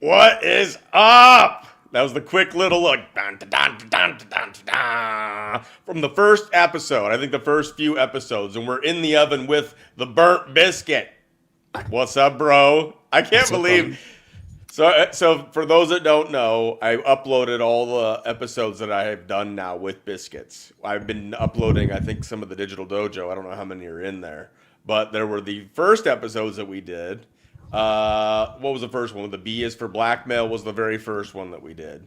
What is up? That was the quick little look dun, dun, dun, dun, dun, dun, dun, from the first episode. I think the first few episodes, and we're in the oven with the burnt biscuit. What's up, bro? I can't believe. So for those that don't know, I uploaded all the episodes that I have done now with biscuits. I've been uploading, I think, some of the Digital Dojo. I don't know how many are in there, but there were the first episodes that we did. What was the first one? The B is for blackmail was the very first one that we did.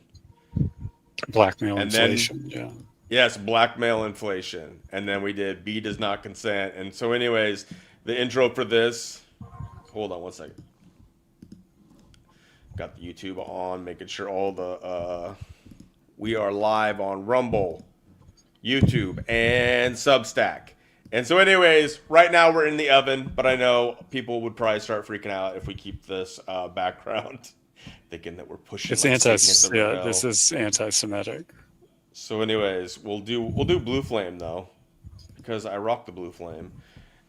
Blackmail and inflation, then, yeah. Yes, blackmail inflation. And then we did B does not consent. And so anyways, the intro for this, hold on one second. Got the YouTube on, making sure all the, we are live on Rumble, YouTube, and Substack. And so anyways, right now we're in the oven, but I know people would probably start freaking out if we keep this background, thinking that we're pushing. It's this is anti-Semitic. So anyways, we'll do Blue Flame though, because I rock the Blue Flame.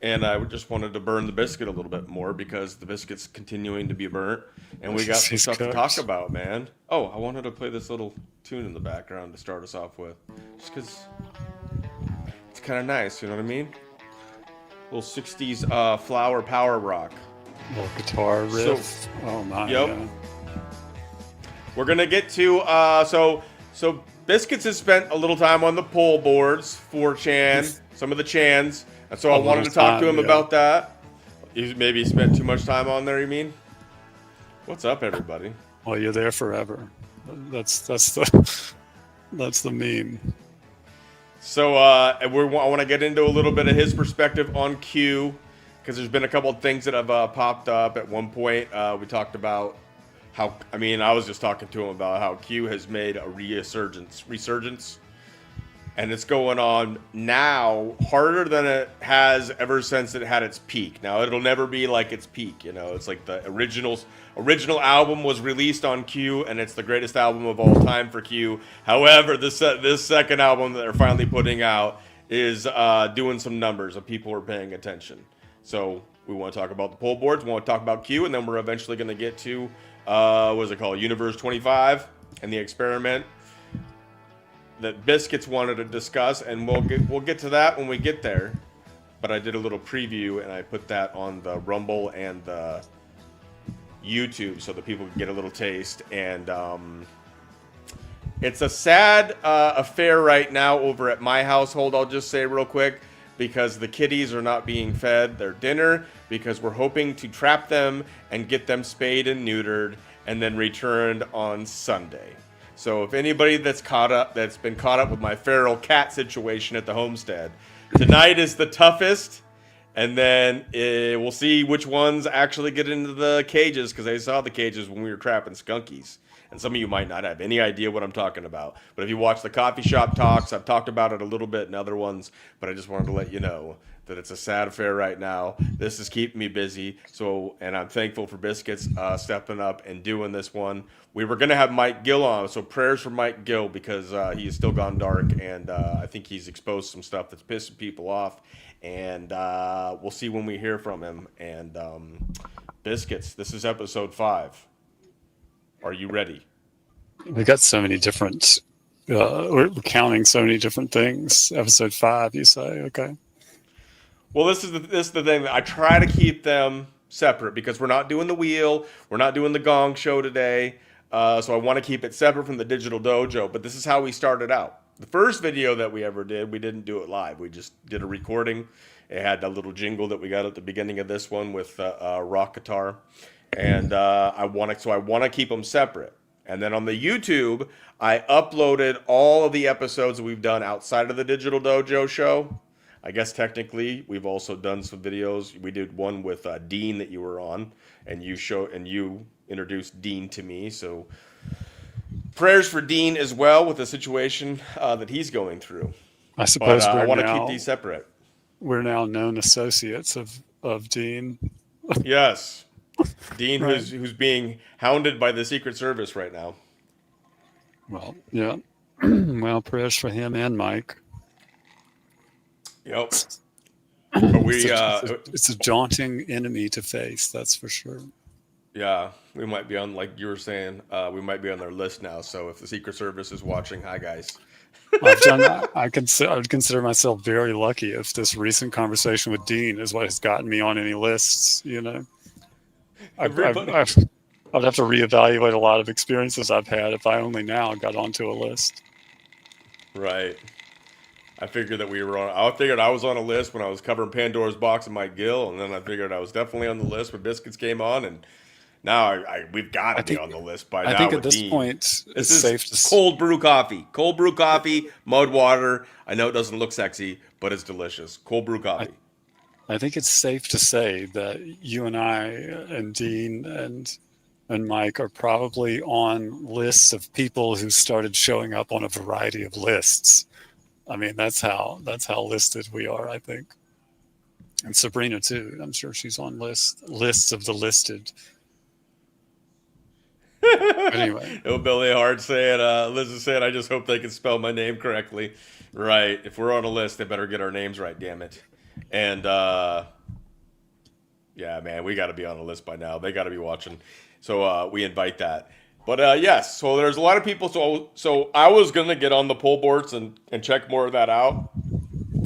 And I just wanted to burn the biscuit a little bit more because the biscuit's continuing to be burnt. And we got some stuff to talk about, man. Oh, I wanted to play this little tune in the background to start us off with. Just because it's kind of nice, you know what I mean? Little 60s flower power rock. Little guitar riff. Oh my. Yep. Yeah. We're going to get to, so Biscuits has spent a little time on the poll boards, 4chan, some of the chans. And so I wanted to talk to him about that. He maybe spent too much time on there, you mean? What's up, everybody? Well, you're there forever. That's the meme. So I want to get into a little bit of his perspective on Q, because there's been a couple of things that have popped up. At one point, we talked about how, I was just talking to him about how Q has made a resurgence. And it's going on now harder than it has ever since it had its peak. Now, it'll never be like its peak, you know. It's like the original album was released on Q, and it's the greatest album of all time for Q. However, this second album that they're finally putting out is doing some numbers, and people are paying attention. So we want to talk about the poll boards, we want to talk about Q, and then we're eventually going to get to, what is it called, Universe 25 and the experiment that Biscuits wanted to discuss, and we'll get to that when we get there. But I did a little preview, and I put that on the Rumble and the YouTube so that people can get a little taste. And it's a sad affair right now over at my household, I'll just say real quick, because the kitties are not being fed their dinner, because we're hoping to trap them and get them spayed and neutered and then returned on Sunday. So if anybody that's been caught up with my feral cat situation at the homestead, tonight is the toughest, and then we'll see which ones actually get into the cages, because I saw the cages when we were trapping skunkies. And some of you might not have any idea what I'm talking about. But if you watch the coffee shop talks, I've talked about it a little bit in other ones, but I just wanted to let you know that it's a sad affair right now. This is keeping me busy, and I'm thankful for Biscuits stepping up and doing this one. We were going to have Mike Gill on, so prayers for Mike Gill, because he has still gone dark, and I think he's exposed some stuff that's pissing people off, and we'll see when we hear from him. And Biscuits, this is episode 5. Are you ready? We got so many different, we're counting so many different things. Episode 5, you say, okay. Well, this is the thing that I try to keep them separate, because we're not doing the wheel, we're not doing the gong show today, so I want to keep it separate from the Digital Dojo. But this is how we started out. The first video that we ever did, we didn't do it live. We just did a recording. It had that little jingle that we got at the beginning of this one with rock guitar, and I want to keep them separate. And then on the YouTube, I uploaded all of the episodes that we've done outside of the Digital Dojo show. I guess technically we've also done some videos. We did one with Dean that you were on, and you introduced Dean to me. So prayers for Dean as well with the situation that he's going through. I suppose I want to keep these separate. We're now known associates of Dean. Yes, Dean, right. who's being hounded by the Secret Service right now. Well, yeah. Well, prayers for him and Mike. Yep. But it's a daunting enemy to face, that's for sure. Yeah, we might be on, like you were saying, we might be on their list now. So if the Secret Service is watching, hi guys. I've done. I would consider myself very lucky if this recent conversation with Dean is what has gotten me on any lists. You know, Everybody. I'd have to reevaluate a lot of experiences I've had if I only now got onto a list. Right. I figured that we were on. I figured I was on a list when I was covering Pandora's Box and Mike Gill, and then I figured I was definitely on the list when Biscuits came on, and now we've got to I be think on the list by I now think at with this Dean. point This it's is safe to. cold brew coffee, mud water. I know it doesn't look sexy, but it's delicious. Cold brew I, coffee. I think it's safe to say that you and I and Dean and Mike are probably on lists of people who started showing up on a variety of lists. I mean, that's how listed we are, I think. And Sabrina too. I'm sure she's on lists of the listed. But anyway, Billy Hart saying, Liz is saying, I just hope they can spell my name correctly. Right. If we're on a list, they better get our names right, damn it. And yeah, man, we got to be on a list by now. They got to be watching. So we invite that. But yes, so there's a lot of people. So I was going to get on the poll boards and check more of that out.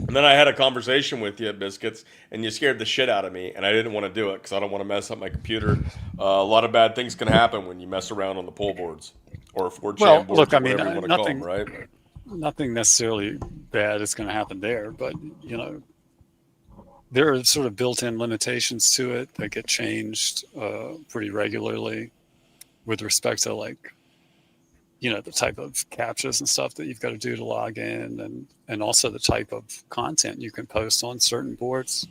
And then I had a conversation with you, Biscuits, and you scared the shit out of me, and I didn't want to do it because I don't want to mess up my computer. A lot of bad things can happen when you mess around on the poll boards or 4chan well, boards look, or I mean, whatever you want to call them, right? nothing necessarily bad is going to happen there, but you know, there are sort of built-in limitations to it that get changed pretty regularly with respect to like, you know, the type of captchas and stuff that you've got to do to log in, and also the type of content you can post on certain boards.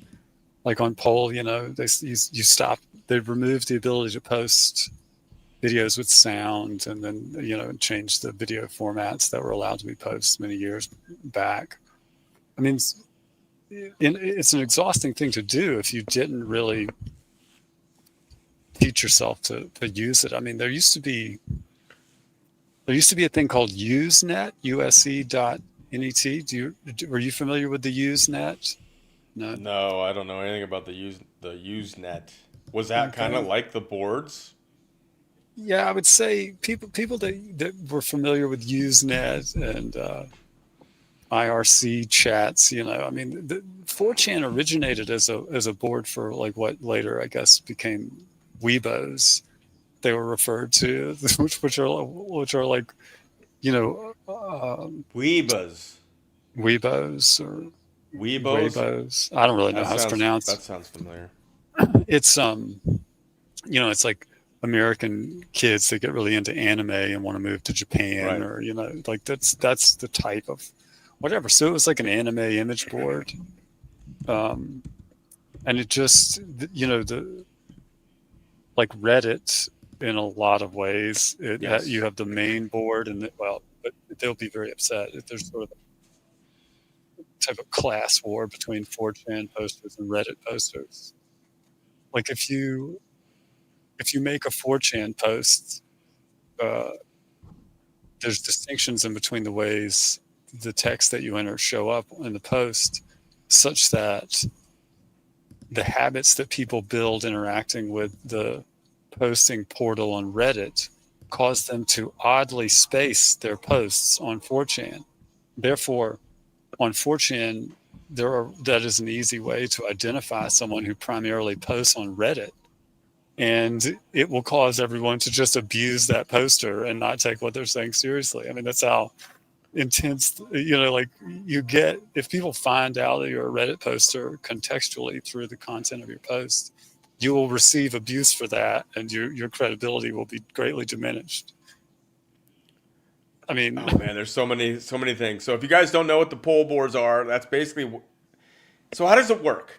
Like on poll, you know, they've removed the ability to post videos with sound, and then, you know, changed the video formats that were allowed to be posted many years back. I mean, it's an exhausting thing to do if you didn't really teach yourself to use it. I mean, there used to be a thing called Usenet, USE.net. Were you familiar with the Usenet? No. No, I don't know anything about the Usenet. Was that kind of Okay. like the boards? Yeah, I would say people that were familiar with Usenet and IRC chats. You know, I mean, 4chan originated as a board for like what later I guess became Weebos. They were referred to, which are like, you know, Weebas. Weebos or Weebos? Weibos. I don't really know how it's That pronounced. sounds familiar. It's you know, it's like American kids that get really into anime and want to move to Japan, Right. or you know, like that's the type of whatever. So it was like an anime image board, um, and it just, you know, the like Reddit in a lot of ways. You Yes. have the main board, and well, but they'll be very upset if there's sort of a type of class war between 4chan posters and Reddit posters. Like if you make a 4chan post, uh, there's distinctions in between the ways the text that you enter show up in the post, such that the habits that people build interacting with the posting portal on Reddit cause them to oddly space their posts on 4chan. Therefore, on 4chan, that is an easy way to identify someone who primarily posts on Reddit, and it will cause everyone to just abuse that poster and not take what they're saying seriously. I mean, that's how intense, you know, like you get, if people find out that you're a Reddit poster contextually through the content of your post, you will receive abuse for that, and your credibility will be greatly diminished. I mean, Oh man, there's so many things. So if you guys don't know what the poll boards are, that's basically. So how does it work?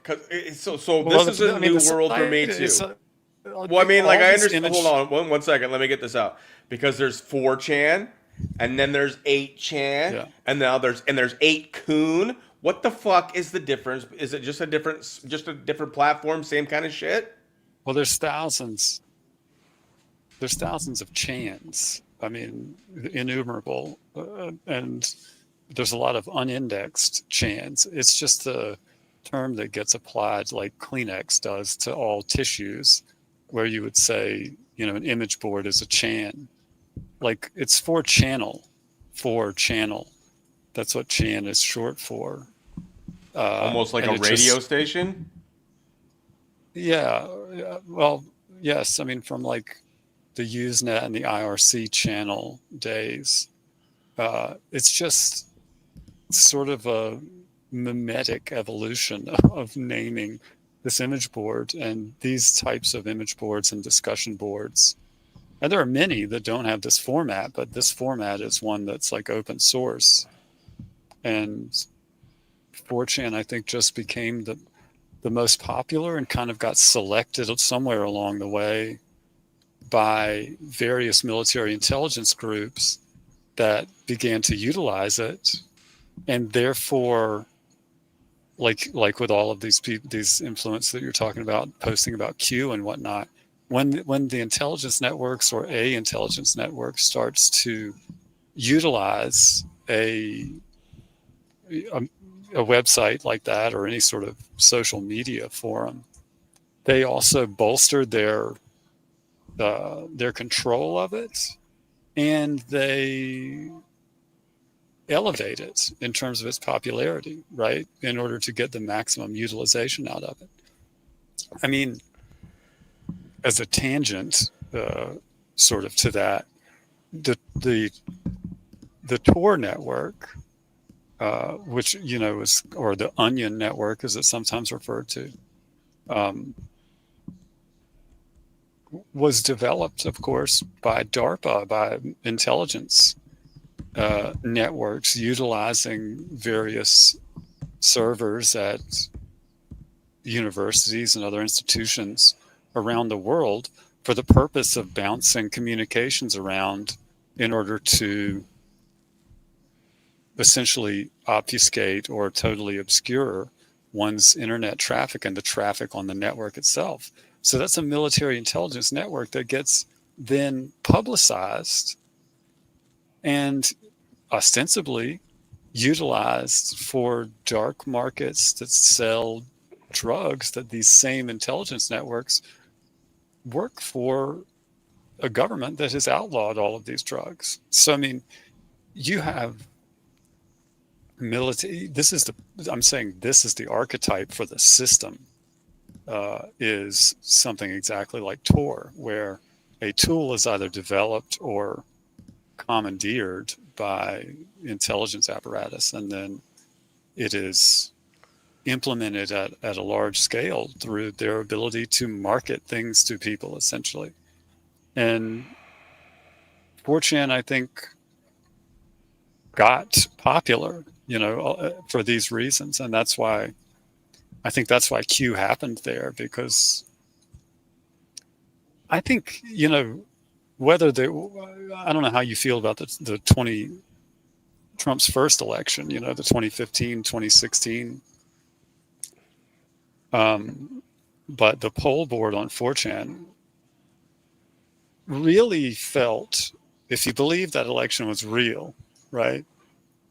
So well, this is a I mean, new the world for site me is too. Well, I mean, like all I this understand. Hold image. on, one second. Let me get this out because there's 4chan, and then there's 8chan, Yeah. and now there's 8kun. What the fuck is the difference? Is it just a different platform, same kind of shit? Well, there's thousands. There's thousands of chans. I mean, innumerable, and there's a lot of unindexed chans. It's just the term that gets applied like Kleenex does to all tissues, where you would say, an image board is a chan. Like, it's for channel. That's what chan is short for. Almost like a radio station? Yeah. Well, yes. I mean, from like the Usenet and the IRC channel days, it's just sort of a mimetic evolution of naming this image board and these types of image boards and discussion boards. And there are many that don't have this format, but this format is one that's like open source. And 4chan, I think, just became the most popular and kind of got selected somewhere along the way by various military intelligence groups that began to utilize it. And therefore, like with all of these people, these influence that you're talking about, posting about Q and whatnot, when the intelligence networks or a intelligence network starts to utilize a website like that or any sort of social media forum, they also bolstered their control of it, and they elevate it in terms of its popularity, right? In order to get the maximum utilization out of it. I mean, as a tangent, sort of to that, the Tor network, which is, or the Onion network, as it's sometimes referred to, was developed, of course, by DARPA, by intelligence networks utilizing various servers at universities and other institutions around the world for the purpose of bouncing communications around in order to essentially obfuscate or totally obscure one's internet traffic and the traffic on the network itself. So that's a military intelligence network that gets then publicized and ostensibly utilized for dark markets that sell drugs that these same intelligence networks work for a government that has outlawed all of these drugs. So, I mean, you have military, I'm saying this is the archetype for the system, is something exactly like Tor, where a tool is either developed or commandeered by intelligence apparatus, and then it is implemented at a large scale through their ability to market things to people, essentially. And 4chan, I think, got popular, for these reasons. And that's why Q happened there, because I think, whether I don't know how you feel about the Trump's first election, the 2015, 2016. But the poll board on 4chan really felt, if you believe that election was real, right?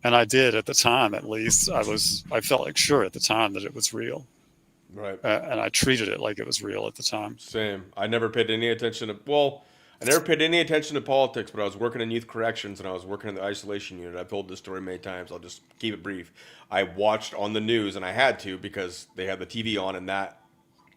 And I did at the time, at least. I felt like sure at the time that it was real. Right. And I treated it like it was real at the time. Same. I never paid any attention to politics, but I was working in youth corrections and I was working in the isolation unit. I've told this story many times. I'll just keep it brief. I watched on the news, and I had to because they had the TV on in that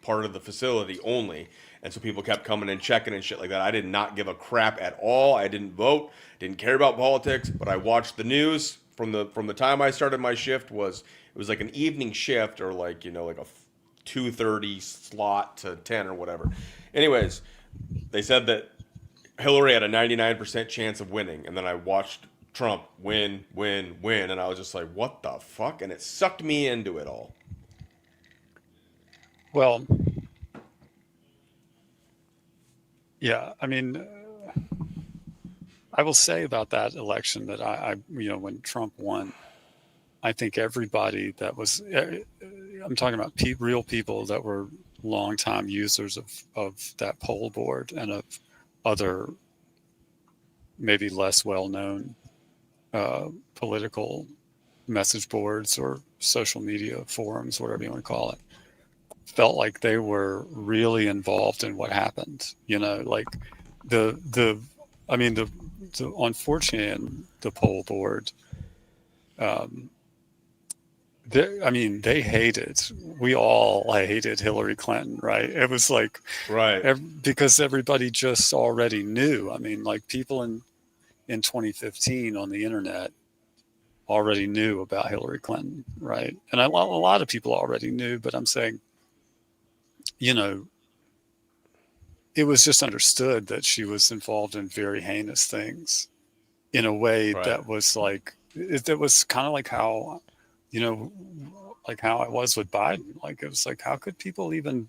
part of the facility only. And so people kept coming and checking and shit like that. I did not give a crap at all. I didn't vote, didn't care about politics, but I watched the news from the time I started my shift. It was like an evening shift, or like a 2:30 slot to 10 or whatever. Anyways, they said that Hillary had a 99% chance of winning, and then I watched Trump win, and I was just like, what the fuck? And it sucked me into it all. Well, yeah, I mean, I will say about that election that I when Trump won, I think everybody that was, I'm talking about real people that were longtime users of that poll board and of other maybe less well-known political message boards or social media forums, whatever you want to call it. felt like they were really involved in what happened. Like the I mean the on 4chan, the poll board, um, they hated. We all hated Hillary Clinton, right? It was like Right. because everybody just already knew. I mean, like people in 2015 on the internet already knew about Hillary Clinton, right? And a lot of people already knew, but I'm saying, you know, it was just understood that she was involved in very heinous things in a way Right. that was like, it was kind of like how, you know, like how it was with Biden. Like it was like, how could people even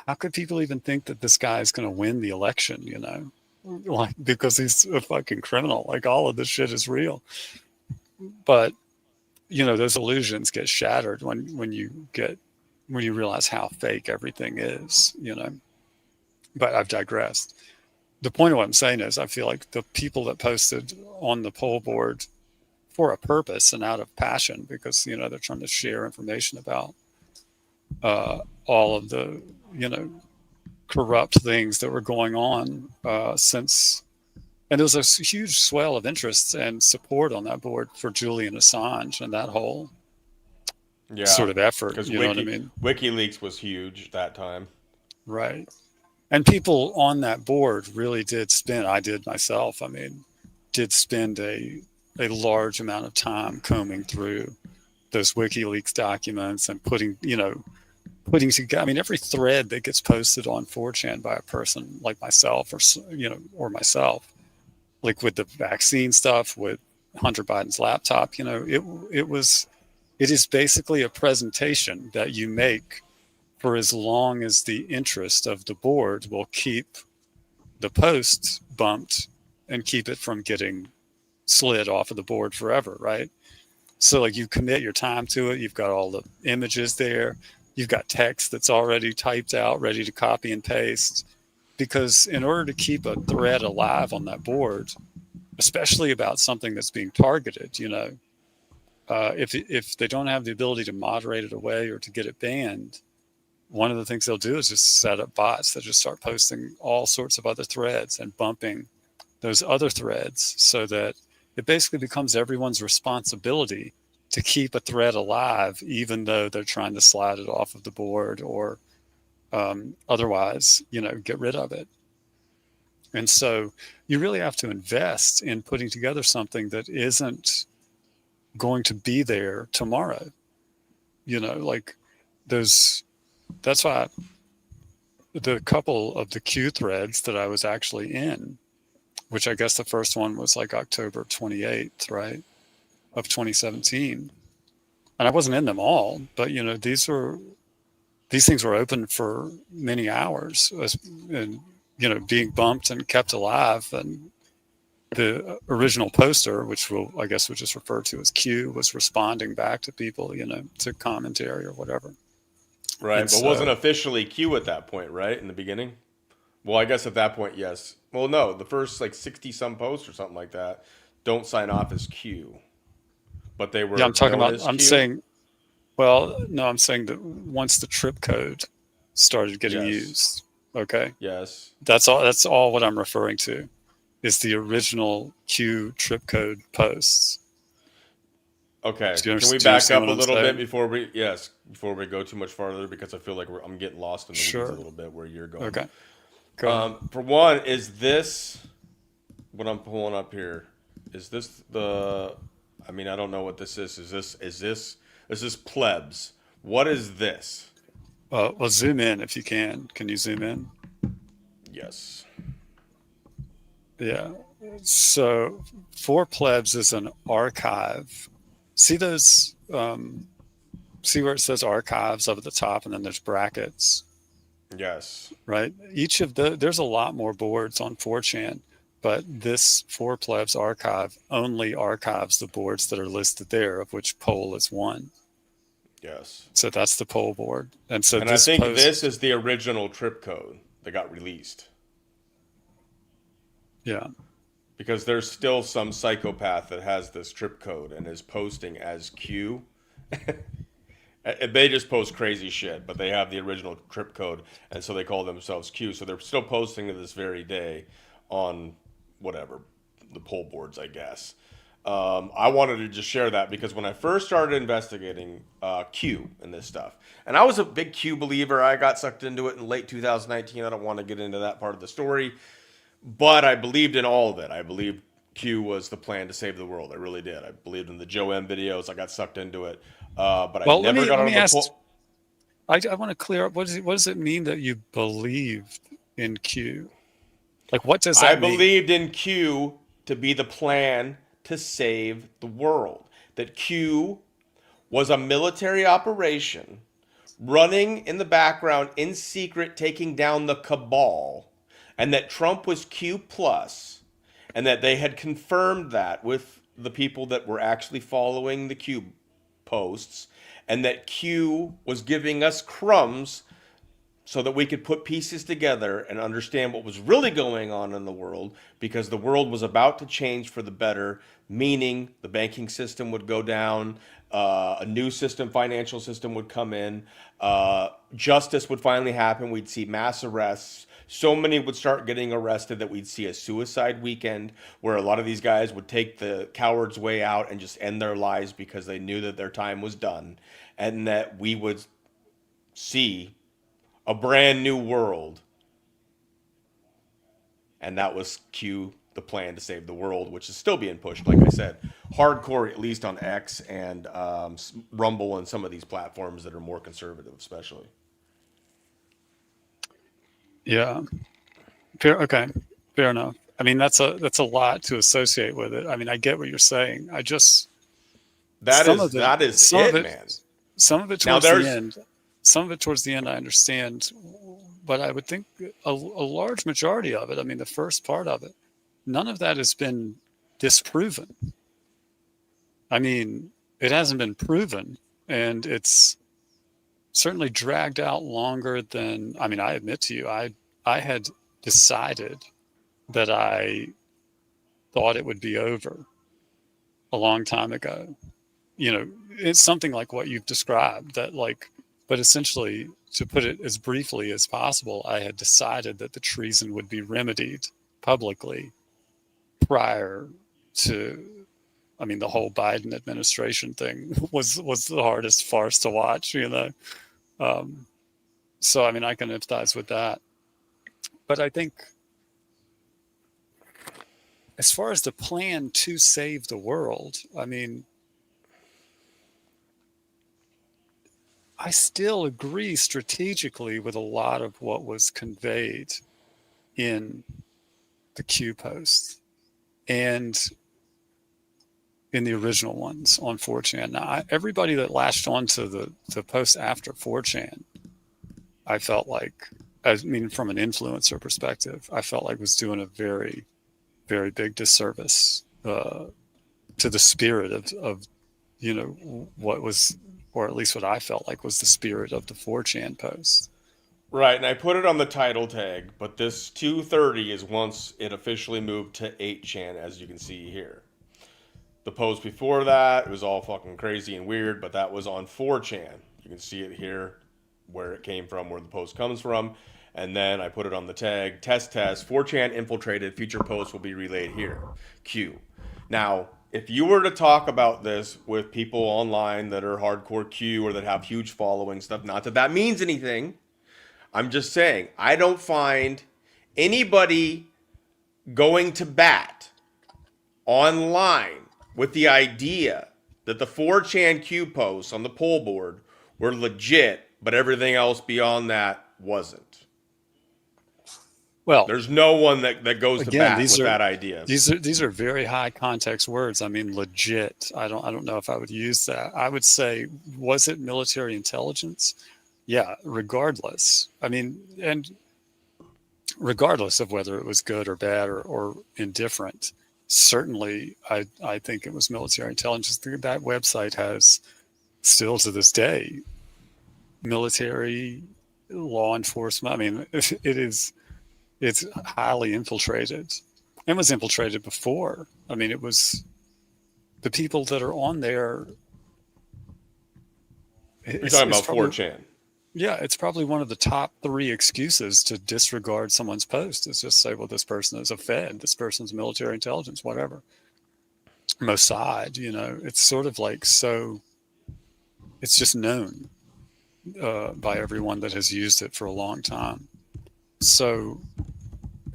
think that this guy is going to win the election? Like because he's a fucking criminal. Like all of this shit is real, but those illusions get shattered when you realize how fake everything is. But I've digressed. The point of what I'm saying is I feel like the people that posted on the poll board for a purpose and out of passion because they're trying to share information about all of the corrupt things that were going on since. And there was a huge swell of interest and support on that board for Julian Assange and that whole Yeah. sort of effort. Because You know what I mean? WikiLeaks was huge that time. Right. And people on that board really did spend, I did myself, did spend a large amount of time combing through those WikiLeaks documents and putting together. Every thread that gets posted on 4chan by a person like myself or myself, like with the vaccine stuff, with Hunter Biden's laptop, it is basically a presentation that you make for as long as the interest of the board will keep the post bumped and keep it from getting slid off of the board forever, right? So like you commit your time to it, you've got all the images there, you've got text that's already typed out, ready to copy and paste. Because in order to keep a thread alive on that board, especially about something that's being targeted, if they don't have the ability to moderate it away or to get it banned, one of the things they'll do is just set up bots that just start posting all sorts of other threads and bumping those other threads so that it basically becomes everyone's responsibility to keep a thread alive, even though they're trying to slide it off of the board or otherwise, get rid of it. And so you really have to invest in putting together something that isn't going to be there tomorrow. Like those, that's why the couple of the Q threads that I was actually in, which I guess the first one was like October 28th, right, of 2017. And I wasn't in them all, but these things were open for many hours and being bumped and kept alive. And the original poster, which I guess we'll just refer to as Q, was responding back to people, to commentary or whatever. Right. And But wasn't so, officially Q at that point, right? In the beginning? Well, I guess at that point, yes. Well, no, the first like 60 some posts or something like that don't sign off as Q, but they yeah, were known as I'm Q. saying, well, no, I'm saying that once the trip code started getting Yes. used, okay, Yes. that's all what I'm referring to is the original Q trip code posts. Okay. Can we Do you back understand up what a I'm little bit saying? before we go too much farther because I feel like I'm getting lost in the weeds a Sure. little bit where you're going. Okay. Go ahead. For one, is this what I'm pulling up here? Is this the? I mean, I don't know what this is. Is this plebs? What is this? Well, zoom in if you can. Can you zoom in? Yes. Yeah. So, for plebs is an archive. See those? See where it says archives up at the top, and then there's brackets, Yes. right? There's a lot more boards on 4chan, but this for plebs archive only archives the boards that are listed there, of which poll is one. Yes. So that's the poll board, and so And I this think this post, is the original trip code that got released yeah, because there's still some psychopath that has this trip code and is posting as Q. They just post crazy shit, but they have the original tripcode, and so they call themselves Q. So they're still posting to this very day on whatever the poll boards, I guess. I wanted to just share that because when I first started investigating Q and this stuff, and I was a big Q believer, I got sucked into it in late 2019. I don't want to get into that part of the story, but I believed in all of it. I believed Q was the plan to save the world. I really did. I believed in the Joe M videos. I got sucked into it, but I never got on the poll. I want to clear up. What does it mean that you believed in Q? Like, what does that mean? I believed in Q to be the plan to save the world. That Q was a military operation running in the background in secret, taking down the cabal, and that Trump was Q plus, and that they had confirmed that with the people that were actually following the Q posts, and that Q was giving us crumbs so that we could put pieces together and understand what was really going on in the world, because the world was about to change for the better, meaning the banking system would go down, a new system, financial system would come in, justice would finally happen, we'd see mass arrests, so many would start getting arrested that we'd see a suicide weekend where a lot of these guys would take the coward's way out and just end their lives because they knew that their time was done, and that we would see a brand new world. And that was Q, the plan to save the world, which is still being pushed, like I said, hardcore, at least on X and Rumble and some of these platforms that are more conservative, especially. Yeah. Okay. Fair enough. I mean, that's a lot to associate with it. I mean, I get what you're saying. I just that is it, man. Some of it towards the end. Some of it towards the end, I understand, but I would think a large majority of it, I mean, the first part of it, none of that has been disproven. I mean, it hasn't been proven, and it's certainly dragged out longer than, I mean, I admit to you, I had decided that I thought it would be over a long time ago. You know, it's something like what you've described, that like, but essentially, to put it as briefly as possible, I had decided that the treason would be remedied publicly prior to, I mean, the whole Biden administration thing was the hardest farce to watch, you know. So, I mean, I can empathize with that. But I think as far as the plan to save the world, I mean, I still agree strategically with a lot of what was conveyed in the Q posts and in the original ones on 4chan. Now, everybody that latched onto the post after 4chan, I felt like, I mean, from an influencer perspective, I felt like was doing a very, very big disservice to the spirit of you know, what was, or at least what I felt like was the spirit of the 4chan post. Right, and I put it on the title tag, but this 230 is once it officially moved to 8chan, as you can see here. The post before that, it was all fucking crazy and weird, but that was on 4chan. You can see it here, where it came from, where the post comes from. And then I put it on the tag, test, 4chan infiltrated, future posts will be relayed here, Q. Now, if you were to talk about this with people online that are hardcore Q or that have huge following stuff, not that that means anything, I'm just saying, I don't find anybody going to bat online with the idea that the 4chan Q posts on the poll board were legit, but everything else beyond that wasn't. Well, there's no one that goes to bat with that idea. These are very high context words. I mean, legit. I don't know if I would use that. I would say, was it military intelligence? Yeah, regardless. I mean, and regardless of whether it was good or bad or indifferent, certainly I think it was military intelligence. That website has still to this day military, law enforcement. I mean, it's highly infiltrated and was infiltrated before. I mean, it was the people that are on there You're talking about 4chan. Yeah, it's probably one of the top 3 excuses to disregard someone's post is just say, well, this person is a Fed, this person's military intelligence, whatever. Mossad, it's sort of like, so it's just known by everyone that has used it for a long time. So,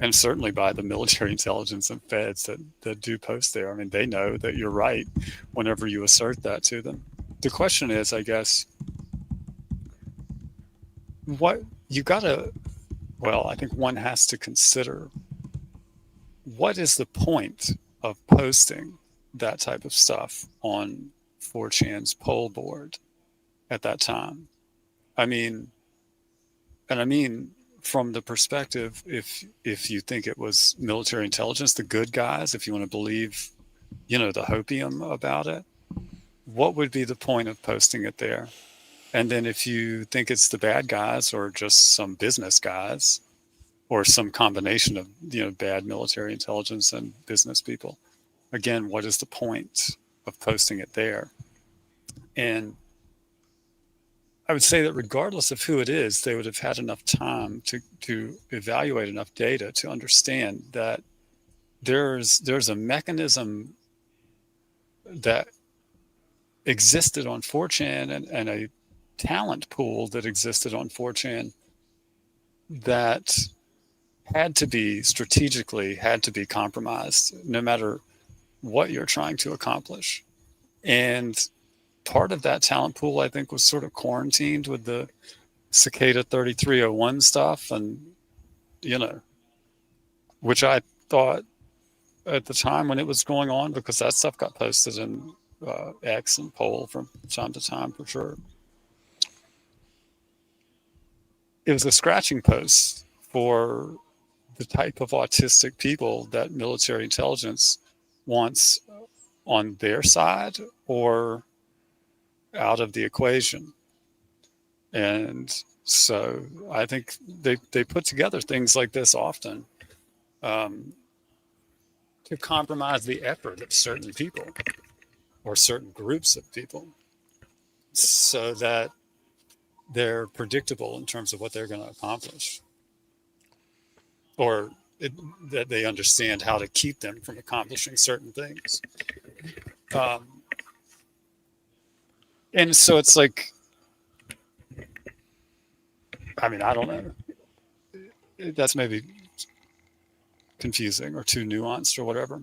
and certainly by the military intelligence and feds that do post there. I mean, they know that you're right whenever you assert that to them. The question is, I guess, I think one has to consider, what is the point of posting that type of stuff on 4chan's poll board at that time? I mean, from the perspective, if you think it was military intelligence, the good guys, if you want to believe, the hopium about it, what would be the point of posting it there? And then if you think it's the bad guys or just some business guys or some combination of, bad military intelligence and business people, again, what is the point of posting it there? And I would say that regardless of who it is, they would have had enough time to evaluate enough data to understand that there's a mechanism that existed on 4chan and a talent pool that existed on 4chan that had to be compromised no matter what you're trying to accomplish. And part of that talent pool, I think, was sort of quarantined with the Cicada 3301 stuff and, which I thought at the time when it was going on, because that stuff got posted in X and poll from time to time for sure. It was a scratching post for the type of autistic people that military intelligence wants on their side or out of the equation. And so I think they put together things like this often to compromise the effort of certain people or certain groups of people so that they're predictable in terms of what they're going to accomplish, or that they understand how to keep them from accomplishing certain things. And so it's like, I don't know. That's maybe confusing or too nuanced or whatever.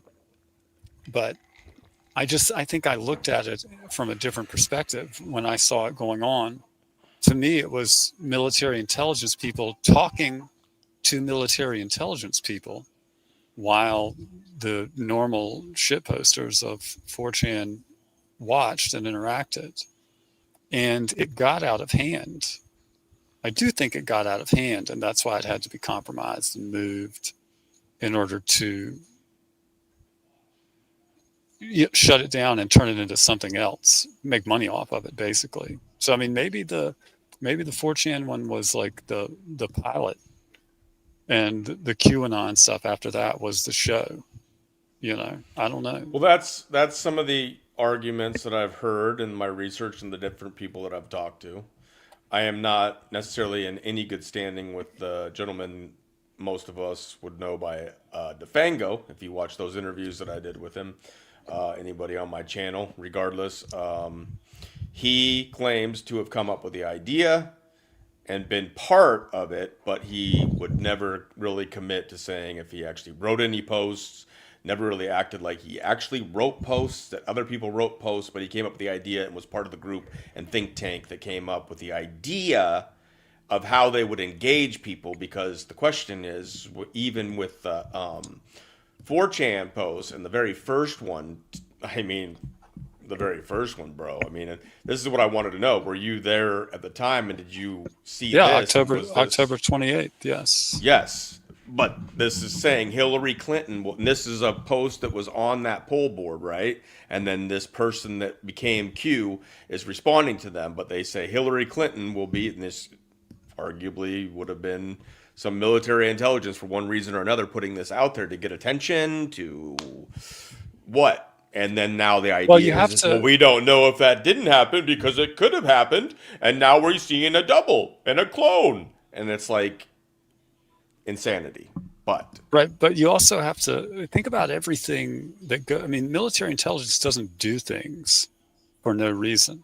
But I think I looked at it from a different perspective when I saw it going on. To me, it was military intelligence people talking to military intelligence people while the normal shit posters of 4chan watched and interacted. And it got out of hand. I do think it got out of hand, and that's why it had to be compromised and moved in order to shut it down and turn it into something else, make money off of it, basically. So, maybe the 4chan one was like the pilot, and the QAnon stuff after that was the show. I don't know. Well, that's some of the arguments that I've heard in my research and the different people that I've talked to. I am not necessarily in any good standing with the gentleman most of us would know by DeFango, if you watch those interviews that I did with him. Anybody on my channel, regardless. He claims to have come up with the idea and been part of it, but he would never really commit to saying if he actually wrote any posts, never really acted like he actually wrote posts, that other people wrote posts, but he came up with the idea and was part of the group and think tank that came up with the idea of how they would engage people, because the question is, even with the 4chan post and the very first one, the very first one, bro. This is what I wanted to know. Were you there at the time, and did you see this? October 28th, yes. Yes, but this is saying Hillary Clinton, and this is a post that was on that poll board, right? And then this person that became Q is responding to them, but they say Hillary Clinton will be, and this arguably would have been some military intelligence for one reason or another putting this out there to get attention, to what? And then now the Well, you idea have is, well, to. we don't know if that didn't happen because it could have happened, and now we're seeing a double and a clone, and it's like insanity. But Right, but you also have to think about everything that I mean, military intelligence doesn't do things for no reason.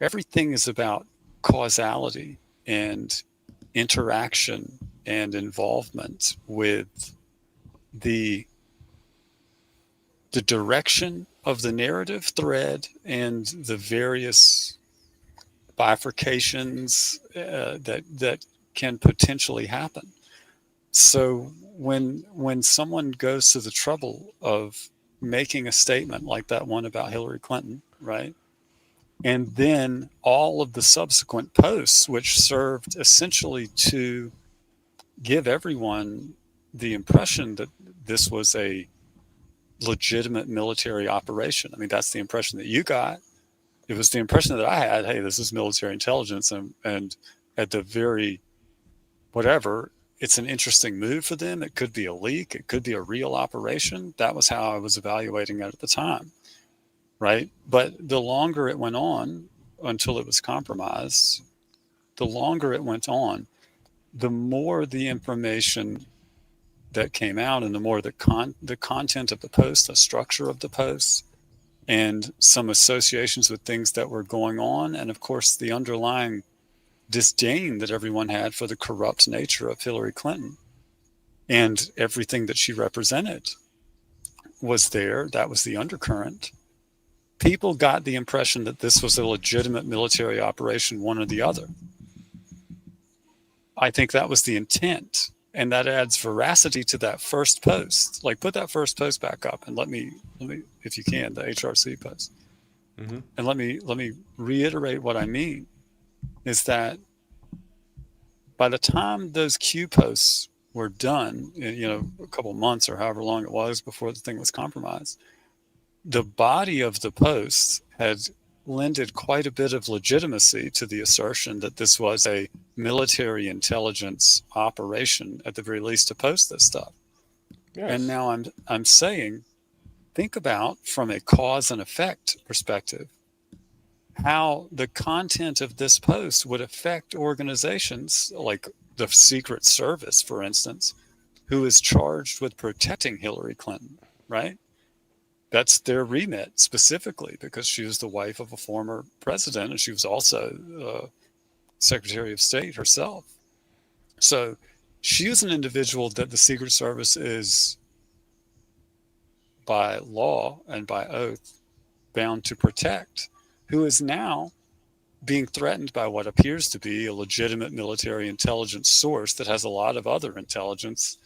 Everything is about causality and interaction and involvement with the direction of the narrative thread and the various bifurcations that can potentially happen. So when someone goes to the trouble of making a statement like that one about Hillary Clinton, right? And then all of the subsequent posts, which served essentially to give everyone the impression that this was a legitimate military operation. I mean, that's the impression that you got. It was the impression that I had. Hey, this is military intelligence, and at the very whatever, it's an interesting move for them. It could be a leak. It could be a real operation. That was how I was evaluating it at the time, right? But the longer it went on until it was compromised, the longer it went on, the more the information that came out and the more the content of the post, the structure of the post, and some associations with things that were going on, and of course the underlying disdain that everyone had for the corrupt nature of Hillary Clinton and everything that she represented was there. That was the undercurrent. People got the impression that this was a legitimate military operation, one or the other. I think that was the intent, and that adds veracity to that first post. Like, put that first post back up and let me, if you can, the HRC post. mm-hmm. And let me reiterate what I mean is that by the time those Q posts were done, a couple of months or however long it was before the thing was compromised, the body of the posts had lended quite a bit of legitimacy to the assertion that this was a military intelligence operation, at the very least, to post this stuff. Yes. And now I'm saying, think about from a cause and effect perspective, how the content of this post would affect organizations like the Secret Service, for instance, who is charged with protecting Hillary Clinton, right? That's their remit specifically because she was the wife of a former president and she was also Secretary of State herself. So she is an individual that the Secret Service is, by law and by oath, bound to protect, who is now being threatened by what appears to be a legitimate military intelligence source that has a lot of other intelligence,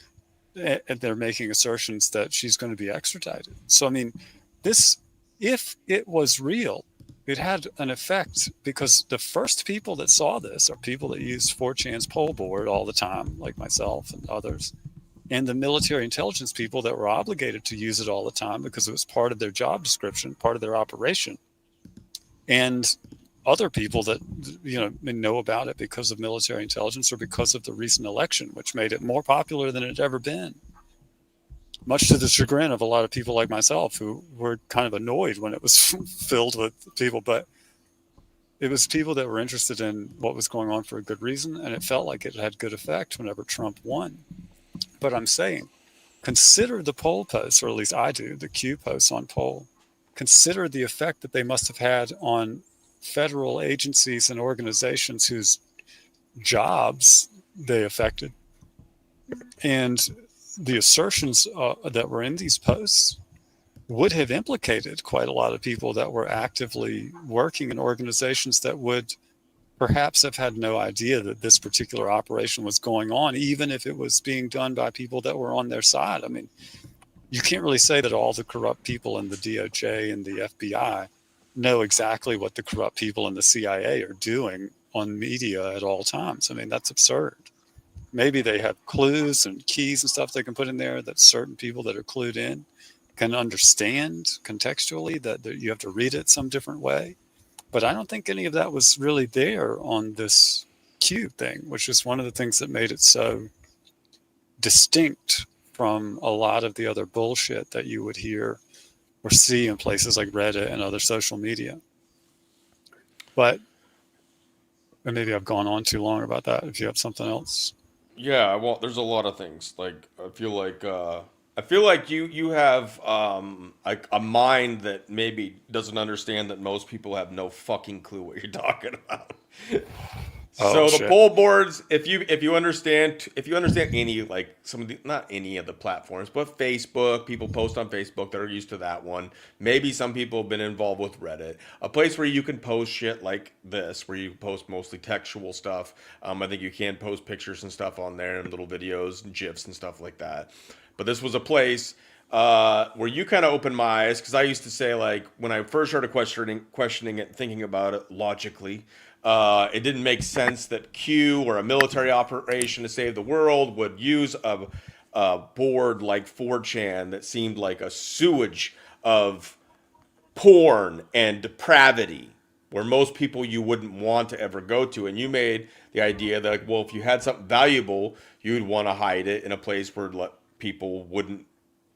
and they're making assertions that she's going to be extradited. So, I mean, this, if it was real, it had an effect because the first people that saw this are people that use 4chan's poll board all the time, like myself and others, and the military intelligence people that were obligated to use it all the time because it was part of their job description, part of their operation. And other people that know about it because of military intelligence or because of the recent election, which made it more popular than it had ever been, much to the chagrin of a lot of people like myself who were kind of annoyed when it was filled with people. But it was people that were interested in what was going on for a good reason, and it felt like it had good effect whenever Trump won. But I'm saying, consider the poll posts, or at least I do, the Q posts on poll. Consider the effect that they must have had on federal agencies and organizations whose jobs they affected. And the assertions that were in these posts would have implicated quite a lot of people that were actively working in organizations that would perhaps have had no idea that this particular operation was going on, even if it was being done by people that were on their side. I mean, you can't really say that all the corrupt people in the DOJ and the FBI know exactly what the corrupt people in the CIA are doing on media at all times. I mean, that's absurd. Maybe they have clues and keys and stuff they can put in there that certain people that are clued in can understand contextually, that you have to read it some different way. But I don't think any of that was really there on this Q thing, which is one of the things that made it so distinct from a lot of the other bullshit that you would hear or see in places like Reddit and other social media. But and maybe I've gone on too long about that. If you have something else. Yeah, well, there's a lot of things. Like I feel like you have like a mind that maybe doesn't understand that most people have no fucking clue what you're talking about. Oh So the shit. poll boards, if you understand any like some of the not any of the platforms, but Facebook, people post on Facebook that are used to that one. Maybe some people have been involved with Reddit, a place where you can post shit like this, where you post mostly textual stuff. I think you can post pictures and stuff on there and little videos and gifs and stuff like that. But this was a place where you kind of opened my eyes because I used to say like when I first started questioning it, thinking about it logically. It didn't make sense that Q or a military operation to save the world would use a board like 4chan that seemed like a sewage of porn and depravity where most people you wouldn't want to ever go to. And you made the idea that, well, if you had something valuable, you'd want to hide it in a place where people wouldn't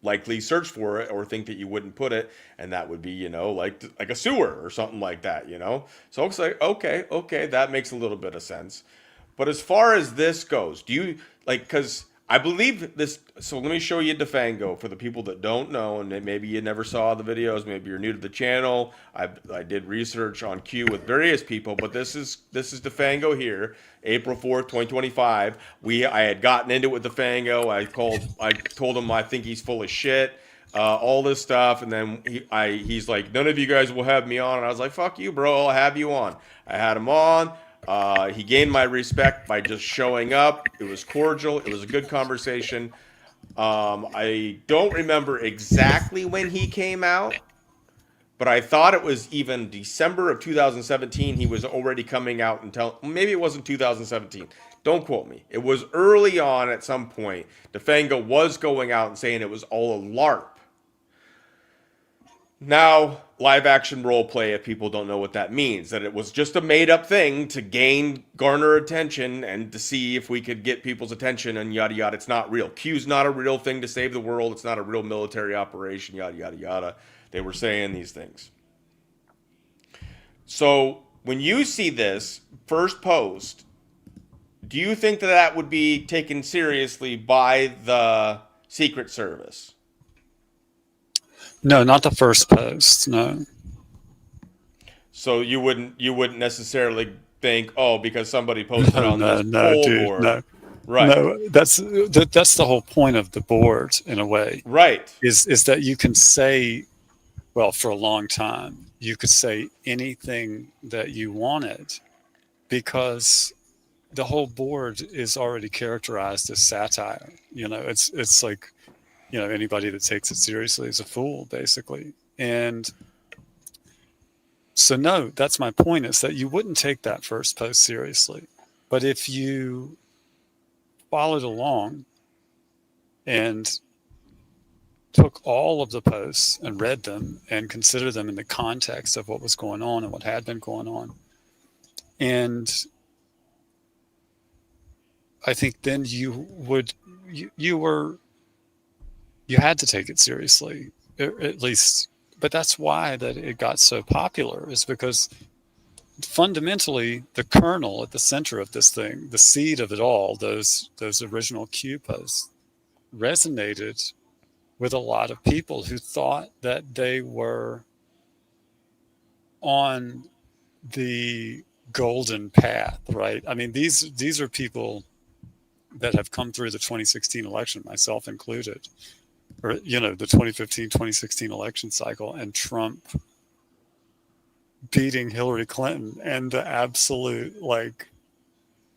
likely search for it or think that you wouldn't put it, and that would be like a sewer or something like that. So it's like okay, that makes a little bit of sense. But as far as this goes, do you like, because I believe this, so let me show you Defango for the people that don't know, and maybe you never saw the videos, maybe you're new to the channel. I did research on Q with various people, but this is Defango here, April 4th, 2025. I had gotten into it with Defango. I told him I think he's full of shit. All this stuff, and then he's like, none of you guys will have me on, and I was like, fuck you, bro, I'll have you on. I had him on. He gained my respect by just showing up. It was cordial. It was a good conversation. I don't remember exactly when he came out, but I thought it was even December of 2017. He was already coming out and maybe it wasn't 2017. Don't quote me. It was early on at some point. Defango was going out and saying it was all a LARP. Now, live action role play, if people don't know what that means, that it was just a made up thing to garner attention and to see if we could get people's attention and yada yada. It's not real. Q's not a real thing to save the world. It's not a real military operation, yada yada yada. They were saying these things. So when you see this first post, do you think that would be taken seriously by the Secret Service? No, not the first post. No. So you wouldn't necessarily think, oh, because somebody posted on this poll dude, board, no, right? No, that's the whole point of the board in a way, Right? Is that you can say, well, for a long time, you could say anything that you wanted because the whole board is already characterized as satire. It's like, anybody that takes it seriously is a fool, basically. And so, no, that's my point, is that you wouldn't take that first post seriously. But if you followed along and took all of the posts and read them and considered them in the context of what was going on and what had been going on, and I think then you had to take it seriously, at least. But that's why that it got so popular, is because fundamentally the kernel at the center of this thing, the seed of it all, those original Q posts, resonated with a lot of people who thought that they were on the golden path, right? I mean, these are people that have come through the 2016 election, myself included, or the 2015-2016 election cycle, and Trump beating Hillary Clinton, and the absolute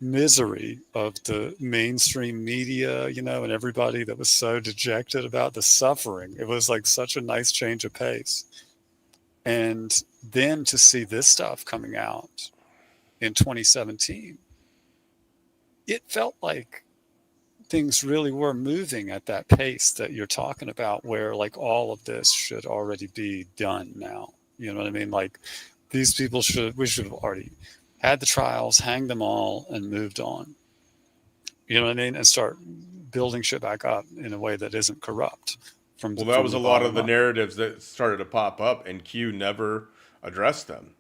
misery of the mainstream media, and everybody that was so dejected about the suffering. It was like such a nice change of pace. And then to see this stuff coming out in 2017, it felt like things really were moving at that pace that you're talking about, where all of this should already be done now. You know what I mean? These people we should have already had the trials, hanged them all, and moved on. You know what I mean? And start building shit back up in a way that isn't corrupt. from Well, that was the a lot of bottom the up. narratives that started to pop up, and Q never addressed them,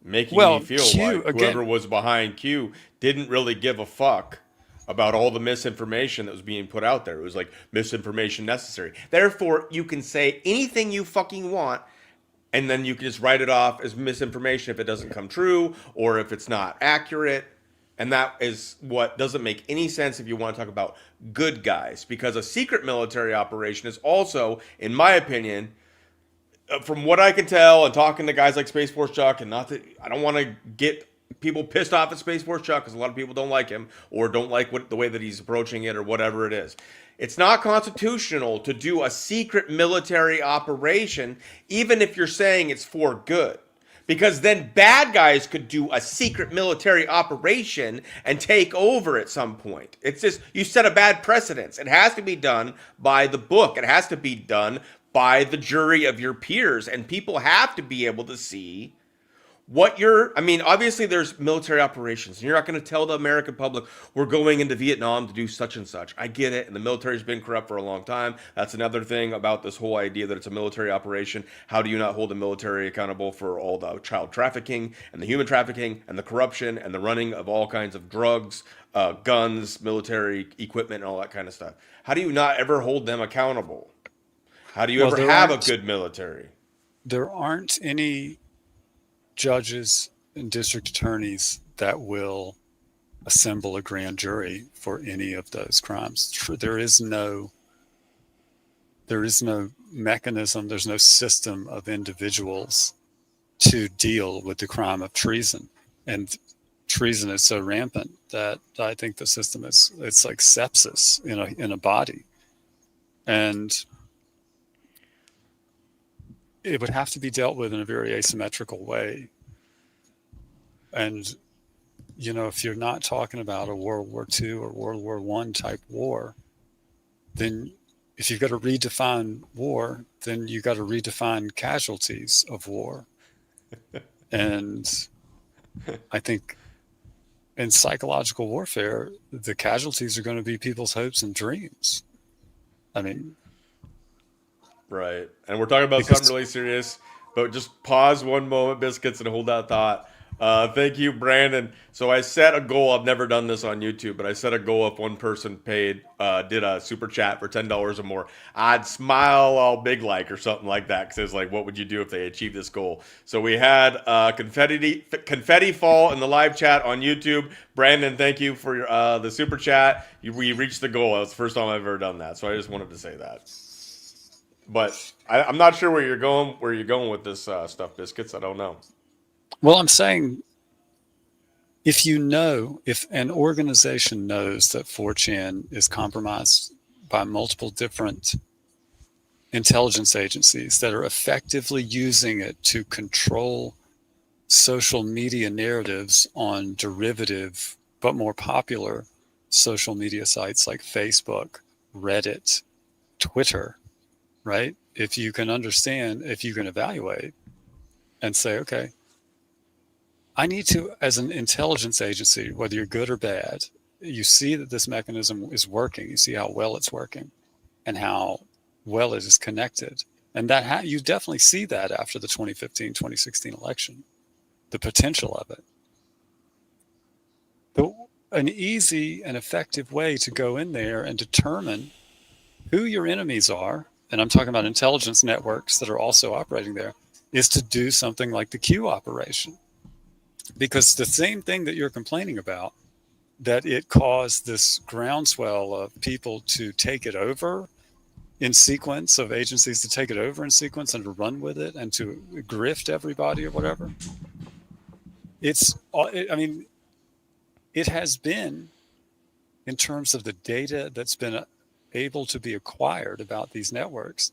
making me Well, feel Q like whoever again. was behind Q didn't really give a fuck about all the misinformation that was being put out there. It was like misinformation necessary. Therefore, you can say anything you fucking want, and then you can just write it off as misinformation if it doesn't come true or if it's not accurate. And that is what doesn't make any sense if you want to talk about good guys, because a secret military operation is also, in my opinion, from what I can tell, and talking to guys like Space Force Chuck, and not that I don't want to get people pissed off at Space Force Chuck because a lot of people don't like him or don't like the way that he's approaching it or whatever it is. It's not constitutional to do a secret military operation, even if you're saying it's for good. Because then bad guys could do a secret military operation and take over at some point. It's just, you set a bad precedence. It has to be done by the book, it has to be done by the jury of your peers. And people have to be able to see what you're, I mean, obviously there's military operations, and you're not going to tell the American public we're going into Vietnam to do such and such. I get it, and the military's been corrupt for a long time. That's another thing about this whole idea that it's a military operation. How do you not hold the military accountable for all the child trafficking and the human trafficking and the corruption and the running of all kinds of drugs, guns, military equipment, and all that kind of stuff? How do you not ever hold them accountable? How do you Well, ever have a good military? there aren't any judges and district attorneys that will assemble a grand jury for any of those crimes. There is no mechanism, there's no system of individuals to deal with the crime of treason. And treason is so rampant that I think the system it's like sepsis in a body. And it would have to be dealt with in a very asymmetrical way. And, if you're not talking about a World War II or World War I type war, then if you've got to redefine war, then you've got to redefine casualties of war. And I think in psychological warfare, the casualties are going to be people's hopes and dreams. I mean, right. And we're talking about something really serious, but just pause one moment, Biscuits, and hold that thought. Thank you, Brandon. So I set a goal. I've never done this on YouTube, but I set a goal if one person did a super chat for $10 or more, I'd smile all big like or something like that. Because it's like, what would you do if they achieved this goal? So we had confetti fall in the live chat on YouTube. Brandon, thank you for the super chat. We reached the goal. That was the first time I've ever done that. So I just wanted to say that. But I'm not sure where you're going with this stuff, Biscuits. I don't know. Well, I'm saying if an organization knows that 4chan is compromised by multiple different intelligence agencies that are effectively using it to control social media narratives on derivative but more popular social media sites like Facebook, Reddit, Twitter, right? If you can evaluate and say, okay, I need to, as an intelligence agency, whether you're good or bad, you see that this mechanism is working. You see how well it's working and how well it is connected. And you definitely see that after the 2015, 2016 election, the potential of it. An easy and effective way to go in there and determine who your enemies are, and I'm talking about intelligence networks that are also operating there, is to do something like the Q operation. Because the same thing that you're complaining about, that it caused this groundswell of people to take it over in sequence, of agencies to take it over in sequence and to run with it and to grift everybody or whatever. It has been, in terms of the data that's been able to be acquired about these networks,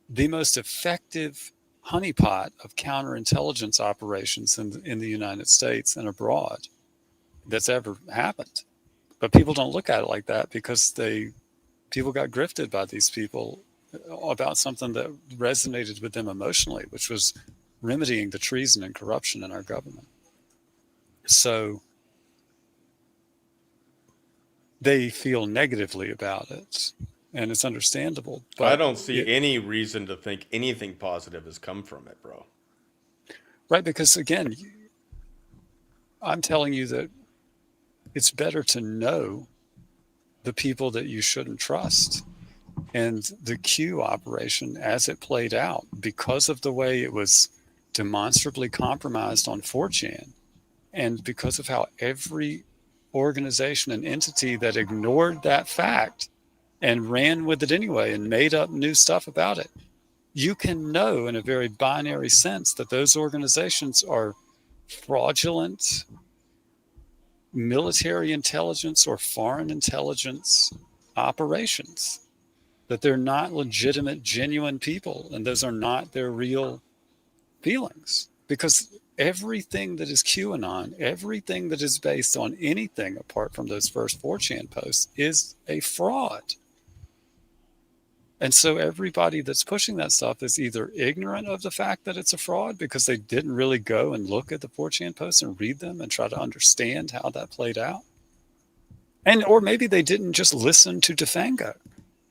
the most effective honeypot of counterintelligence operations in the United States and abroad that's ever happened. But people don't look at it like that because people got grifted by these people about something that resonated with them emotionally, which was remedying the treason and corruption in our government. So they feel negatively about it. and it's understandable. I But don't see any reason to think anything positive has come from it, bro. right, because again, I'm telling you that it's better to know the people that you shouldn't trust. And the Q operation, as it played out, because of the way it was demonstrably compromised on 4chan, and because of how every organization and entity that ignored that fact and ran with it anyway and made up new stuff about it, you can know in a very binary sense that those organizations are fraudulent military intelligence or foreign intelligence operations, that they're not legitimate, genuine people, and those are not their real feelings. Because everything that is QAnon, everything that is based on anything apart from those first 4chan posts is a fraud. And so everybody that's pushing that stuff is either ignorant of the fact that it's a fraud because they didn't really go and look at the 4chan posts and read them and try to understand how that played out. And or maybe they didn't just listen to Defango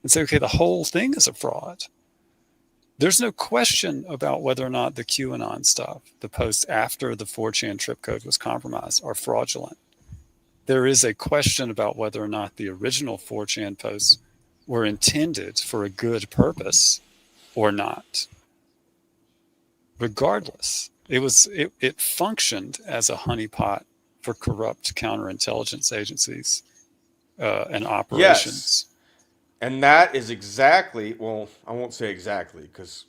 and say, okay, the whole thing is a fraud. There's no question about whether or not the QAnon stuff, the posts after the 4chan tripcode was compromised, are fraudulent. There is a question about whether or not the original 4chan posts were intended for a good purpose or not. Regardless, it functioned as a honeypot for corrupt counterintelligence agencies and operations. Yes. And that is exactly, well, I won't say exactly because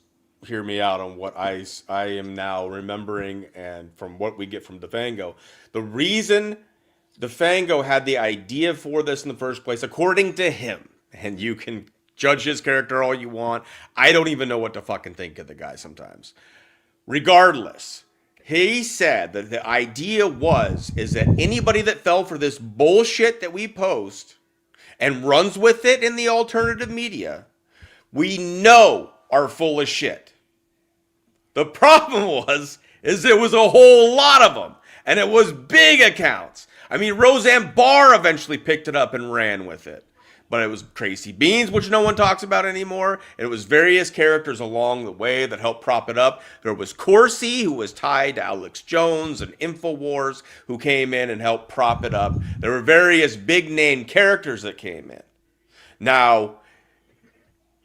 hear me out on what I am now remembering and from what we get from Defango. The reason Defango had the idea for this in the first place, according to him, and you can judge his character all you want. I don't even know what to fucking think of the guy sometimes. Regardless, he said that the idea is that anybody that fell for this bullshit that we post and runs with it in the alternative media, we know are full of shit. The problem is there was a whole lot of them, and it was big accounts. I mean, Roseanne Barr eventually picked it up and ran with it. But it was Tracy Beans, which no one talks about anymore. And it was various characters along the way that helped prop it up. There was Corsi, who was tied to Alex Jones and InfoWars, who came in and helped prop it up. There were various big name characters that came in. Now,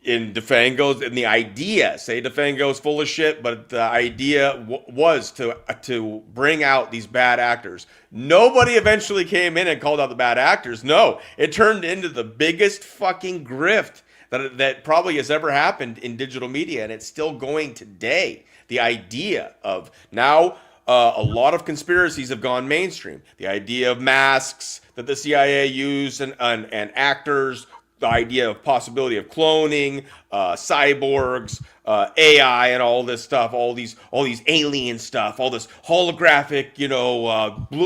in Defango's, and the idea, say Defango's full of shit, but the idea was to bring out these bad actors. Nobody eventually came in and called out the bad actors. No, it turned into the biggest fucking grift that probably has ever happened in digital media, and it's still going today. The idea of now a lot of conspiracies have gone mainstream. The idea of masks that the CIA used and actors, the idea of possibility of cloning, cyborgs, AI, and all this stuff, all these alien stuff, all this holographic,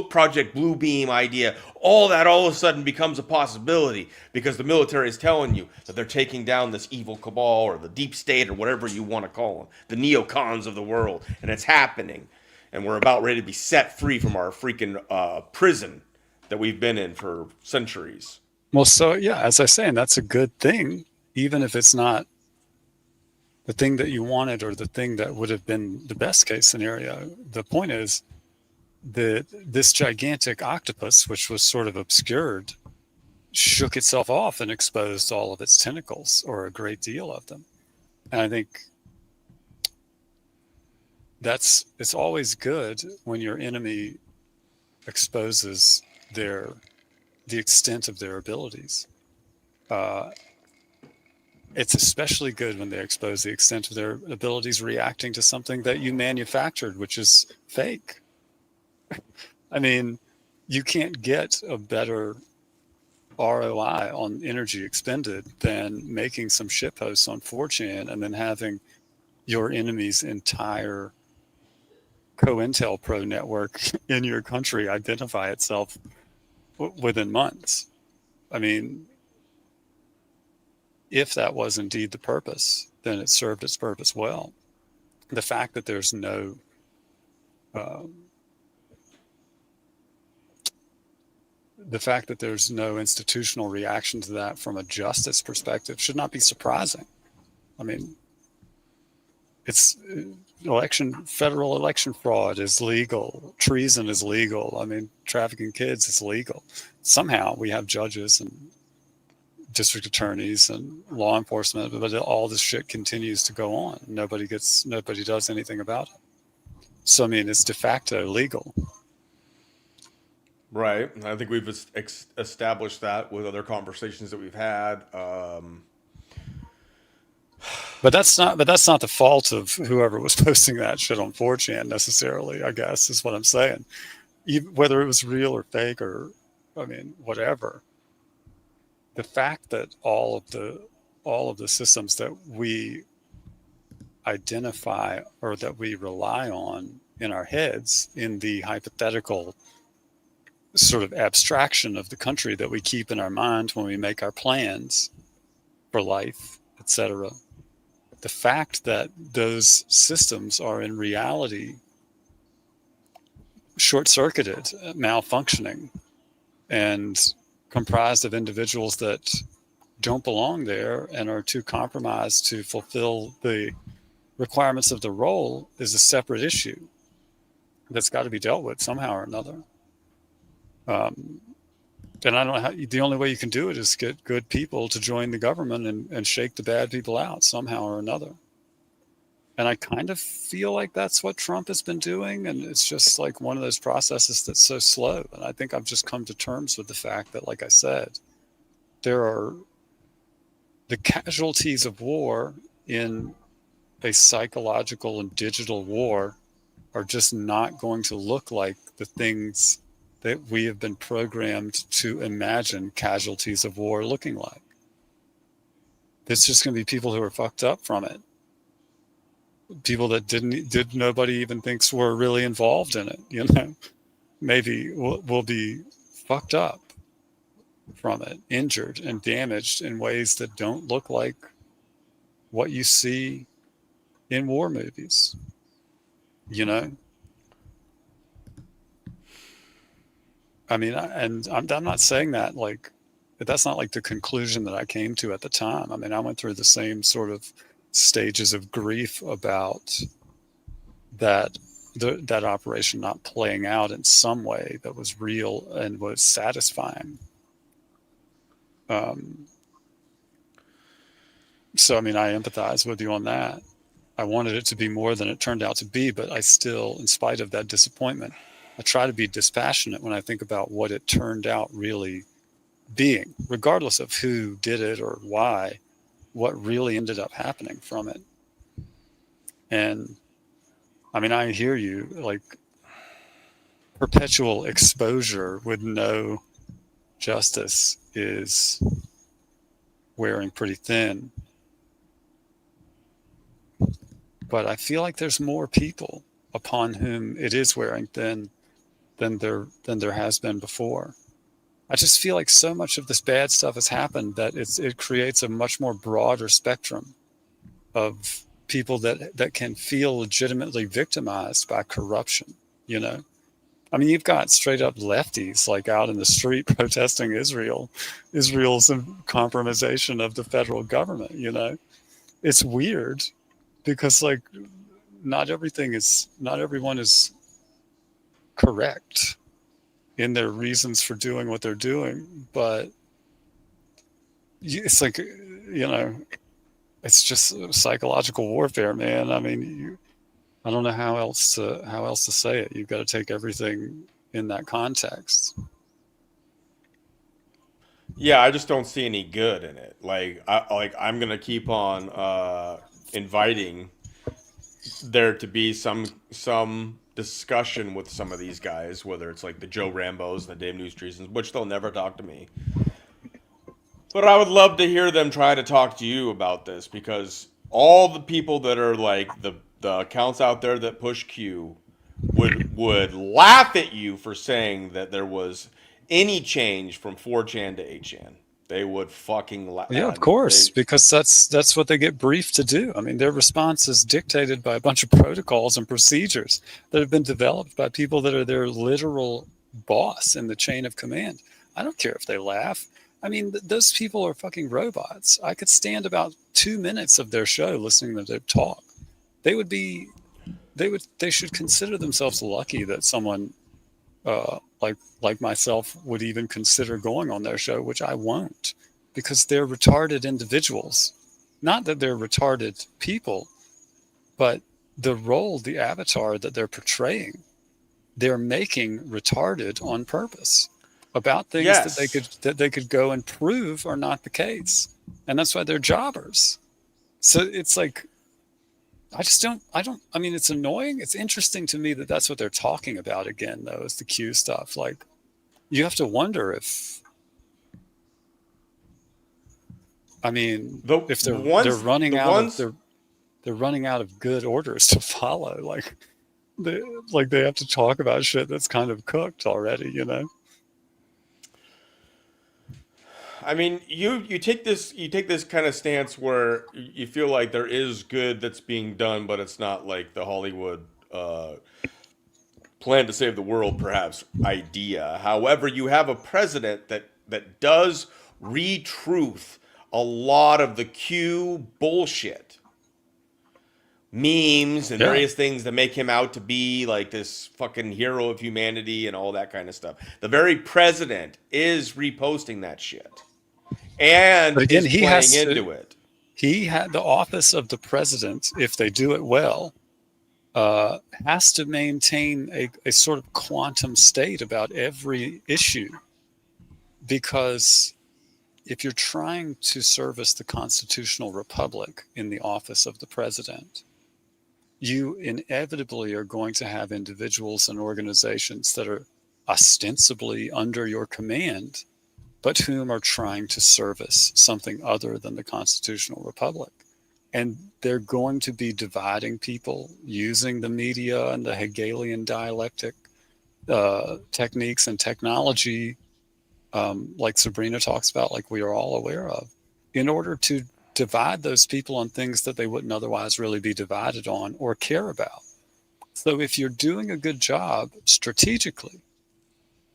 Project Bluebeam idea, all that all of a sudden becomes a possibility because the military is telling you that they're taking down this evil cabal or the deep state or whatever you want to call them, the neocons of the world, and it's happening, and we're about ready to be set free from our freaking prison that we've been in for centuries. Well, so yeah, as I say, and that's a good thing, even if it's not the thing that you wanted or the thing that would have been the best case scenario. The point is that this gigantic octopus, which was sort of obscured, shook itself off and exposed all of its tentacles, or a great deal of them. And I think it's always good when your enemy exposes the extent of their abilities. It's especially good when they expose the extent of their abilities reacting to something that you manufactured, which is fake. I mean, you can't get a better ROI on energy expended than making some shitposts on 4chan and then having your enemy's entire COINTELPRO network in your country identify itself within months. I mean, if that was indeed the purpose, then it served its purpose well. The fact that there's no the fact that there's no institutional reaction to that from a justice perspective should not be surprising. I mean, it's federal election fraud is legal. Treason is legal. I mean, trafficking kids is legal. Somehow we have judges and district attorneys and law enforcement, but all this shit continues to go on. Nobody does anything about it. So, I mean, it's de facto legal. Right. I think we've established that with other conversations that we've had. But that's not the fault of whoever was posting that shit on 4chan necessarily, I guess, is what I'm saying. Whether it was real or fake or, I mean, whatever. The fact that all of the systems that we identify or that we rely on in our heads in the hypothetical sort of abstraction of the country that we keep in our mind when we make our plans for life, etc. The fact that those systems are in reality short-circuited, malfunctioning, and comprised of individuals that don't belong there and are too compromised to fulfill the requirements of the role is a separate issue that's got to be dealt with somehow or another. And I don't know how, the only way you can do it is get good people to join the government and shake the bad people out somehow or another. And I kind of feel like that's what Trump has been doing. And it's just like one of those processes that's so slow. And I think I've just come to terms with the fact that, like I said, there are the casualties of war in a psychological and digital war are just not going to look like the things that we have been programmed to imagine casualties of war looking like. It's just going to be people who are fucked up from it. People that nobody even thinks were really involved in it, you know, maybe will be fucked up from it, injured and damaged in ways that don't look like what you see in war movies, you know? I mean, and I'm not saying that like, that's not like the conclusion that I came to at the time. I mean, I went through the same sort of stages of grief about that operation not playing out in some way that was real and was satisfying. So, I mean, I empathize with you on that. I wanted it to be more than it turned out to be, but I still, in spite of that disappointment, I try to be dispassionate when I think about what it turned out really being, regardless of who did it or why, what really ended up happening from it. And I mean, I hear you, like perpetual exposure with no justice is wearing pretty thin. But I feel like there's more people upon whom it is wearing thin than there has been before. I just feel like so much of this bad stuff has happened that it creates a much more broader spectrum of people that can feel legitimately victimized by corruption, you know? I mean, you've got straight up lefties like out in the street protesting Israel's compromisation of the federal government, you know? It's weird because like not everyone is correct in their reasons for doing what they're doing, but it's like, you know, it's just psychological warfare, man. I mean, I don't know how else to say it. You've got to take everything in that context. Yeah, I just don't see any good in it. I'm gonna keep on inviting there to be some discussion with some of these guys, whether it's like the Joe Rambos, the Dave News Treasons, which they'll never talk to me. But I would love to hear them try to talk to you about this, because all the people that are like the accounts out there that push Q would laugh at you for saying that there was any change from 4chan to 8chan. They would fucking laugh. Yeah, of course, because that's what they get briefed to do. I mean, their response is dictated by a bunch of protocols and procedures that have been developed by people that are their literal boss in the chain of command. I don't care if they laugh. I mean, those people are fucking robots. I could stand about 2 minutes of their show listening to them talk. They would be, they should consider themselves lucky that someone like myself would even consider going on their show, which I won't, because they're retarded individuals. Not that they're retarded people, but the role, the avatar that they're portraying, they're making retarded on purpose about things Yes. that they could go and prove are not the case, and that's why they're jobbers. So it's like, I mean, it's annoying. It's interesting to me that that's what they're talking about again, though, is the Q stuff. Like, you have to wonder if, I mean, The if the they're ones running the out of ones they're running out of good orders to follow. They they have to talk about shit that's kind of cooked already, you know? I mean, you take this kind of stance where you feel like there is good that's being done, but it's not like the Hollywood plan to save the world, perhaps idea. However, you have a president that does re-truth a lot of the Q bullshit, memes and Yeah. various things that make him out to be like this fucking hero of humanity and all that kind of stuff. The very president is reposting that shit But and again, is playing into it. he had the office of the president, if they do it well, has to maintain a sort of quantum state about every issue, because if you're trying to service the constitutional republic in the office of the president, you inevitably are going to have individuals and organizations that are ostensibly under your command, but whom are trying to service something other than the constitutional republic. And they're going to be dividing people using the media and the Hegelian dialectic techniques and technology, like Sabrina talks about, like we are all aware of, in order to divide those people on things that they wouldn't otherwise really be divided on or care about. So if you're doing a good job strategically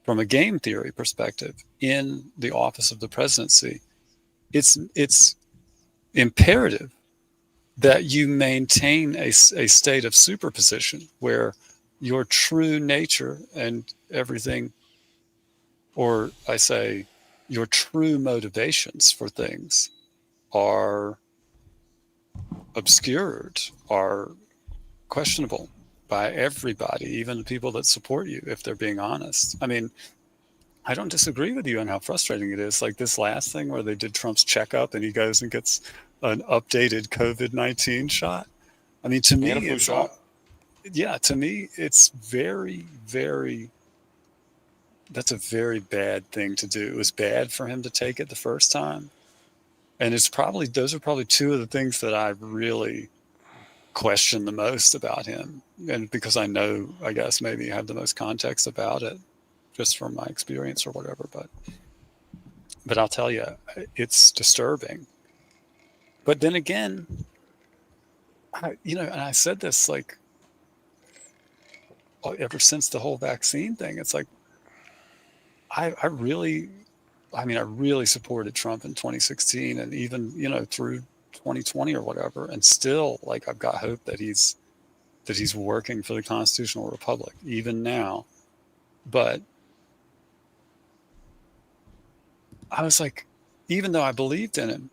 from a game theory perspective in the office of the presidency, it's imperative that you maintain a state of superposition where your true nature and everything, or I say your true motivations for things, are obscured, are questionable by everybody, even the people that support you, if they're being honest. I mean, I don't disagree with you on how frustrating it is. Like this last thing where they did Trump's checkup and he goes and gets an updated COVID-19 shot. I mean, to And a me, flu it's all, shot. yeah, to me, it's very, very, that's a very bad thing to do. It was bad for him to take it the first time. And it's probably, those are probably two of the things that I really question the most about him. And because I know, I guess maybe I have the most context about it just from my experience or whatever. But I'll tell you, it's disturbing. But then again, and I said this like ever since the whole vaccine thing, it's like, I really, I mean, I really supported Trump in 2016 and even, through 2020 or whatever. And still, like, I've got hope that he's working for the constitutional republic even now. But I was like, even though I believed in him,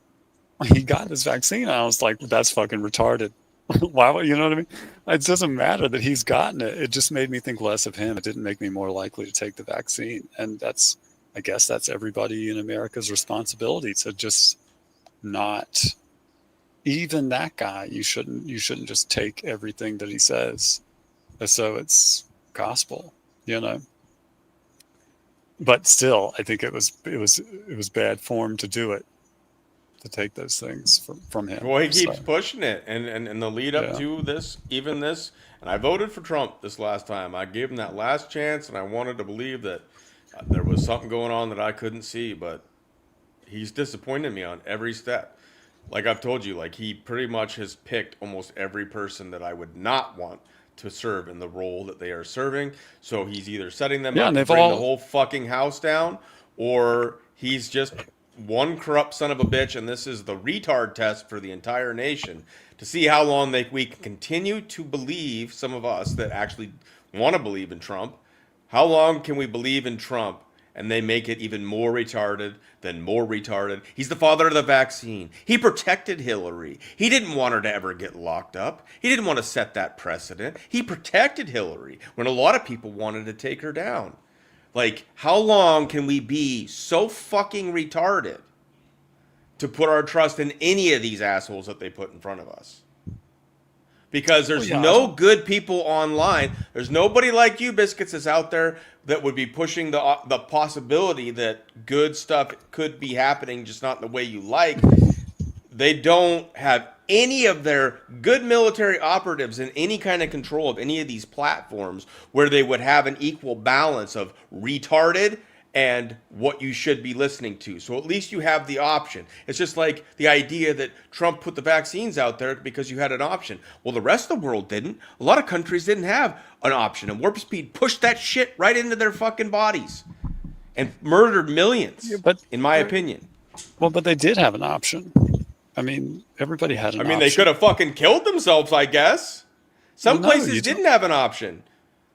when he got this vaccine, I was like, that's fucking retarded. Why would, you know what I mean? It doesn't matter that he's gotten it. It just made me think less of him. It didn't make me more likely to take the vaccine. And I guess that's everybody in America's responsibility to just not, even that guy, you shouldn't just take everything that he says as though it's gospel, you know? But still, I think it was bad form to do it, to take those things from him. Well, he So, keeps pushing it, and the lead up yeah. to this, even this, and I voted for Trump this last time. I gave him that last chance, and I wanted to believe that there was something going on that I couldn't see, but he's disappointed me on every step. Like I've told you, like he pretty much has picked almost every person that I would not want to serve in the role that they are serving. So he's either setting them Yeah, up and to they've bring the all, whole fucking house down, or he's just one corrupt son of a bitch, and this is the retard test for the entire nation to see how long we can continue to believe, some of us that actually want to believe in Trump, how long can we believe in Trump and they make it even more retarded than more retarded? He's the father of the vaccine. He protected Hillary. He didn't want her to ever get locked up. He didn't want to set that precedent. He protected Hillary when a lot of people wanted to take her down. Like, how long can we be so fucking retarded to put our trust in any of these assholes that they put in front of us? Because there's no good people online. There's nobody like you, Biscuits, that's out there that would be pushing the possibility that good stuff could be happening, just not in the way you like. They don't have any of their good military operatives in any kind of control of any of these platforms where they would have an equal balance of retarded and what you should be listening to. So at least you have the option. It's just like the idea that Trump put the vaccines out there because you had an option. Well, the rest of the world didn't. A lot of countries didn't have an option. And Warp Speed pushed that shit right into their fucking bodies and murdered millions, in my opinion. Well, but they did have an option. I mean, everybody had an option. I mean, they could have fucking killed themselves, I guess. Some places didn't have an option.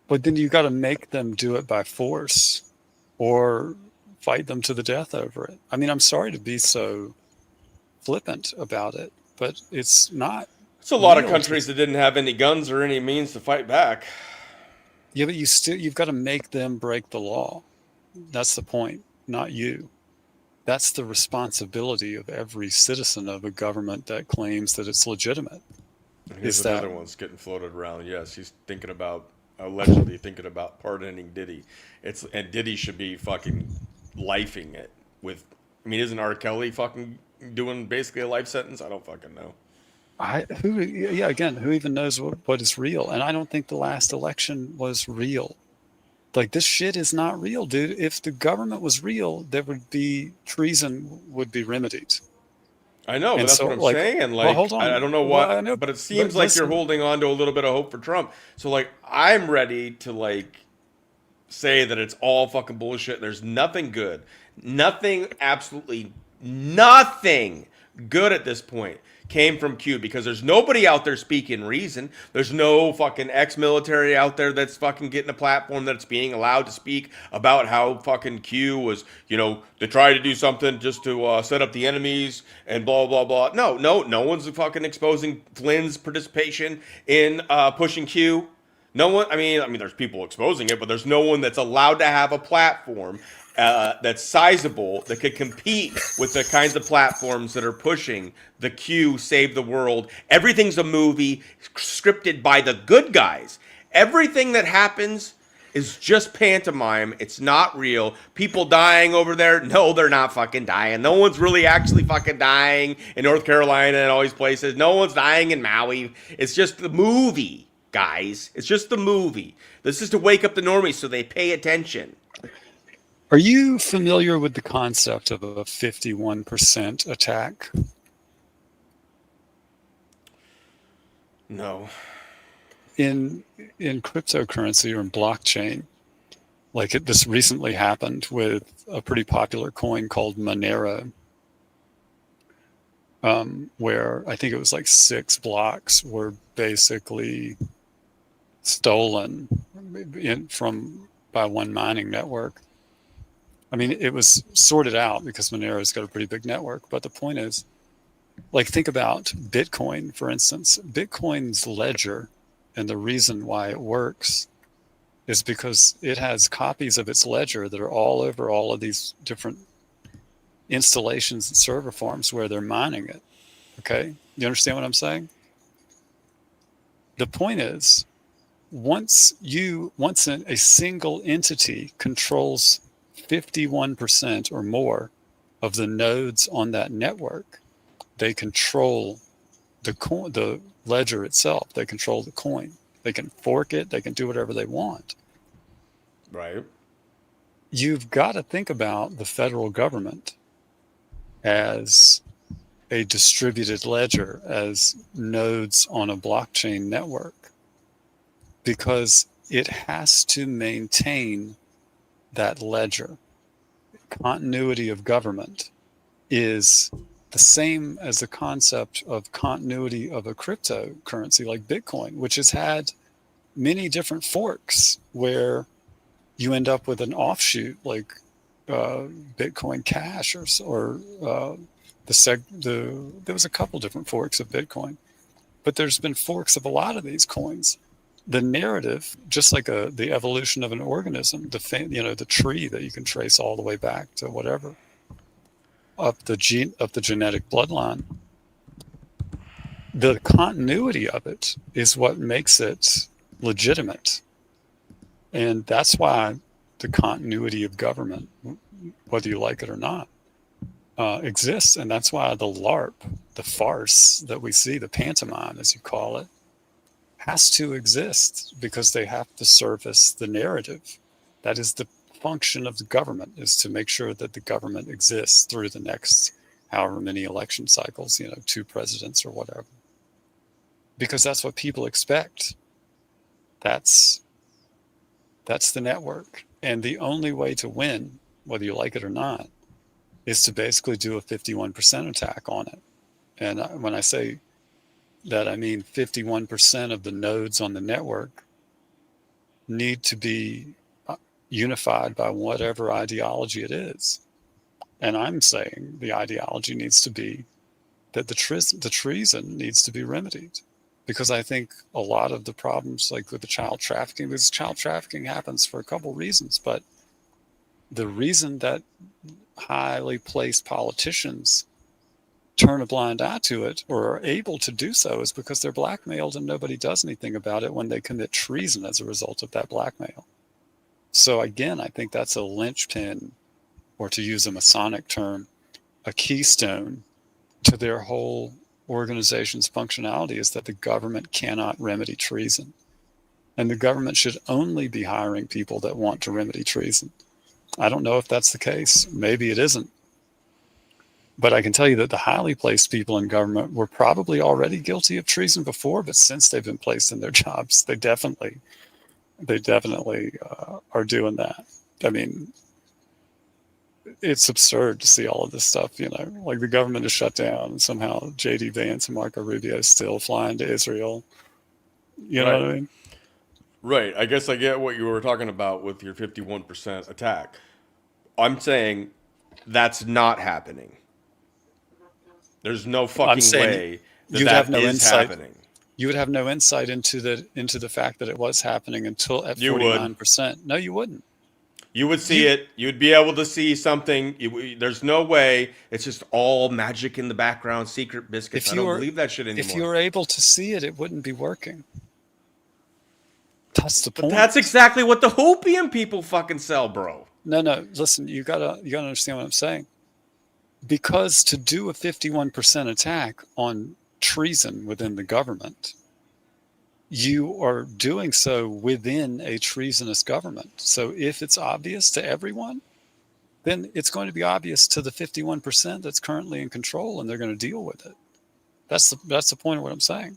But then you got to make them do it by force or fight them to the death over it. I mean, I'm sorry to be so flippant about it, but it's not. It's a lot of countries that didn't have any guns or any means to fight back. Yeah, but you've got to make them break the law. That's the point, not you. That's the responsibility of every citizen of a government that claims that it's legitimate. Here's another one's getting floated around. Yes, he's allegedly thinking about pardoning Diddy. And Diddy should be fucking lifing it with. I mean, isn't R. Kelly fucking doing basically a life sentence? I don't fucking know. Who even knows what is real? And I don't think the last election was real. Like, this shit is not real, dude. If the government was real, treason would be remedied. I know, but that's what I'm saying. Like, well, hold on. I don't know what, I know, but it seems like you're holding on to a little bit of hope for Trump. So, like, I'm ready to, say that it's all fucking bullshit. There's nothing good. Absolutely nothing good at this point came from Q, because there's nobody out there speaking reason. There's no fucking ex-military out there that's fucking getting a platform that's being allowed to speak about how fucking Q was, to try to do something just to set up the enemies and blah, blah, blah. No one's fucking exposing Flynn's participation in pushing Q. No one, I mean, there's people exposing it, but there's no one that's allowed to have a platform that's sizable, that could compete with the kinds of platforms that are pushing the Q save the world. Everything's a movie scripted by the good guys. Everything that happens is just pantomime. It's not real. People dying over there, no, they're not fucking dying. No one's really actually fucking dying in North Carolina and all these places. No one's dying in Maui. It's just the movie, guys. It's just the movie. This is to wake up the normies so they pay attention. Are you familiar with the concept of a 51% attack? No. In cryptocurrency or in blockchain, this recently happened with a pretty popular coin called Monero, where I think it was 6 blocks were basically stolen by one mining network. I mean, it was sorted out because Monero's got a pretty big network. But the point is, think about Bitcoin, for instance. Bitcoin's ledger, and the reason why it works is because it has copies of its ledger that are all over all of these different installations and server farms where they're mining it. Okay? You understand what I'm saying? The point is, once a single entity controls 51% or more of the nodes on that network, they control the ledger itself. They control the coin. They can fork it. They can do whatever they want. Right. You've got to think about the federal government as a distributed ledger, as nodes on a blockchain network, because it has to maintain that ledger, continuity of government is the same as the concept of continuity of a cryptocurrency like Bitcoin, which has had many different forks where you end up with an offshoot like Bitcoin Cash or there was a couple different forks of Bitcoin, but there's been forks of a lot of these coins. The narrative, just like the evolution of an organism, the tree that you can trace all the way back to whatever, up the genetic bloodline, the continuity of it is what makes it legitimate. And that's why the continuity of government, whether you like it or not, exists. And that's why the LARP, the farce that we see, the pantomime, as you call it, has to exist because they have to service the narrative. That is the function of the government, is to make sure that the government exists through the next however many election cycles, 2 presidents or whatever. Because that's what people expect. That's the network. And the only way to win, whether you like it or not, is to basically do a 51% attack on it. And when I say that, I mean 51% of the nodes on the network need to be unified by whatever ideology it is. And I'm saying the ideology needs to be that the treason needs to be remedied. Because I think a lot of the problems, like with the child trafficking, because child trafficking happens for a couple reasons, but the reason that highly placed politicians turn a blind eye to it or are able to do so is because they're blackmailed and nobody does anything about it when they commit treason as a result of that blackmail. So again, I think that's a linchpin, or to use a Masonic term, a keystone to their whole organization's functionality, is that the government cannot remedy treason. And the government should only be hiring people that want to remedy treason. I don't know if that's the case. Maybe it isn't. But I can tell you that the highly placed people in government were probably already guilty of treason before, but since they've been placed in their jobs, they definitely are doing that. I mean, it's absurd to see all of this stuff, like the government is shut down and somehow J.D. Vance and Marco Rubio still flying to Israel. You know what I mean? Right. I guess I get what you were talking about with your 51% attack. I'm saying that's not happening. There's no fucking way that is happening. You would have no insight into the fact that it was happening until at 49%. No, you wouldn't. You would see it. You'd be able to see something. There's no way. It's just all magic in the background, secret biscuits. I don't believe that shit anymore. If you were able to see it, it wouldn't be working. That's the point. But that's exactly what the Hopium people fucking sell, bro. No. Listen, you gotta understand what I'm saying. Because to do a 51% attack on treason within the government, you are doing so within a treasonous government. So if it's obvious to everyone, then it's going to be obvious to the 51% that's currently in control, and they're going to deal with it. That's the point of what I'm saying.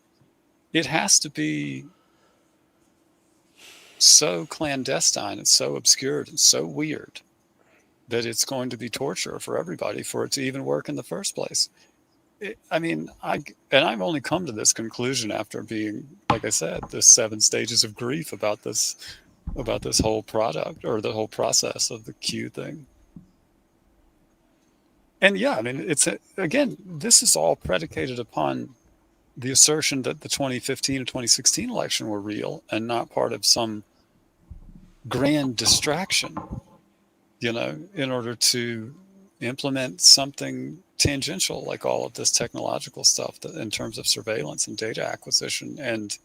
It has to be so clandestine and so obscured and so weird that it's going to be torture for everybody for it to even work in the first place. I've only come to this conclusion after being, like I said, the 7 stages of grief about this whole product, or the whole process of the Q thing. And yeah, this is all predicated upon the assertion that the 2015 and 2016 election were real and not part of some grand distraction, in order to implement something tangential like all of this technological stuff that, in terms of surveillance and data acquisition and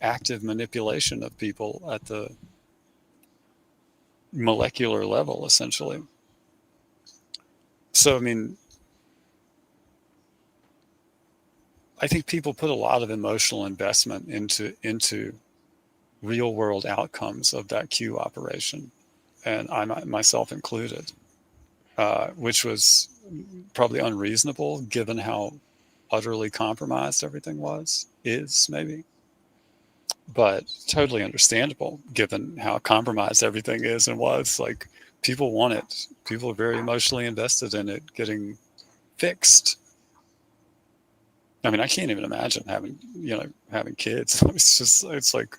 active manipulation of people at the molecular level, essentially. So, I think people put a lot of emotional investment into real world outcomes of that Q operation, and I myself included, which was probably unreasonable given how utterly compromised everything is maybe, but totally understandable given how compromised everything is and was. Like, people want it. People are very emotionally invested in it getting fixed. I mean, I can't even imagine having kids. It's like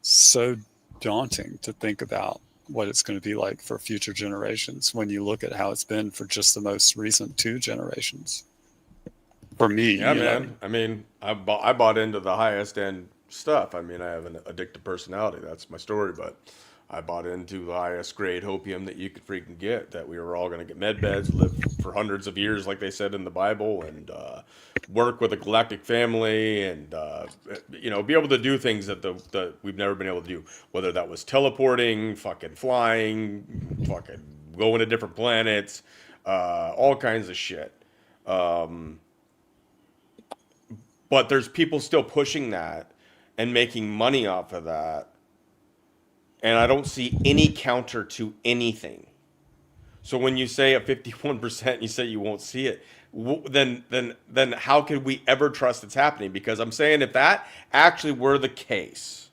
so daunting to think about what it's going to be like for future generations when you look at how it's been for just the most recent 2 generations. For me, Yeah, man. I mean, I bought into the highest end stuff. I mean, I have an addictive personality. That's my story, but I bought into the highest grade hopium that you could freaking get. That we were all going to get med beds, live for hundreds of years, like they said in the Bible, and work with a galactic family, and be able to do things that we've never been able to do. Whether that was teleporting, fucking flying, fucking going to different planets, all kinds of shit. But there's people still pushing that and making money off of that. And I don't see any counter to anything. So when you say a 51%, you say you won't see it, then how could we ever trust it's happening? Because I'm saying if that actually were the case,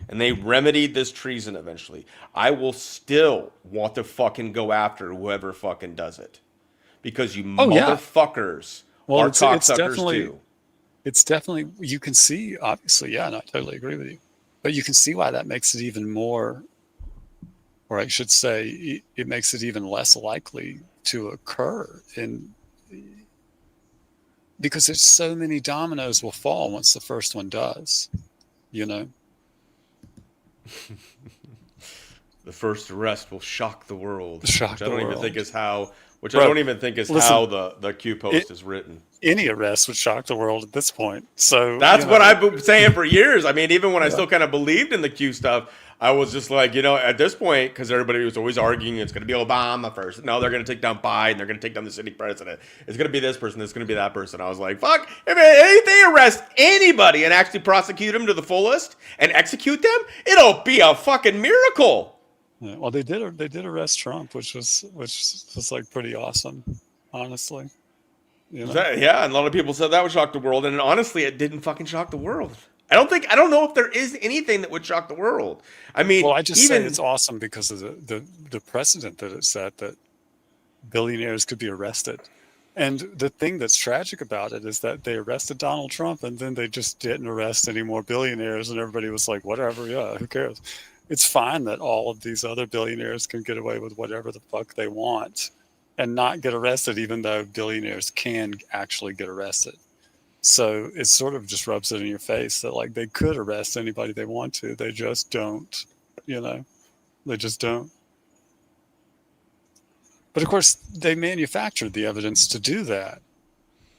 and they remedied this treason eventually, I will still want to fucking go after whoever fucking does it. Because you motherfuckers are cocksuckers too. It's definitely, you can see, obviously, and I totally agree with you. But you can see why that makes it even more, or I should say, it makes it even less likely to occur. Because there's so many dominoes will fall once the first one does, The first arrest will shock the world. Which I don't even think is how how the Q post is written. Any arrest would shock the world at this point. So that's what I've been saying for years. I mean, even when I still kind of believed in the Q stuff, I was just like, at this point, because everybody was always arguing it's going to be Obama first. No, they're going to take down Biden. They're going to take down the sitting president. It's going to be this person. It's going to be that person. I was like, fuck. If they arrest anybody and actually prosecute them to the fullest and execute them, it'll be a fucking miracle. Yeah, well, they did arrest Trump, which was like pretty awesome, honestly. And a lot of people said that would shock the world, and honestly, it didn't fucking shock the world. I don't know if there is anything that would shock the world. I mean, well, I just say it's awesome because of the precedent that it set that billionaires could be arrested. And the thing that's tragic about it is that they arrested Donald Trump, and then they just didn't arrest any more billionaires, and everybody was like, whatever, yeah, who cares? It's fine that all of these other billionaires can get away with whatever the fuck they want and not get arrested, even though billionaires can actually get arrested. So it sort of just rubs it in your face that like they could arrest anybody they want to. They just don't, they just don't. But of course, they manufactured the evidence to do that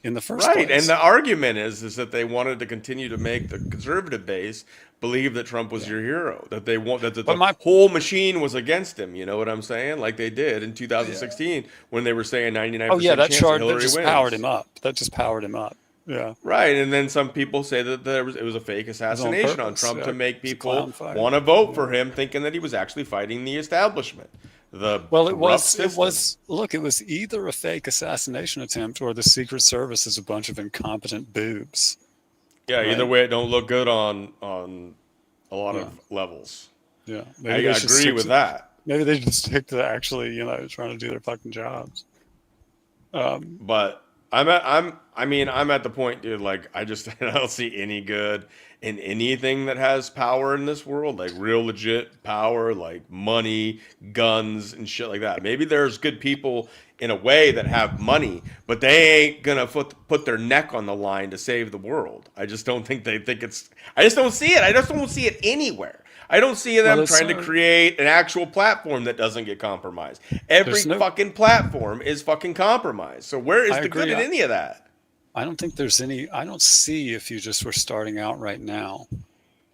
in the first place. Right, and the argument is that they wanted to continue to make the conservative base believe that Trump was your hero, that they want that the whole machine was against him. You know what I'm saying? Like they did in 2016 when they were saying 99%. Oh yeah, that chance chart Hillary that just wins. powered him up. That just powered him up. Yeah. Right, and then some people say that it was a fake assassination on Trump to make people want to vote for him, thinking that he was actually fighting the establishment. It was either a fake assassination attempt or the Secret Service is a bunch of incompetent boobs. Yeah, right? Either way, it don't look good on a lot of levels. Yeah, I agree with that. Maybe they just stick to actually, trying to do their fucking jobs. But I'm at the point, dude. Like, I don't see any good in anything that has power in this world, like real legit power, like money, guns, and shit like that. Maybe there's good people in a way that have money, but they ain't gonna put their neck on the line to save the world. I just don't think they think it's. I just don't see it. I just don't see it anywhere. I don't see them trying to create an actual platform that doesn't get compromised. Every fucking platform is fucking compromised. So where is the good in any of that? I don't think there's any. I don't see if you just were starting out right now.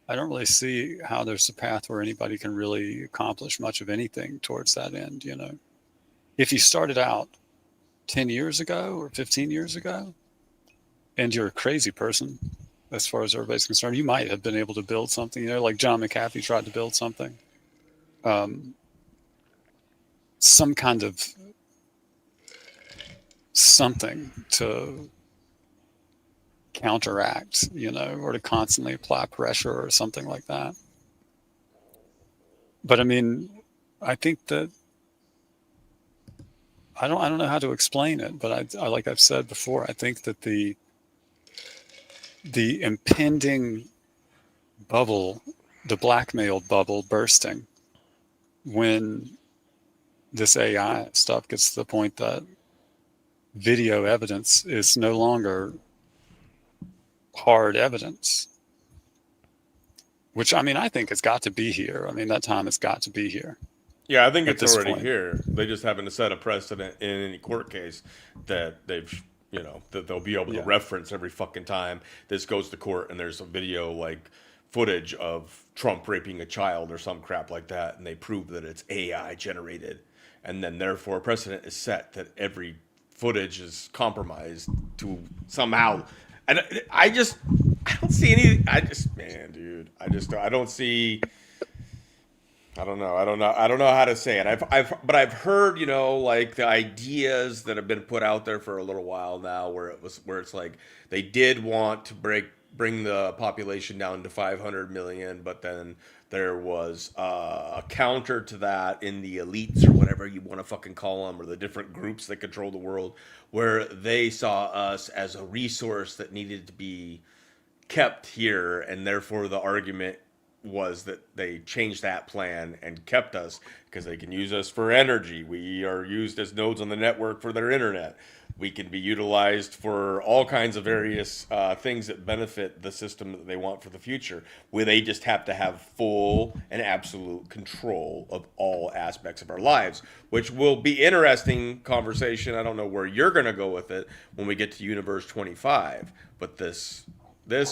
I don't really see how there's a path where anybody can really accomplish much of anything towards that end. If you started out 10 years ago or 15 years ago, and you're a crazy person, as far as everybody's concerned, you might have been able to build something, like John McAfee tried to build something. Some kind of something to counteract, or to constantly apply pressure or something like that. But I mean, I think that I don't know how to explain it, but I like I've said before, I think that the impending bubble, the blackmail bubble bursting when this AI stuff gets to the point that video evidence is no longer hard evidence, which I mean, I think has got to be here. I mean, that time has got to be here Yeah, I think at it's this already point. here. They just happen to set a precedent in any court case that they've, that they'll be able to Yeah. reference every fucking time this goes to court and there's a video like footage of Trump raping a child or some crap like that, and they prove that it's AI generated, and then therefore a precedent is set that every footage is compromised to somehow. And I don't see any. Man, dude, I don't see. I don't know how to say it. But I've heard, like the ideas that have been put out there for a little while now, where it's like they did want to bring the population down to 500 million, but then there was a counter to that in the elites or whatever you want to fucking call them, or the different groups that control the world, where they saw us as a resource that needed to be kept here, and therefore the argument was that they changed that plan and kept us because they can use us for energy. We are used as nodes on the network for their internet. We can be utilized for all kinds of various things that benefit the system that they want for the future, where they just have to have full and absolute control of all aspects of our lives, which will be interesting conversation. I don't know where you're going to go with it when we get to Universe 25, but this,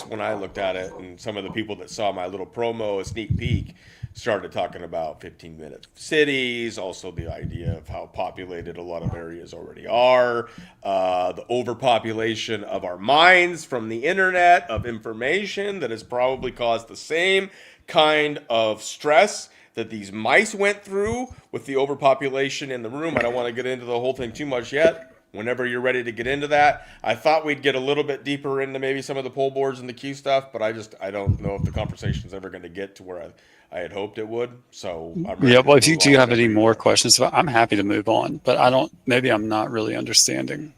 when I looked at it, and some of the people that saw my little promo, a sneak peek, started talking about 15-minute cities, also the idea of how populated a lot of areas already are, the overpopulation of our minds from the internet of information that has probably caused the same kind of stress that these mice went through with the overpopulation in the room. I don't want to get into the whole thing too much yet. Whenever you're ready to get into that, I thought we'd get a little bit deeper into maybe some of the poll boards and the Q stuff, but I don't know if the conversation's ever going to get to where I had hoped it would. So I'm ready Yeah. to Well, if you move do on you have any whenever you more are. questions, I'm happy to move on, but I don't, maybe I'm not really understanding.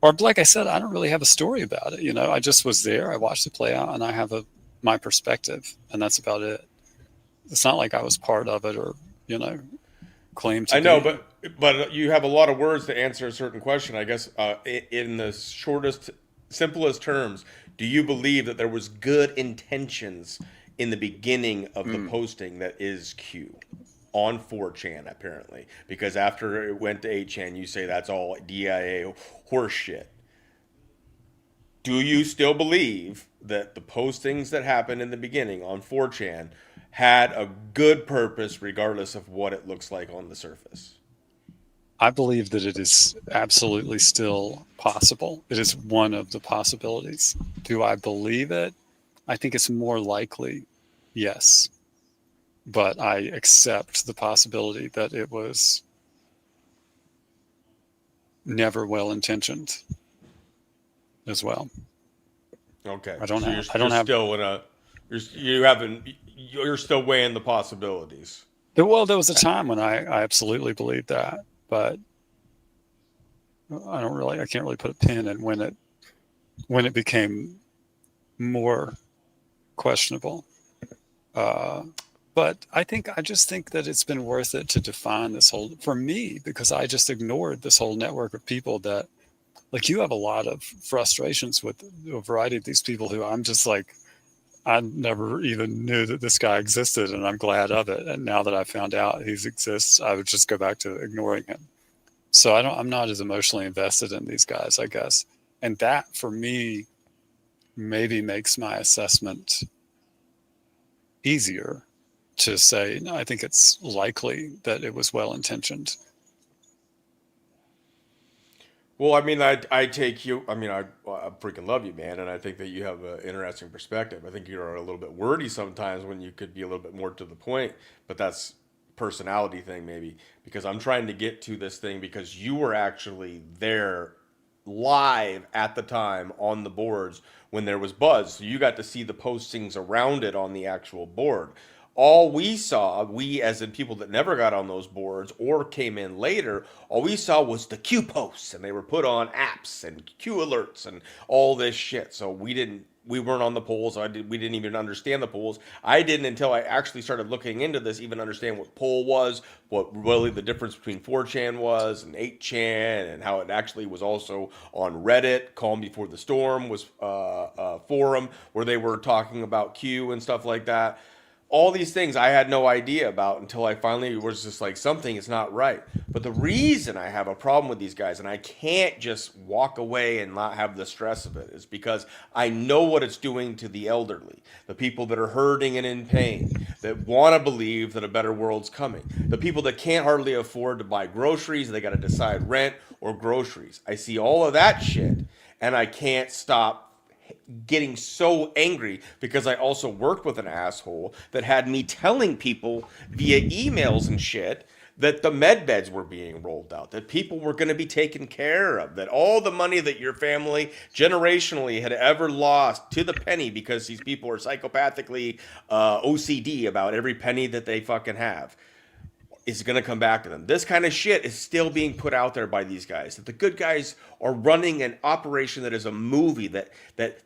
Or like I said, I don't really have a story about it. I just was there. I watched it play out and I have my perspective, and that's about it. It's not like I was part of it or, you know, claim to I know, be. but you have a lot of words to answer a certain question. I guess in the shortest, simplest terms, do you believe that there was good intentions in the beginning of the Mm. posting that is Q on 4chan apparently? Because after it went to 8chan, you say that's all DIA horseshit. Do you still believe that the postings that happened in the beginning on 4chan had a good purpose regardless of what it looks like on the surface? I believe that it is absolutely still possible. It is one of the possibilities. Do I believe it? I think it's more likely, yes. But I accept the possibility that it was never well intentioned as well. Okay, I don't so have, I you're don't have, still in a you haven't you're still weighing the possibilities. well, there was a time when I absolutely believed that, but I can't really put a pin in when it became more questionable. Uh, but I just think that it's been worth it to define this whole, for me, because I just ignored this whole network of people that, like, you have a lot of frustrations with a variety of these people who I'm just like, I never even knew that this guy existed, and I'm glad of it. And now that I found out he exists, I would just go back to ignoring him. So I'm not as emotionally invested in these guys, I guess. And that for me maybe makes my assessment easier to say, no, I think it's likely that it was well intentioned. Well, I mean, I take you. I mean, I freaking love you, man, and I think that you have an interesting perspective. I think you're a little bit wordy sometimes when you could be a little bit more to the point, but that's personality thing maybe, because I'm trying to get to this thing because you were actually there live at the time on the boards when there was buzz. So you got to see the postings around it on the actual board. All we saw, we as in people that never got on those boards or came in later, all we saw was the Q posts, and they were put on apps and Q alerts and all this shit. So we weren't on the polls. We didn't even understand the polls. I didn't until I actually started looking into this, even understand what poll was, what really the difference between 4chan was and 8chan, and how it actually was also on Reddit. Calm Before the Storm was a forum where they were talking about Q and stuff like that. All these things I had no idea about until I finally was just like, something is not right. But the reason I have a problem with these guys and I can't just walk away and not have the stress of it is because I know what it's doing to the elderly, the people that are hurting and in pain, that want to believe that a better world's coming, the people that can't hardly afford to buy groceries, they got to decide rent or groceries. I see all of that shit and I can't stop getting so angry because I also worked with an asshole that had me telling people via emails and shit that the med beds were being rolled out, that people were going to be taken care of, that all the money that your family generationally had ever lost to the penny because these people are psychopathically OCD about every penny that they fucking have is going to come back to them. This kind of shit is still being put out there by these guys. That the good guys are running an operation that is a movie that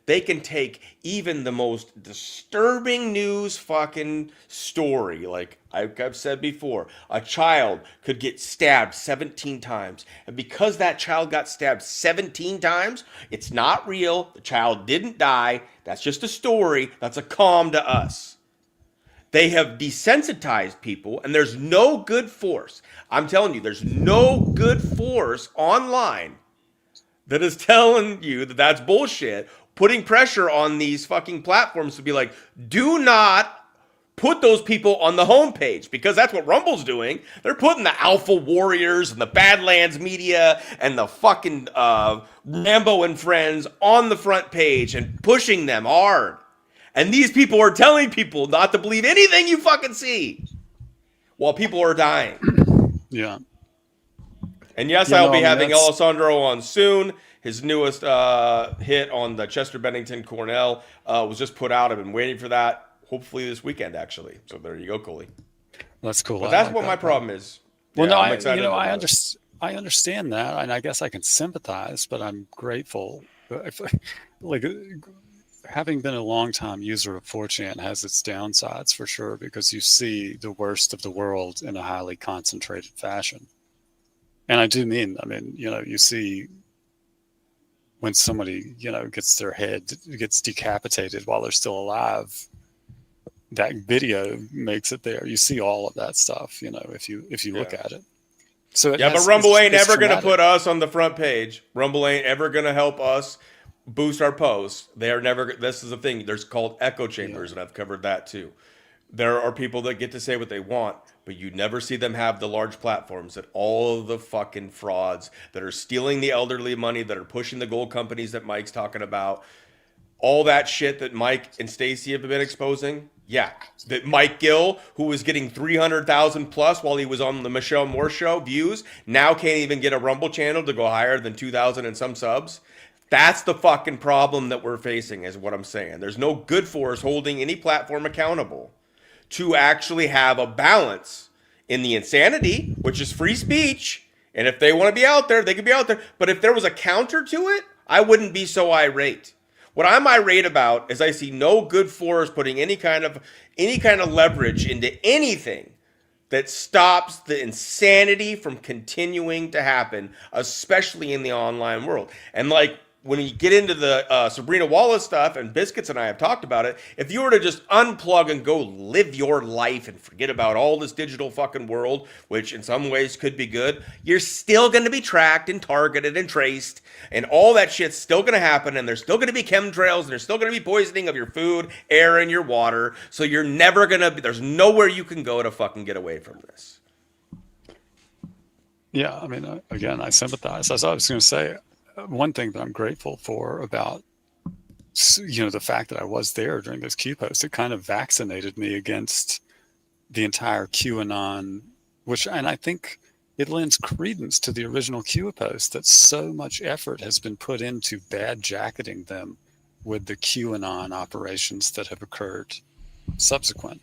they can take even the most disturbing news fucking story. Like I've said before, a child could get stabbed 17 times. And because that child got stabbed 17 times, it's not real. The child didn't die. That's just a story. That's a calm to us. They have desensitized people, and there's no good force. I'm telling you, there's no good force online that is telling you that that's bullshit, putting pressure on these fucking platforms to be like, do not put those people on the homepage, because that's what Rumble's doing. They're putting the Alpha Warriors and the Badlands Media and the fucking Rambo and Friends on the front page and pushing them hard. And these people are telling people not to believe anything you fucking see while people are dying. Yeah. And yes, I'll be having Alessandro on soon. His newest hit on the Chester Bennington Cornell was just put out. I've been waiting for that. Hopefully this weekend, actually. So there you go, Coley. That's cool. But that's what my problem is. Well, no, I understand that, and I guess I can sympathize, but I'm grateful. Like, having been a long-time user of 4chan has its downsides for sure, because you see the worst of the world in a highly concentrated fashion. And I do mean, you see when somebody, gets their head, gets decapitated while they're still alive, that video makes it there. You see all of that stuff, if you look at it. So but Rumble ain't ever going to put us on the front page. Rumble ain't ever going to help us boost our posts. They are never. This is the thing. There's called echo chambers, and I've covered that too. There are people that get to say what they want, but you never see them have the large platforms that all of the fucking frauds that are stealing the elderly money, that are pushing the gold companies that Mike's talking about, all that shit that Mike and Stacy have been exposing. Yeah, that Mike Gill, who was getting 300,000 plus while he was on the Michelle Moore show views, now can't even get a Rumble channel to go higher than 2,000 and some subs. That's the fucking problem that we're facing, is what I'm saying. There's no good force holding any platform accountable to actually have a balance in the insanity, which is free speech. And if they want to be out there, they can be out there. But if there was a counter to it, I wouldn't be so irate. What I'm irate about is I see no good force putting any kind of leverage into anything that stops the insanity from continuing to happen, especially in the online world. And like, when you get into the Sabrina Wallace stuff, and Biscuits and I have talked about it, if you were to just unplug and go live your life and forget about all this digital fucking world, which in some ways could be good, you're still going to be tracked and targeted and traced, and all that shit's still going to happen, and there's still going to be chemtrails, and there's still going to be poisoning of your food, air, and your water, so you're never going to, there's nowhere you can go to fucking get away from this. Yeah, again, I sympathize. As I was going to say, one thing that I'm grateful for about, the fact that I was there during those Q posts, it kind of vaccinated me against the entire QAnon, and I think it lends credence to the original Q post that so much effort has been put into bad jacketing them with the QAnon operations that have occurred subsequent.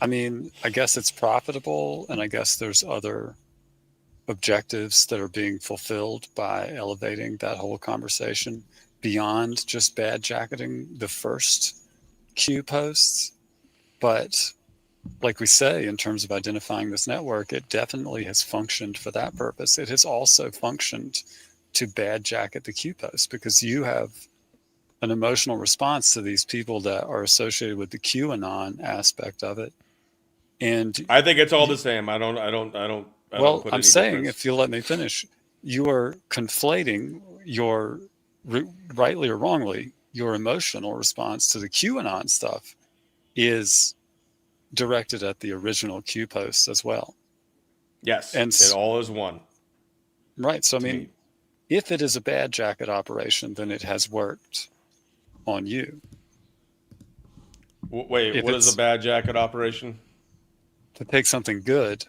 I mean, I guess it's profitable, and I guess there's other objectives that are being fulfilled by elevating that whole conversation beyond just bad jacketing the first Q posts. But like we say, in terms of identifying this network, it definitely has functioned for that purpose. It has also functioned to bad jacket the Q post, because you have an emotional response to these people that are associated with the QAnon aspect of it. And I think it's all the same. I don't well, put I'm any saying, difference. if you'll let me finish, you are conflating your, rightly or wrongly, your emotional response to the QAnon stuff is directed at the original Q posts as well. Yes, And it all is one. right. So, I To mean, me. if it is a bad jacket operation, then it has worked on you. Wait, If what is a it's bad jacket operation? to take something good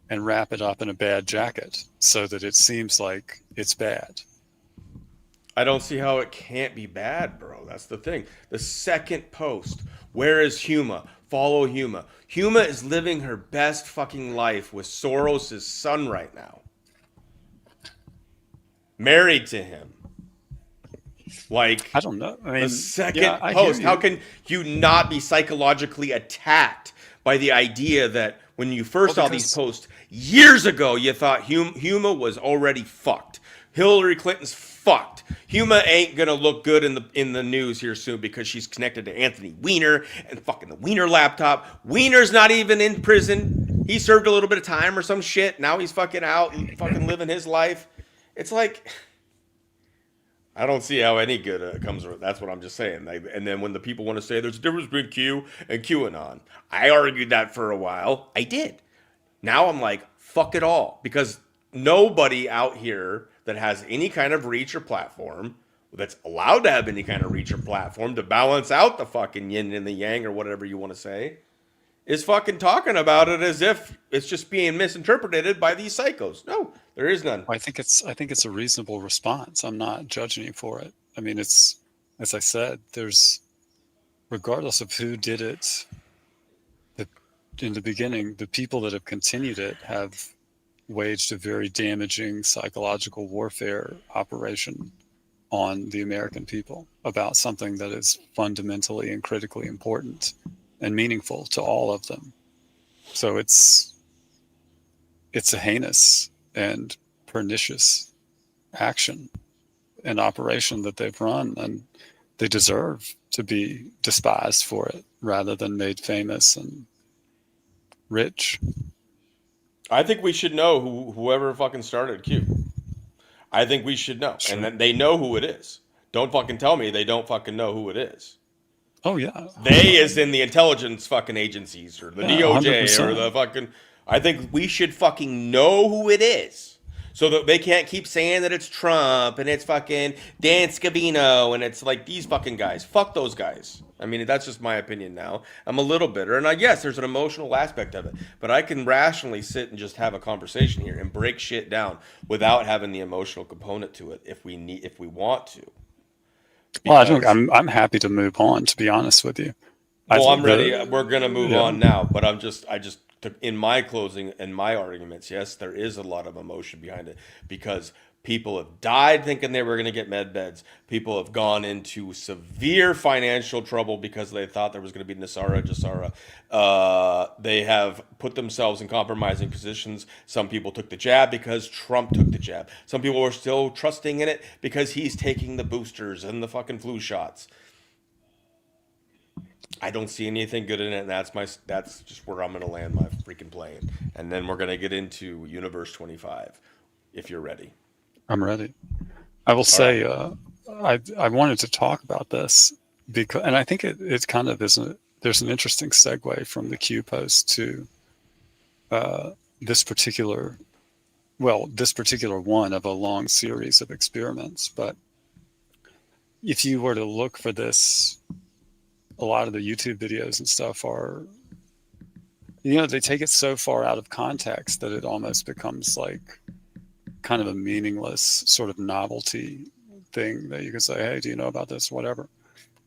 and wrap it up in a bad jacket so that it seems like it's bad. I don't see how it can't be bad, bro. That's the thing. The second post, where is Huma? Follow Huma. Huma is living her best fucking life with Soros' son right now. Married to him. Like, I don't know. I the mean, yeah, second I hear post, how you. can you not be psychologically attacked by the idea that when you Well, first saw these because posts years ago, you thought Huma was already fucked. Hillary Clinton's fucked. Huma ain't gonna look good in the news here soon because she's connected to Anthony Weiner and fucking the Weiner laptop. Weiner's not even in prison. He served a little bit of time or some shit. Now he's fucking out and fucking living his life. It's like, I don't see how any good comes. That's what I'm just saying. And then when the people want to say there's a difference between Q and QAnon, I argued that for a while. I did. Now I'm like, fuck it all, because nobody out here that has any kind of reach or platform, that's allowed to have any kind of reach or platform to balance out the fucking yin and the yang or whatever you want to say, is fucking talking about it as if it's just being misinterpreted by these psychos. No, there is none. I think it's a reasonable response. I'm not judging you for it. I mean, it's, as I said, there's, regardless of who did it, the, in the beginning, the people that have continued it have waged a very damaging psychological warfare operation on the American people about something that is fundamentally and critically important and meaningful to all of them. So it's a heinous and pernicious action and operation that they've run, and they deserve to be despised for it rather than made famous and rich. I think we should know whoever fucking started Q. I think we should know, and Sure. then they know who it is. Don't fucking tell me they don't fucking know who it is. Oh yeah. They, as in the intelligence fucking agencies or the Yeah, DOJ or 100%. the fucking. I think we should fucking know who it is, so that they can't keep saying that it's Trump and it's fucking Dan Scavino and it's like these fucking guys. Fuck those guys. I mean, that's just my opinion now. I'm a little bitter, and I guess there's an emotional aspect of it, but I can rationally sit and just have a conversation here and break shit down without having the emotional component to it if we want to. Well, I don't. Because, I'm happy to move on. To be honest with you, well, I'm ready. the We're gonna move yeah. on now, but I just in my closing and my arguments, yes, there is a lot of emotion behind it because people have died thinking they were going to get med beds. People have gone into severe financial trouble because they thought there was going to be Nasara Jasara. They have put themselves in compromising positions. Some people took the jab because Trump took the jab. Some people are still trusting in it because he's taking the boosters and the fucking flu shots. I don't see anything good in it, and that's just where I'm gonna land my freaking plane. And then we're gonna get into Universe 25, if you're ready. I'm ready. I will All right. say, I wanted to talk about this because, and I think it kind of is. There's an interesting segue from the Q post to this particular, this particular one of a long series of experiments. But if you were to look for this, a lot of the YouTube videos and stuff are, they take it so far out of context that it almost becomes like kind of a meaningless sort of novelty thing that you can say, hey, do you know about this? Whatever.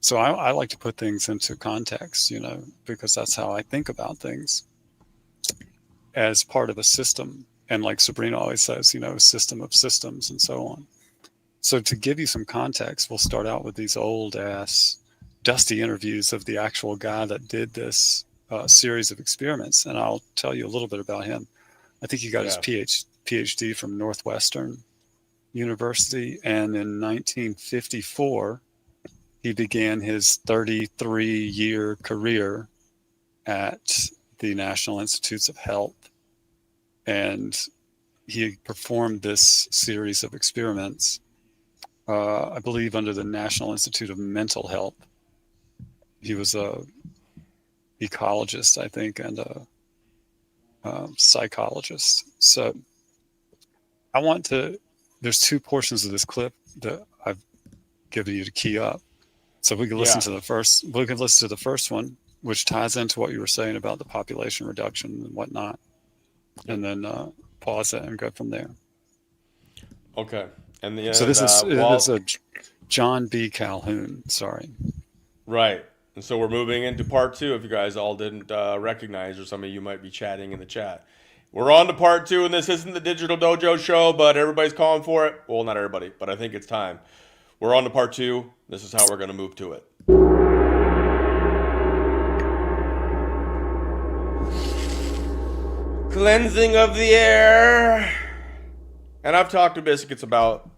So I like to put things into context, because that's how I think about things as part of a system. And like Sabrina always says, a system of systems and so on. So to give you some context, we'll start out with these old ass dusty interviews of the actual guy that did this series of experiments. And I'll tell you a little bit about him. I think he got his PhD from Northwestern University. And in 1954, he began his 33-year career at the National Institutes of Health. And he performed this series of experiments, I believe, under the National Institute of Mental Health. He was a ecologist, I think, and a psychologist. So there's two portions of this clip that I've given you to key up. So we can listen to the first one, which ties into what you were saying about the population reduction and whatnot. And then pause it and go from there. Okay. And so this is a John B. Calhoun. Sorry. Right. And so we're moving into part 2. If you guys all didn't recognize, or some of you might be chatting in the chat, we're on to part 2, and this isn't the Digital Dojo show, but everybody's calling for it. Well, not everybody, but I think it's time. We're on to part 2. This is how we're going to move to it. Cleansing of the air. And I've talked to Biscuits about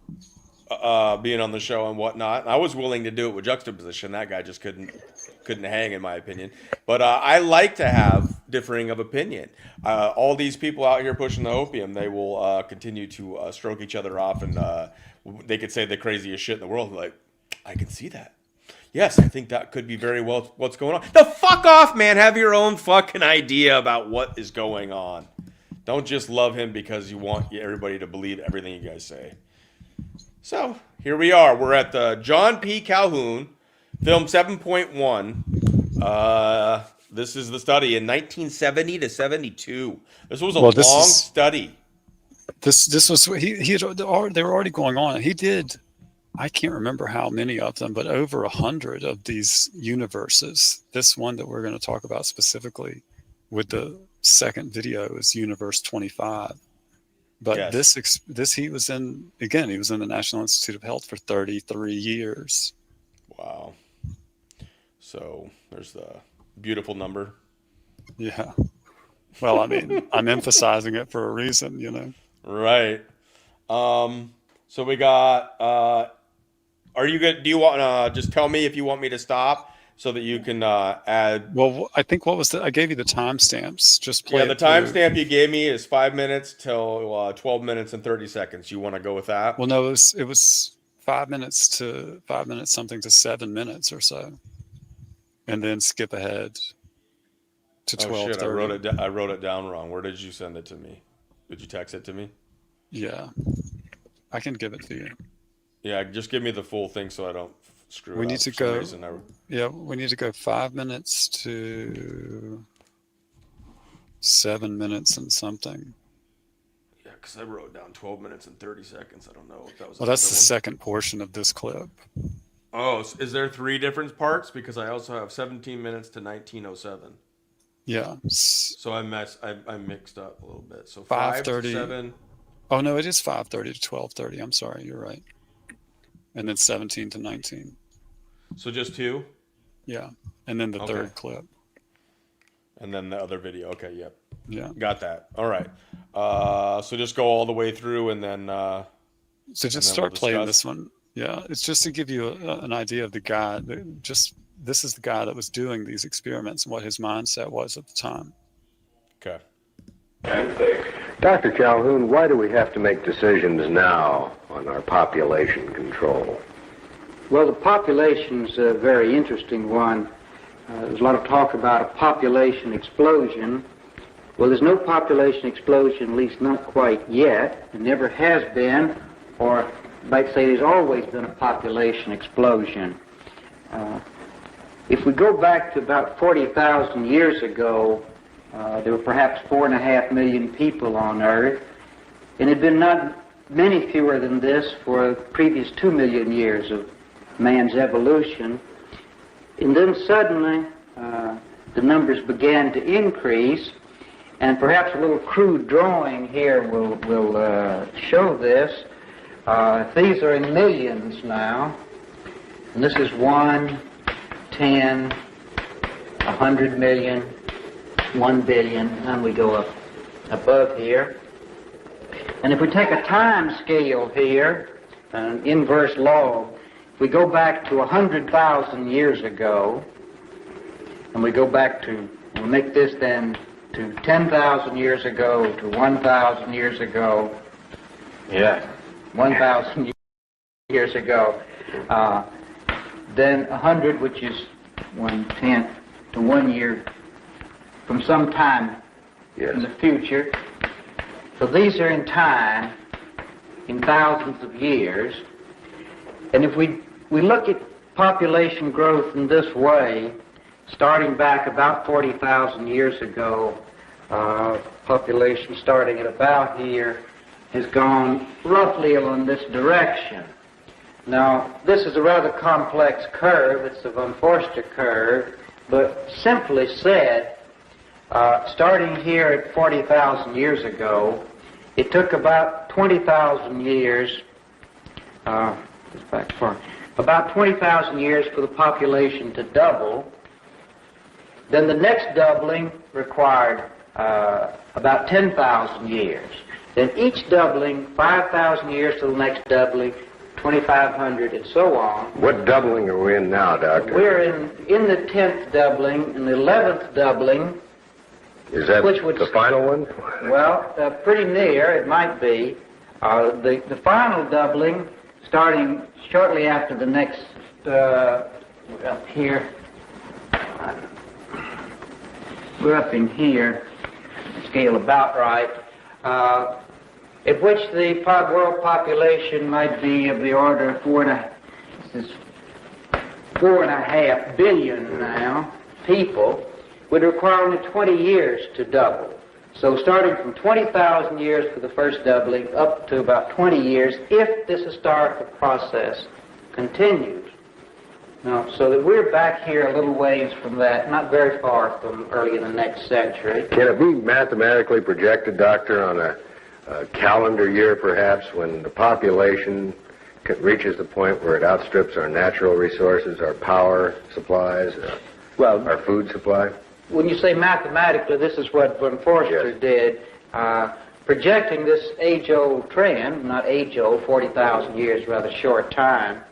being on the show and whatnot. I was willing to do it with juxtaposition. That guy just couldn't hang, in my opinion. But I like to have differing of opinion. All these people out here pushing the opium, they will continue to stroke each other off, and they could say the craziest shit in the world. Like, I can see that. Yes, I think that could be very well what's going on. The fuck off, man. Have your own fucking idea about what is going on. Don't just love him because you want everybody to believe everything you guys say. So, here we are. We're at the John P. Calhoun, film 7.1. This is the study in 1970 to 72. This was a long study. This was, they were already going on. He did, I can't remember how many of them, but over 100 of these universes. This one that we're going to talk about specifically with the second video is Universe 25. But yes. this he was in the National Institute of Health for 33 years. Wow. So there's the beautiful number. Yeah. Well, I mean, I'm emphasizing it for a reason, Right. So we got, are you good? Do you want just tell me if you want me to stop so that you can add? Well, I think I gave you the timestamps. Just play. Yeah, the timestamp you gave me is 5 minutes till 12 minutes and 30 seconds. You want to go with that? Well, no, it was 5 minutes something to 7 minutes or so, and then skip ahead to 12:30. Oh shit! I wrote it down wrong. Where did you send it to me? Did you text it to me? Yeah, I can give it to you. Yeah, just give me the full thing so I don't screw it up. We need to go. Yeah, we need to go 5 minutes to 7 minutes and something. Yeah, because I wrote down 12 minutes and 30 seconds. I don't know if that was. Well, that's the second portion of this clip. Oh, is there 3 different parts? Because I also have 17 minutes to 19:07. Yeah. So I mixed up a little bit. So 5:30 to 7. Oh no, it is 5:30 to 12:30. I'm sorry, you're right. And then 17 to 19. So just 2? Yeah. And then the third clip. And then the other video. Okay, yep. Yeah. Got that. All right. So just go all the way through and then so just start playing this one. Yeah, it's just to give you an idea of the guy. This is the guy that was doing these experiments and what his mindset was at the time. Okay. Dr. Calhoun, why do we have to make decisions now on our population control? Well, the population's a very interesting one. There's a lot of talk about a population explosion. Well, there's no population explosion, at least not quite yet. There never has been, or I might say there's always been a population explosion. If we go back to about 40,000 years ago, there were perhaps 4.5 million people on Earth, and it had been not many fewer than this for the previous 2 million years of man's evolution. And then suddenly the numbers began to increase, and perhaps a little crude drawing here will show this. These are in millions now, and this is 1, 10, 100 million, 1 billion, and we go up above here. And if we take a time scale here, an inverse log, if we go back to 100,000 years ago, and we go back to, we'll make this then to 10,000 years ago, to 1,000 years ago, 1,000 years ago, then 100, which is 1/10 to 1 year from some time in the future. So these are in time, in thousands of years. And if we look at population growth in this way, starting back about 40,000 years ago, population starting at about here has gone roughly along this direction. Now, this is a rather complex curve. It's a von Forster curve, but simply said, starting here at 40,000 years ago, it took about 20,000 years, about 20,000 years for the population to double. Then the next doubling required about 10,000 years. Then each doubling, 5,000 years to the next doubling, 2,500, and so on. What doubling are we in now, Doctor? We're in the 10th doubling, and the 11th doubling. Is that which would the final one? Well, pretty near, it might be. The final doubling, starting shortly after the next, up here, we're up in here, scale about right, at which the world population might be of the order of 4.5 billion now people, would require only 20 years to double. So starting from 20,000 years for the first doubling up to about 20 years if this historical process continues. Now, so that we're back here a little ways from that, not very far from early in the next century. Can it be mathematically projected, Doctor, on a calendar year perhaps, when the population reaches the point where it outstrips our natural resources, our power supplies, our food supply? When you say mathematically, this is what von Forster did, projecting this age-old trend, not age-old, 40,000 years, rather short time.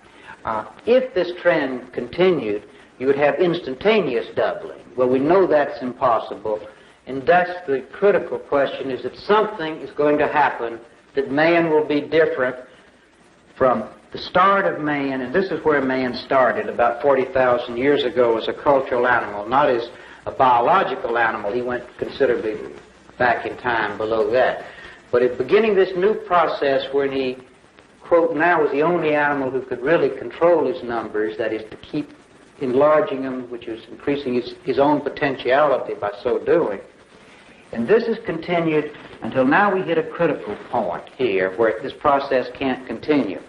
If this trend continued, you would have instantaneous doubling. Well, we know that's impossible, and that's the critical question, is that something is going to happen, that man will be different from the start of man, and this is where man started about 40,000 years ago as a cultural animal, not as a biological animal. He went considerably back in time below that. But at beginning this new process when he, quote, now was the only animal who could really control his numbers, that is to keep enlarging them, which is increasing his own potentiality by so doing. And this has continued until now we hit a critical point here where this process can't continue.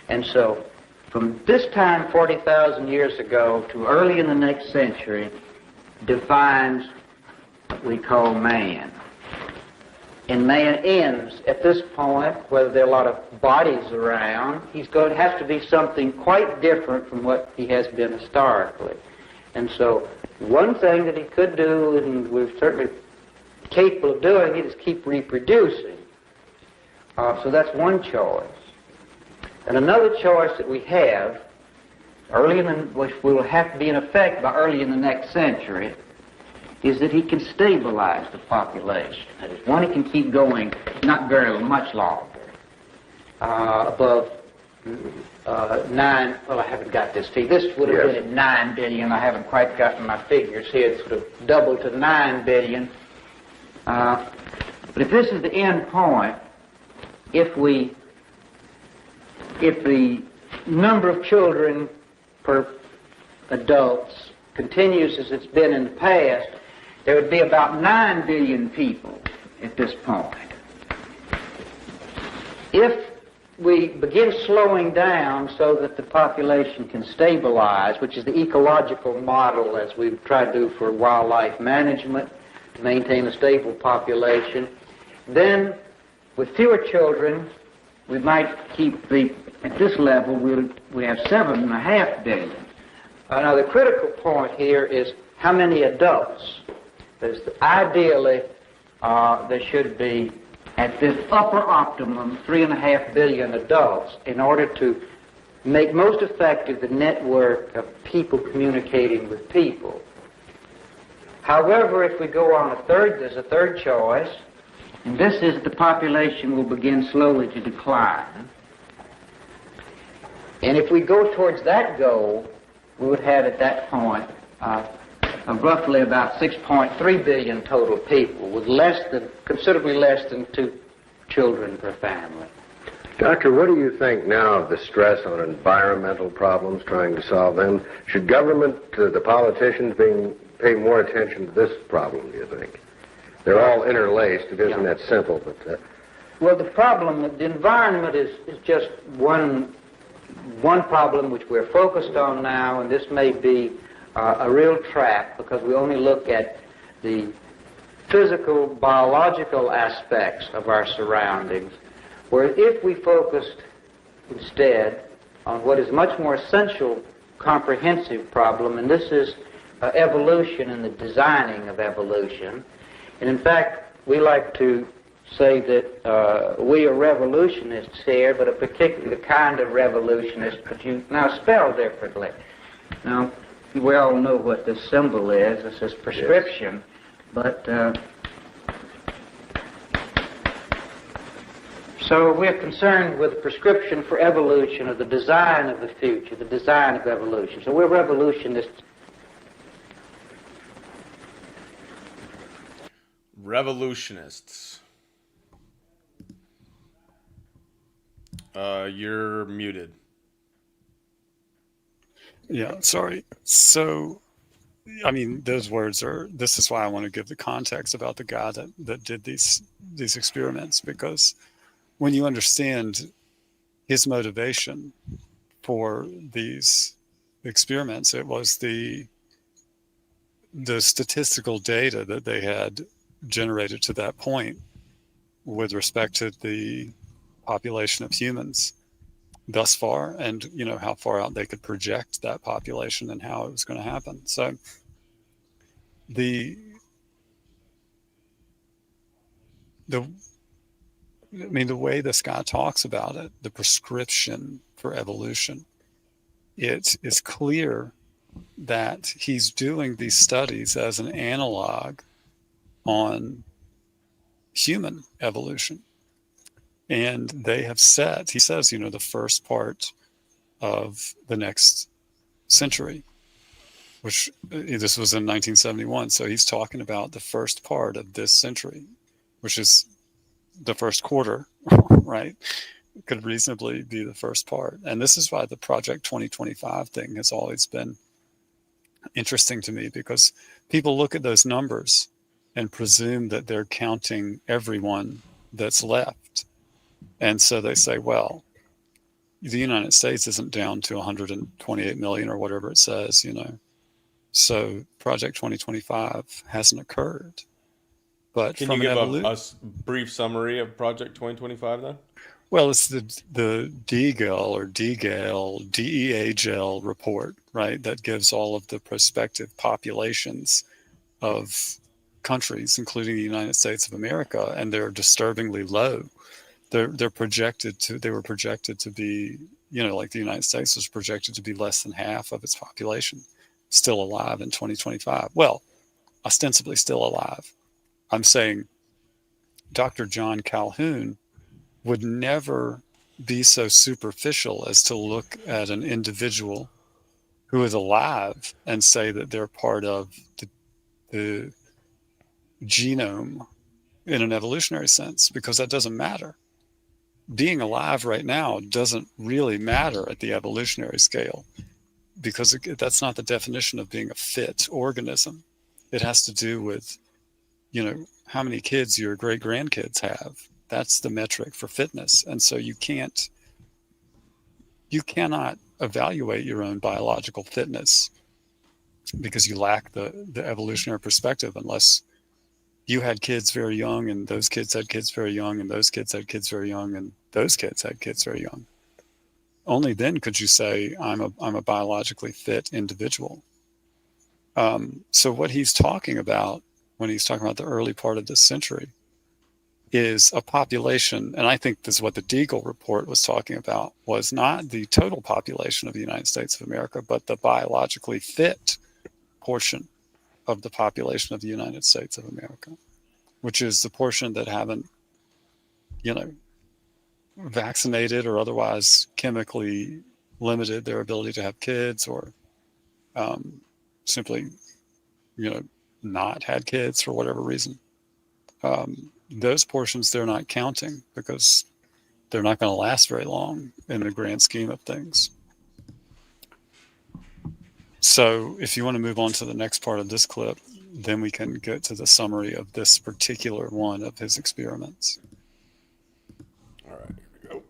And so from this time, 40,000 years ago, to early in the next century, defines what we call man. And man ends at this point, whether there are a lot of bodies around, he's going to have to be something quite different from what he has been historically. And so one thing that he could do, and we're certainly capable of doing it, is keep reproducing. So that's one choice. And another choice that we have, which will have to be in effect by early in the next century, is that he can stabilize the population. That is, one, he can keep going not very much longer, above 9, well, I haven't got this figure. This would have been at 9 billion. I haven't quite gotten my figures here. It's sort of doubled to 9 billion. But if this is the end point, if the number of children per adults continues as it's been in the past, there would be about 9 billion people at this point. If we begin slowing down so that the population can stabilize, which is the ecological model as we've tried to do for wildlife management, to maintain a stable population, then with fewer children, we might keep at this level, we have 7.5 billion. Now the critical point here is how many adults. Ideally, there should be, at this upper optimum, 3.5 billion adults in order to make most effective the network of people communicating with people. However, if we go on there's a third choice, and this is the population will begin slowly to decline. And if we go towards that goal, we would have at that point of roughly about 6.3 billion total people, with considerably less than 2 children per family. Doctor, what do you think now of the stress on environmental problems, trying to solve them? Should government, the politicians, pay more attention to this problem, do you think? They're all interlaced. It isn't that simple, but... Well, the problem, the environment is just one problem which we're focused on now, and this may be a real trap because we only look at the physical, biological aspects of our surroundings, where if we focused instead on what is much more essential, comprehensive problem, and this is evolution and the designing of evolution. And in fact, we like to say that we are revolutionists here, but a particular kind of revolutionist, but you now spell differently. Now, we all know what this symbol is. This is prescription, but so we're concerned with the prescription for evolution, or the design of the future, the design of evolution. So we're revolutionists. Revolutionists. You're muted. Yeah, sorry. So, I mean, those words this is why I want to give the context about the guy that did these experiments, because when you understand his motivation for these experiments, it was the statistical data that they had generated to that point with respect to the population of humans thus far, and how far out they could project that population and how it was going to happen. So the way this guy talks about it, the prescription for evolution, it is clear that he's doing these studies as an analog on human evolution. And they have set, he says, the first part of the next century, which this was in 1971. So he's talking about the first part of this century, which is the first quarter, right? Could reasonably be the first part. And this is why the Project 2025 thing has always been interesting to me, because people look at those numbers and presume that they're counting everyone that's left. And so they say, well, the United States isn't down to 128 million or whatever it says, So Project 2025 hasn't occurred. But can you give a brief summary of Project 2025 then? Well, it's the DGEL or DEAGEL report, right? That gives all of the prospective populations of countries, including the United States of America, and they're disturbingly low. They were projected to be, like the United States was projected to be less than half of its population still alive in 2025. Well, ostensibly still alive. I'm saying Dr. John Calhoun would never be so superficial as to look at an individual who is alive and say that they're part of the genome in an evolutionary sense, because that doesn't matter. Being alive right now doesn't really matter at the evolutionary scale, because that's not the definition of being a fit organism. It has to do with, how many kids your great-grandkids have. That's the metric for fitness. And so you can't you cannot evaluate your own biological fitness because you lack the evolutionary perspective unless you had kids very young and those kids had kids very young and those kids had kids very young and those kids had kids very young. Only then could you say I'm a biologically fit individual. So what he's talking about when he's talking about the early part of this century is a population, and I think this is what the Deagle report was talking about, was not the total population of the United States of America, but the biologically fit portion of the population of the United States of America, which is the portion that haven't, vaccinated or otherwise chemically limited their ability to have kids, or simply, not had kids for whatever reason. Those portions they're not counting because they're not going to last very long in the grand scheme of things. So if you want to move on to the next part of this clip, then we can get to the summary of this particular one of his experiments. All right, here we go.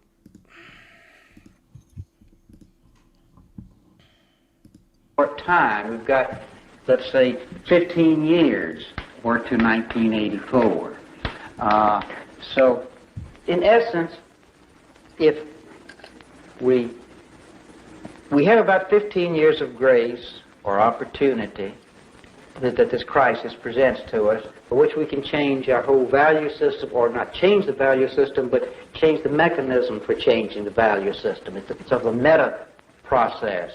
Short time, we've got, let's say, 15 years, or to 1984. So, in essence, if we have about 15 years of grace or opportunity that this crisis presents to us, for which we can change our whole value system, or not change the value system, but change the mechanism for changing the value system. It's sort of a meta process.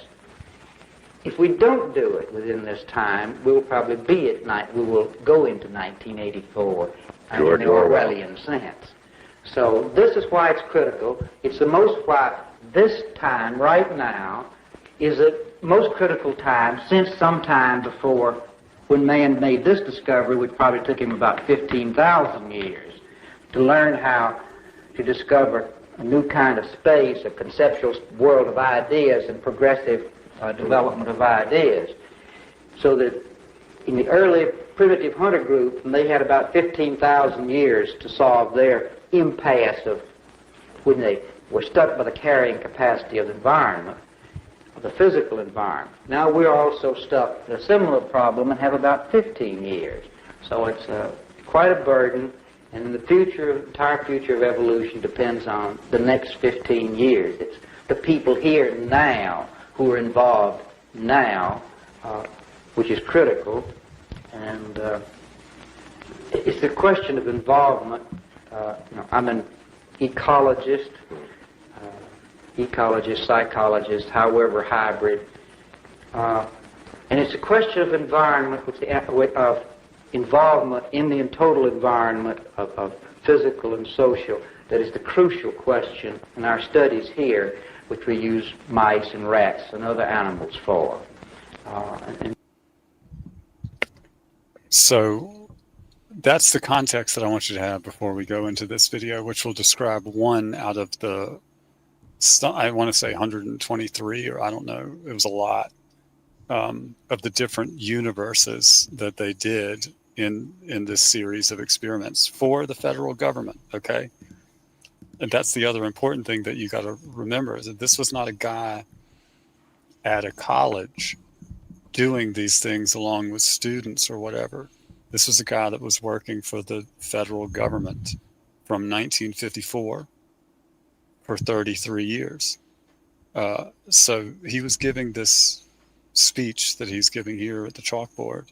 If we don't do it within this time, we will probably we will go into 1984 in the Orwellian sense. So this is why it's critical. It's the most why this time right now is the most critical time since sometime before when man made this discovery, which probably took him about 15,000 years to learn how to discover a new kind of space, a conceptual world of ideas and progressive development of ideas. So that in the early primitive hunter group, they had about 15,000 years to solve their impasse of when they were stuck by the carrying capacity of the environment, of the physical environment. Now we're also stuck with a similar problem and have about 15 years. So it's quite a burden, and the entire future of evolution depends on the next 15 years. It's the people here now who are involved now, which is critical, and it's the question of involvement. I'm an ecologist, psychologist, however hybrid, and it's a question of environment, of involvement in the total environment of physical and social that is the crucial question in our studies here, which we use mice and rats and other animals for. So that's the context that I want you to have before we go into this video, which will describe one out of the, I want to say 123, or I don't know, it was a lot, of the different universes that they did in this series of experiments for the federal government, okay? And that's the other important thing that you got to remember, is that this was not a guy at a college doing these things along with students or whatever. This was a guy that was working for the federal government from 1954 for 33 years. So he was giving this speech that he's giving here at the chalkboard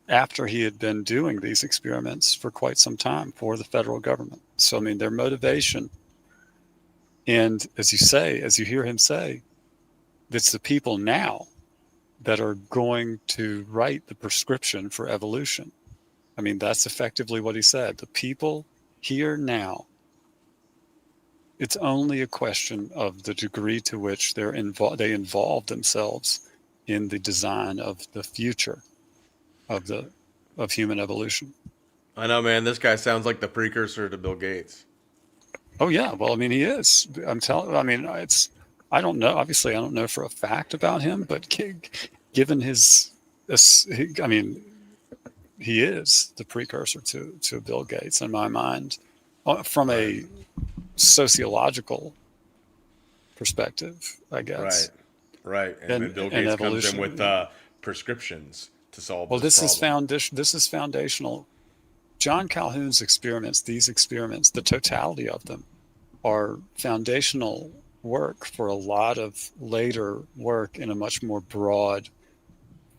after he had been doing these experiments for quite some time for the federal government. So, I mean, their motivation, and as you hear him say, it's the people now that are going to write the prescription for evolution. I mean, that's effectively what he said. The people here now, it's only a question of the degree to which they involve themselves in the design of the future of human evolution. I know, man. This guy sounds like the precursor to Bill Gates. Oh yeah, well, I mean, he is. I don't know. Obviously, I don't know for a fact about him, but given he is the precursor to Bill Gates in my mind, from a sociological perspective, I guess. Right. And then Bill Gates comes in with prescriptions to solve this problem. This is foundational. John Calhoun's experiments, these experiments, the totality of them, are foundational work for a lot of later work in a much more broad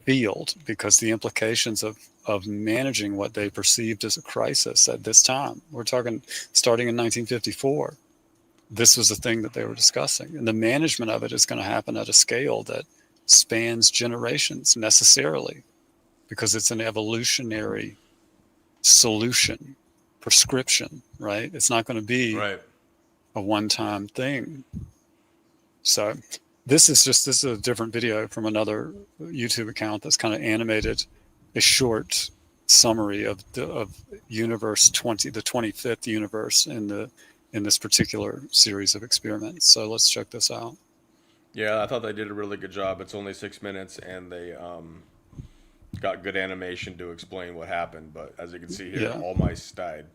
field, because the implications of managing what they perceived as a crisis at this time, we're talking starting in 1954, this was the thing that they were discussing. And the management of it is going to happen at a scale that spans generations necessarily, because it's an evolutionary solution, prescription, right? It's not going to be a one-time thing. So this is a different video from another YouTube account that's kind of animated a short summary of universe 20, the 25th universe in this particular series of experiments. So let's check this out. Yeah, I thought they did a really good job. It's only 6 minutes, and they got good animation to explain what happened. But as you can see here, all mice died.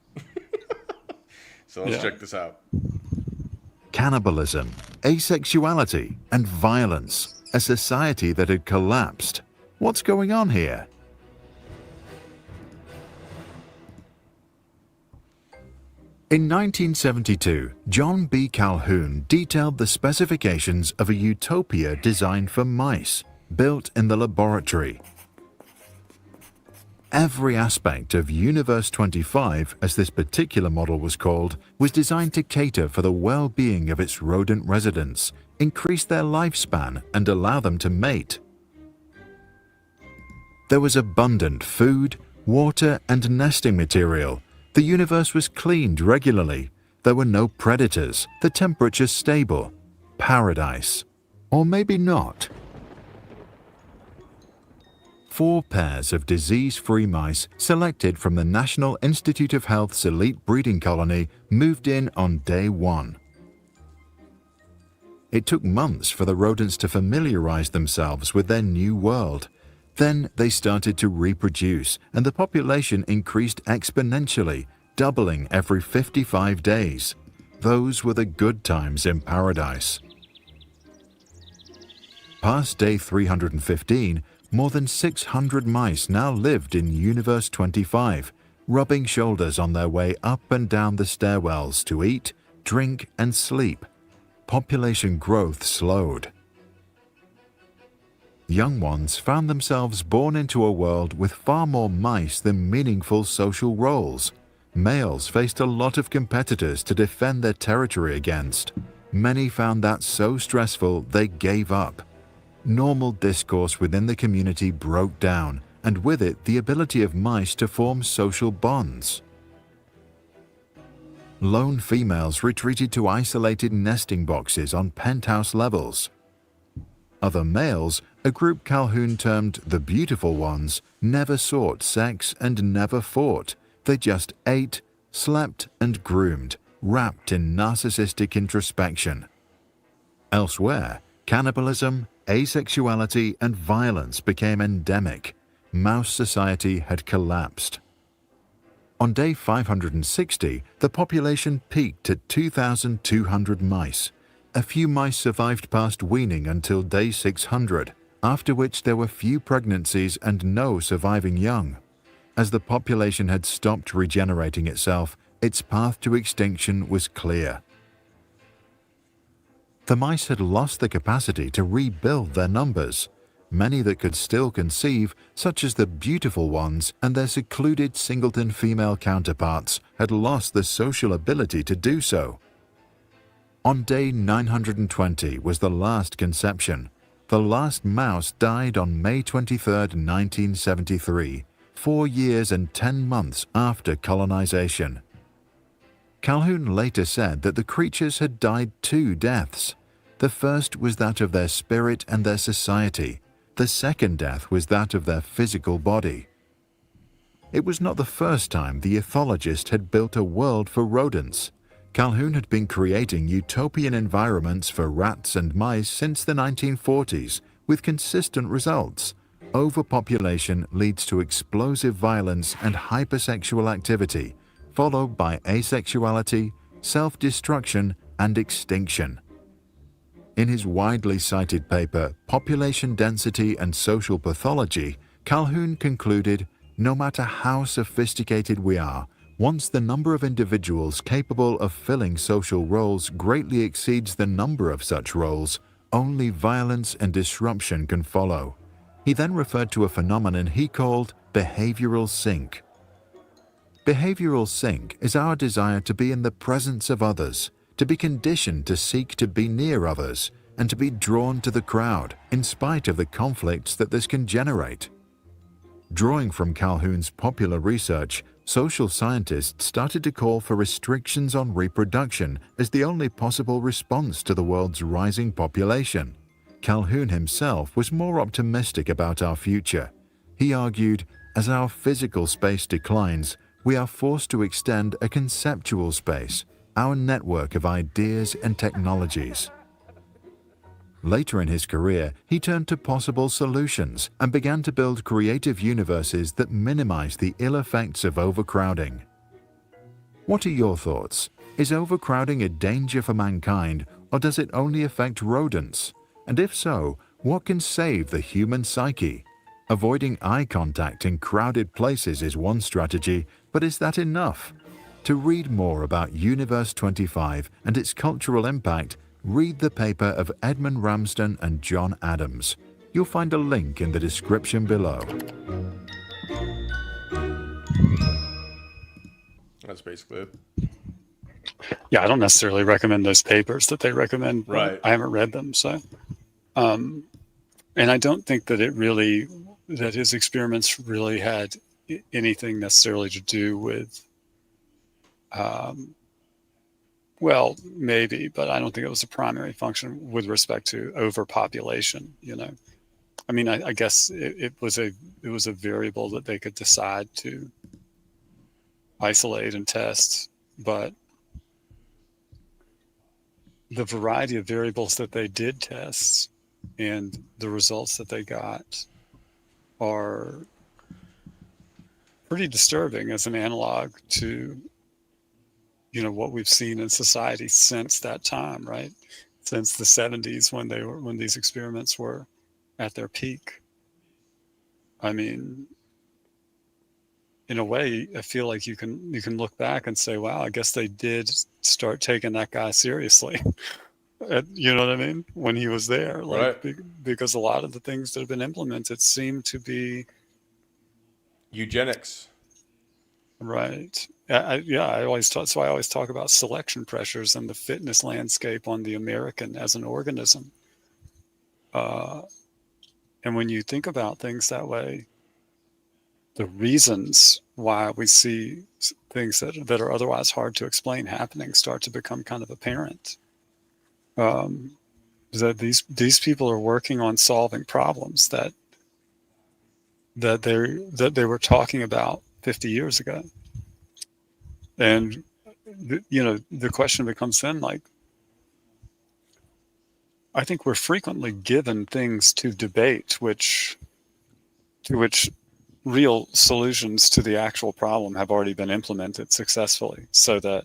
So let's check this out. Cannibalism, asexuality, and violence, a society that had collapsed. What's going on here? In 1972, John B. Calhoun detailed the specifications of a utopia designed for mice, built in the laboratory. Every aspect of Universe 25, as this particular model was called, was designed to cater for the well-being of its rodent residents, increase their lifespan, and allow them to mate. There was abundant food, water, and nesting material. The universe was cleaned regularly. There were no predators, the temperature stable. Paradise. Or maybe not. 4 pairs of disease-free mice selected from the National Institute of Health's elite breeding colony moved in on day 1. It took months for the rodents to familiarize themselves with their new world. Then they started to reproduce, and the population increased exponentially, doubling every 55 days. Those were the good times in paradise. Past day 315, more than 600 mice now lived in Universe 25, rubbing shoulders on their way up and down the stairwells to eat, drink, and sleep. Population growth slowed. Young ones found themselves born into a world with far more mice than meaningful social roles. Males faced a lot of competitors to defend their territory against. Many found that so stressful they gave up. Normal discourse within the community broke down, and with it the ability of mice to form social bonds. Lone females retreated to isolated nesting boxes on penthouse levels. Other males, a group Calhoun termed the beautiful ones, never sought sex and never fought. They just ate, slept, and groomed, wrapped in narcissistic introspection. Elsewhere, cannibalism, asexuality, and violence became endemic. Mouse society had collapsed. On day 560, the population peaked at 2,200 mice. A few mice survived past weaning until day 600, after which there were few pregnancies and no surviving young. As the population had stopped regenerating itself, its path to extinction was clear. The mice had lost the capacity to rebuild their numbers. Many that could still conceive, such as the beautiful ones and their secluded singleton female counterparts, had lost the social ability to do so. On day 920 was the last conception. The last mouse died on May 23, 1973, 4 years and 10 months after colonization. Calhoun later said that the creatures had died 2 deaths. The first was that of their spirit and their society. The second death was that of their physical body. It was not the first time the ethologist had built a world for rodents. Calhoun had been creating utopian environments for rats and mice since the 1940s, with consistent results. Overpopulation leads to explosive violence and hypersexual activity, followed by asexuality, self-destruction, and extinction. In his widely cited paper, Population Density and Social Pathology, Calhoun concluded, no matter how sophisticated we are, once the number of individuals capable of filling social roles greatly exceeds the number of such roles, only violence and disruption can follow. He then referred to a phenomenon he called behavioral sync. Behavioral sync is our desire to be in the presence of others, to be conditioned to seek to be near others, and to be drawn to the crowd, in spite of the conflicts that this can generate. Drawing from Calhoun's popular research, social scientists started to call for restrictions on reproduction as the only possible response to the world's rising population. Calhoun himself was more optimistic about our future. He argued, as our physical space declines, we are forced to extend a conceptual space, our network of ideas and technologies. Later in his career, he turned to possible solutions and began to build creative universes that minimize the ill effects of overcrowding. What are your thoughts? Is overcrowding a danger for mankind, or does it only affect rodents? And if so, what can save the human psyche? Avoiding eye contact in crowded places is one strategy, but is that enough? To read more about Universe 25 and its cultural impact, read the paper of Edmund Ramsden and John Adams. You'll find a link in the description below. That's basically it. Yeah, I don't necessarily recommend those papers that they recommend. Right. I haven't read them, so. And I don't think that that his experiments really had anything necessarily to do with, well, maybe, but I don't think it was a primary function with respect to overpopulation. I mean, I guess it was a variable that they could decide to isolate and test, but the variety of variables that they did test and the results that they got are pretty disturbing as an analog to what we've seen in society since that time, right? Since the 70s when these experiments were at their peak. I mean, in a way, I feel like you can look back and say, wow, I guess they did start taking that guy seriously. You know what I mean? When he was there, like, right. Because a lot of the things that have been implemented seem to be eugenics. Right. I always talk about selection pressures and the fitness landscape on the American as an organism. And when you think about things that way, the reasons why we see things that are otherwise hard to explain happening start to become kind of apparent. That these people are working on solving problems that they were talking about 50 years ago. And the question becomes then, like, I think we're frequently given things to debate to which real solutions to the actual problem have already been implemented successfully, so that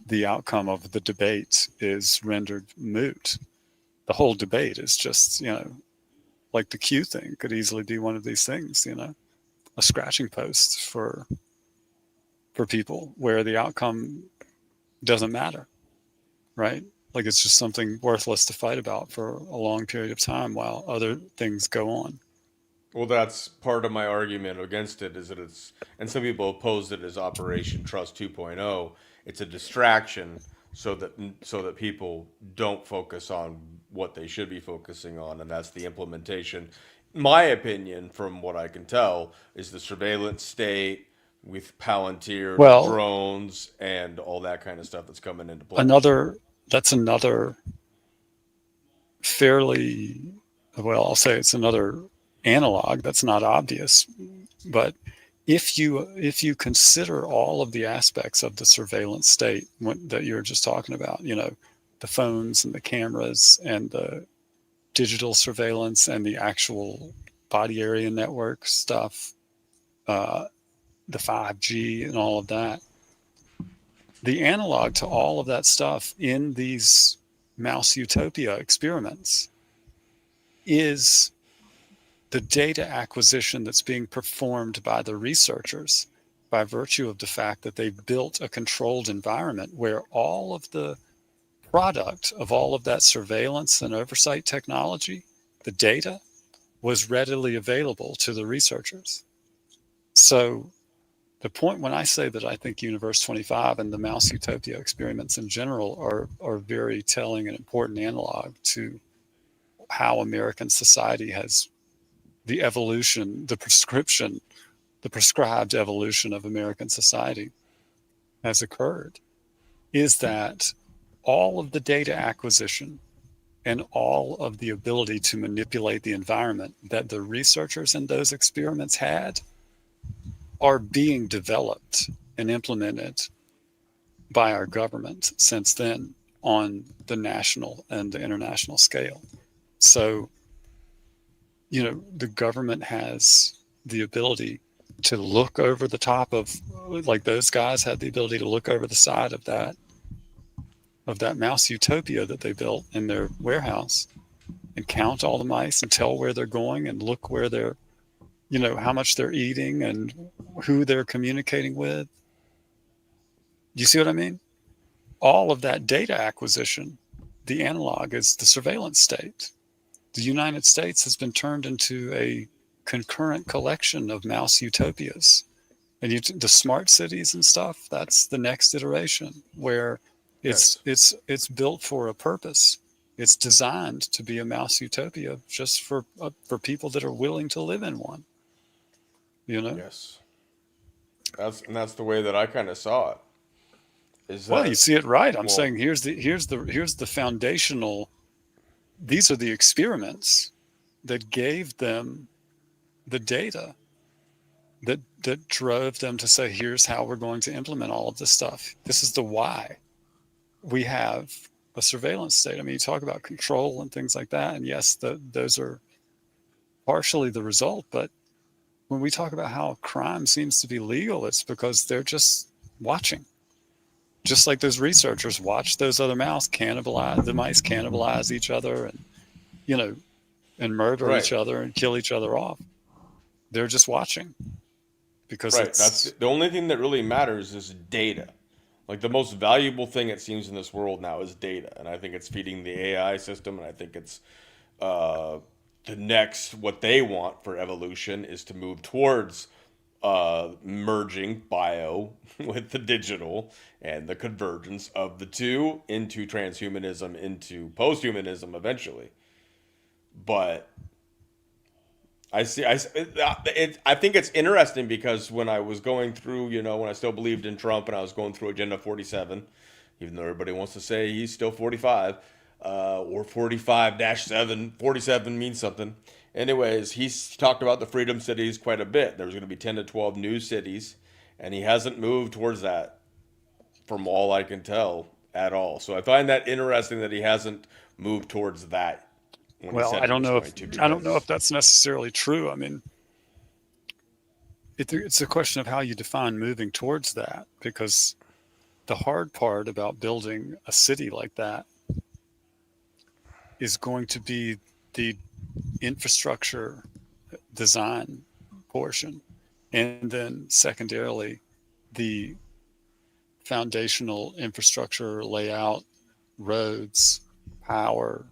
the outcome of the debate is rendered moot. The whole debate is just, like the Q thing could easily be one of these things, a scratching post for people where the outcome doesn't matter, right? Like it's just something worthless to fight about for a long period of time while other things go on. Well, that's part of my argument against it, is that and some people oppose it as Operation Trust 2.0. It's a distraction so that people don't focus on what they should be focusing on, and that's the implementation. My opinion, from what I can tell, is the surveillance state with Palantir drones and all that kind of stuff that's coming into play. That's another fairly, well, I'll say it's another analog that's not obvious, but if you consider all of the aspects of the surveillance state that you were just talking about, the phones and the cameras and the digital surveillance and the actual body area network stuff, the 5G and all of that, the analog to all of that stuff in these mouse utopia experiments is the data acquisition that's being performed by the researchers by virtue of the fact that they've built a controlled environment where all of the product of all of that surveillance and oversight technology, the data, was readily available to the researchers. So the point when I say that I think Universe 25 and the mouse utopia experiments in general are very telling and important analog to how American society has the evolution, the prescribed evolution of American society has occurred, is that all of the data acquisition and all of the ability to manipulate the environment that the researchers in those experiments had are being developed and implemented by our government since then on the national and the international scale. So, the government has the ability to look over the top of, like those guys had the ability to look over the side of that mouse utopia that they built in their warehouse and count all the mice and tell where they're going and look where they're, how much they're eating and who they're communicating with. You see what I mean? All of that data acquisition, the analog is the surveillance state. The United States has been turned into a concurrent collection of mouse utopias. And the smart cities and stuff, that's the next iteration where it's built for a purpose. It's designed to be a mouse utopia just for people that are willing to live in one. Yes. That's the way that I kind of saw it. Well, you see it right. I'm saying here's the foundational. These are the experiments that gave them the data that drove them to say, here's how we're going to implement all of this stuff. This is the why we have a surveillance state. I mean, you talk about control and things like that, and yes, those are partially the result. But when we talk about how crime seems to be legal, it's because they're just watching. Just like those researchers watch those other mice cannibalize each other and, and murder each other and kill each other off. They're just watching because that's the only thing that really matters is data. Like the most valuable thing it seems in this world now is data. And I think it's feeding the AI system. And I think it's the next, what they want for evolution is to move towards merging bio with the digital and the convergence of the two into transhumanism, into posthumanism eventually. But I think it's interesting because when I was going through, when I still believed in Trump and I was going through Agenda 47, even though everybody wants to say he's still 45, or 45-7, 47 means something. Anyways, he's talked about the freedom cities quite a bit. There's going to be 10 to 12 new cities, and he hasn't moved towards that from all I can tell at all. So I find that interesting that he hasn't moved towards that. Well, I don't know if that's necessarily true. I mean, it's a question of how you define moving towards that, because the hard part about building a city like that is going to be the infrastructure design portion, and then secondarily the foundational infrastructure layout, roads, power,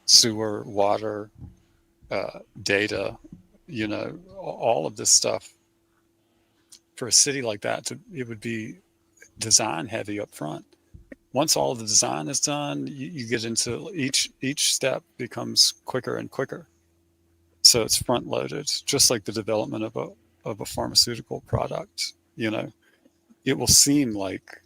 sewer, water, data, all of this stuff. For a city like that, it would be design heavy up front. Once all of the design is done, you get into each step becomes quicker and quicker. So it's front loaded, just like the development of a pharmaceutical product. It will seem like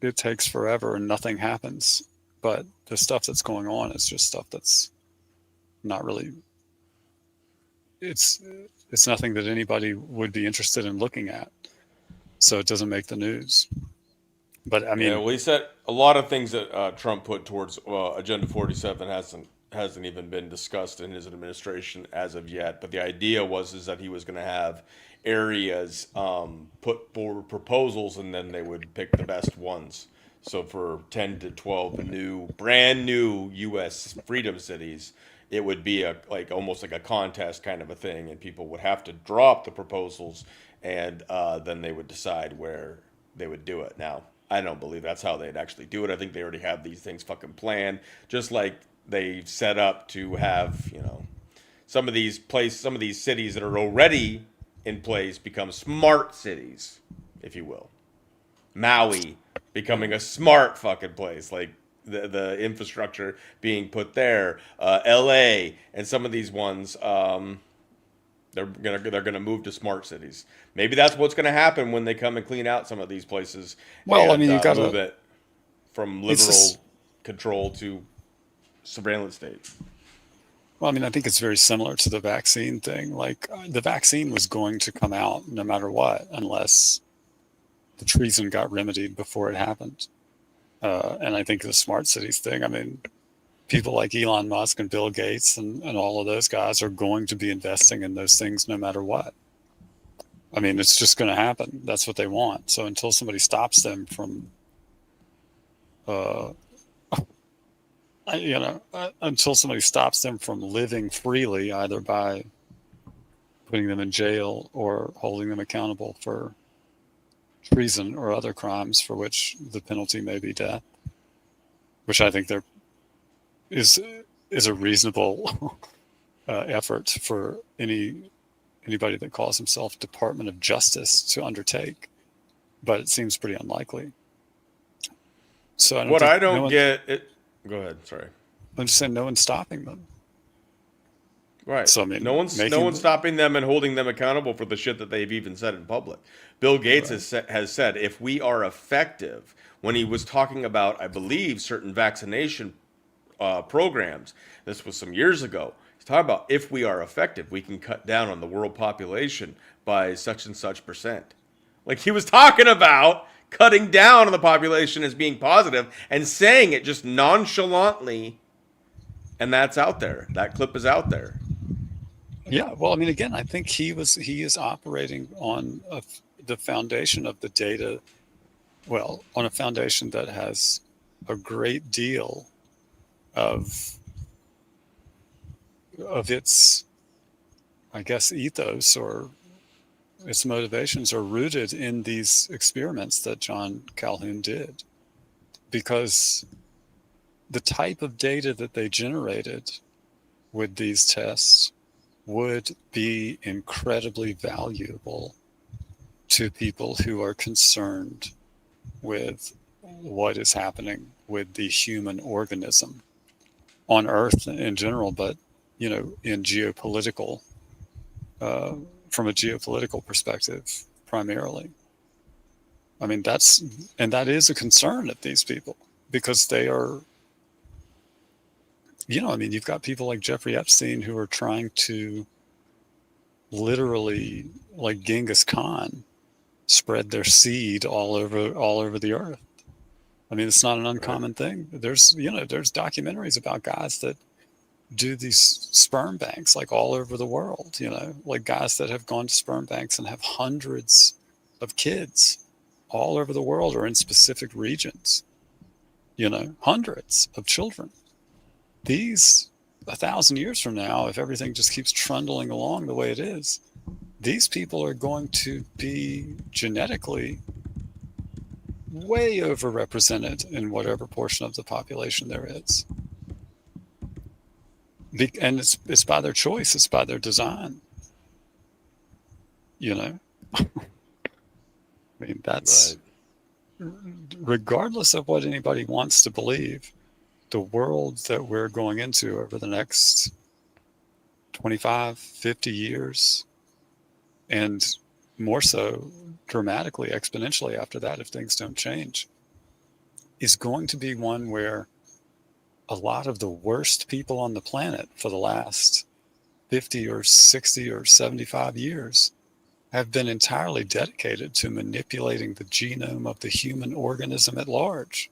it takes forever and nothing happens, but the stuff that's going on is just stuff that's not really. It's nothing that anybody would be interested in looking at, so it doesn't make the news. But I mean, he said a lot of things that Trump put towards Agenda 47 hasn't even been discussed in his administration as of yet. But the idea is that he was going to have areas put forward proposals, and then they would pick the best ones. So for 10 to 12 brand new U.S. freedom cities, it would be almost like a contest kind of a thing, and people would have to drop the proposals, and then they would decide where they would do it. Now, I don't believe that's how they'd actually do it. I think they already have these things fucking planned, just like they set up to have, some of these cities that are already in place become smart cities, if you will. Maui becoming a smart fucking place, like the infrastructure being put there. L.A. and some of these ones, they're gonna move to smart cities. Maybe that's what's gonna happen when they come and clean out some of these places. Well, I And mean, you've got move to. it from It's liberal just, control to surveillance state. well, I mean, I think it's very similar to the vaccine thing. Like, the vaccine was going to come out no matter what, unless the treason got remedied before it happened. And I think the smart cities thing, I mean, people like Elon Musk and Bill Gates and all of those guys are going to be investing in those things no matter what. I mean, it's just going to happen. That's what they want. So until somebody stops them from, uh, until somebody stops them from living freely, either by putting them in jail or holding them accountable for treason or other crimes for which the penalty may be death, which I think there is a reasonable effort for anybody that calls himself Department of Justice to undertake, but it seems pretty unlikely. So What I don't get it. Go ahead. Sorry. I'm just saying no one's stopping them. Right. So I mean, no one's stopping them and holding them accountable for the shit that they've even said in public. Bill Gates has said if we are effective, when he was talking about, I believe, certain vaccination programs. This was some years ago. He's talking about if we are effective, we can cut down on the world population by such and such percent. Like he was talking about cutting down on the population as being positive and saying it just nonchalantly, and that's out there. That clip is out there. Yeah, well, I mean, again, I think he is operating on the foundation of the data. Well, on a foundation that has a great deal of its, I guess, ethos or its motivations are rooted in these experiments that John Calhoun did, because the type of data that they generated with these tests would be incredibly valuable to people who are concerned with what is happening with the human organism on Earth in general, but in geopolitical, from a geopolitical perspective, primarily. I mean, that is a concern of these people, because they are, I mean, you've got people like Jeffrey Epstein who are trying to literally, like Genghis Khan, spread their seed all over the earth. I mean, it's not an uncommon thing. There's documentaries about guys that do these sperm banks like all over the world, like guys that have gone to sperm banks and have hundreds of kids all over the world or in specific regions, hundreds of children. These 1,000 years from now, if everything just keeps trundling along the way it is, these people are going to be genetically way overrepresented in whatever portion of the population there is. And it's by their choice, it's by their design. I mean, that's right. Regardless of what anybody wants to believe, the world that we're going into over the next 25, 50 years, and more so dramatically, exponentially after that, if things don't change, is going to be one where a lot of the worst people on the planet for the last 50 or 60 or 75 years have been entirely dedicated to manipulating the genome of the human organism at large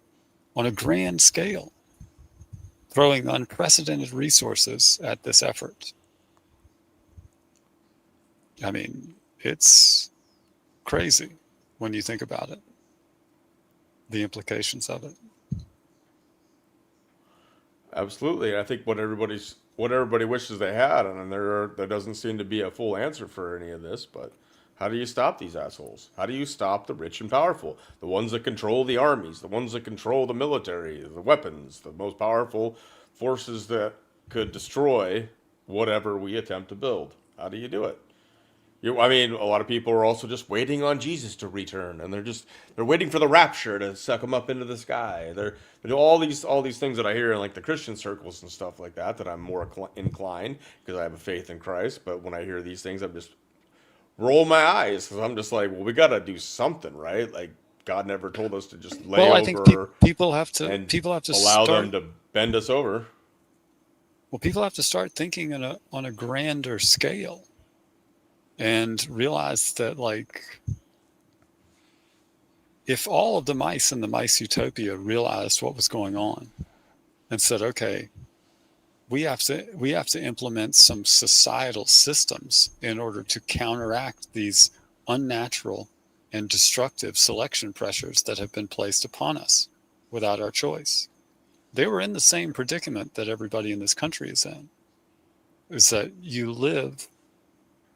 on a grand scale, throwing unprecedented resources at this effort. I mean, it's crazy when you think about it. the implications of it. Absolutely. I think what everybody wishes they had, and there doesn't seem to be a full answer for any of this, but how do you stop these assholes? How do you stop the rich and powerful? The ones that control the armies, the ones that control the military, the weapons, the most powerful forces that could destroy whatever we attempt to build. How do you do it? I mean, a lot of people are also just waiting on Jesus to return, and they're waiting for the rapture to suck them up into the sky. They do all these things that I hear in like the Christian circles and stuff like that. That I'm more inclined because I have a faith in Christ. But when I hear these things, I'm just roll my eyes because I'm just like, well, we got to do something, right? Like God never told us to just lay Well, over I think people have to allow start, them to bend us over. Well, people have to start thinking on a grander scale and realize that, like, if all of the mice in the mice utopia realized what was going on and said, okay, we have to implement some societal systems in order to counteract these unnatural and destructive selection pressures that have been placed upon us without our choice. They were in the same predicament that everybody in this country is in, is that you live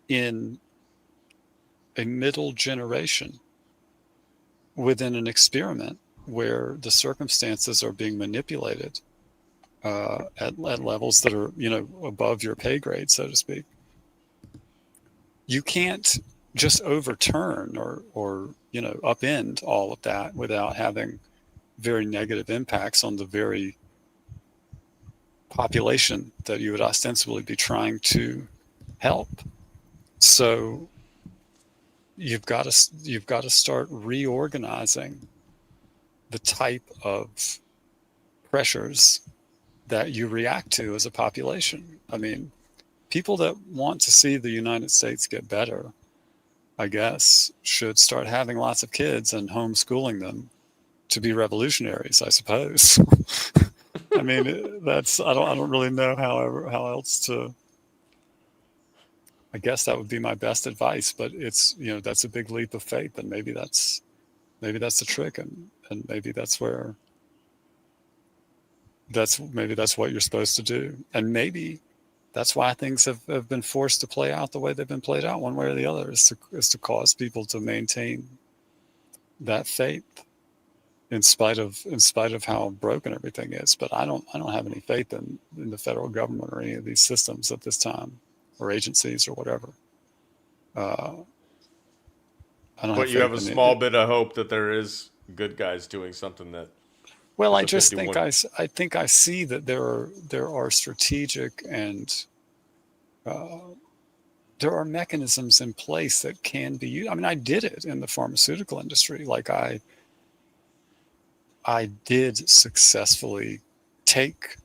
in a middle generation within an experiment where the circumstances are being manipulated at levels that are, above your pay grade, so to speak. You can't just overturn or upend all of that without having very negative impacts on the very population that you would ostensibly be trying to help. So you've got to start reorganizing the type of pressures that you react to as a population. I mean, people that want to see the United States get better, I guess, should start having lots of kids and homeschooling them to be revolutionaries, I suppose. I mean, I don't really know how else to. I guess that would be my best advice, but it's, that's a big leap of faith, and maybe that's the trick, and maybe that's what you're supposed to do, and maybe that's why things have been forced to play out the way they've been played out, one way or the other, is to cause people to maintain that faith in spite of how broken everything is. But I don't have any faith in the federal government or any of these systems at this time, or agencies or whatever. I don't. But you have a small bit of hope that there is good guys doing something that. Well, I just think I see that there are strategic and there are mechanisms in place that can be used. I mean, I did it in the pharmaceutical industry. Like I did successfully take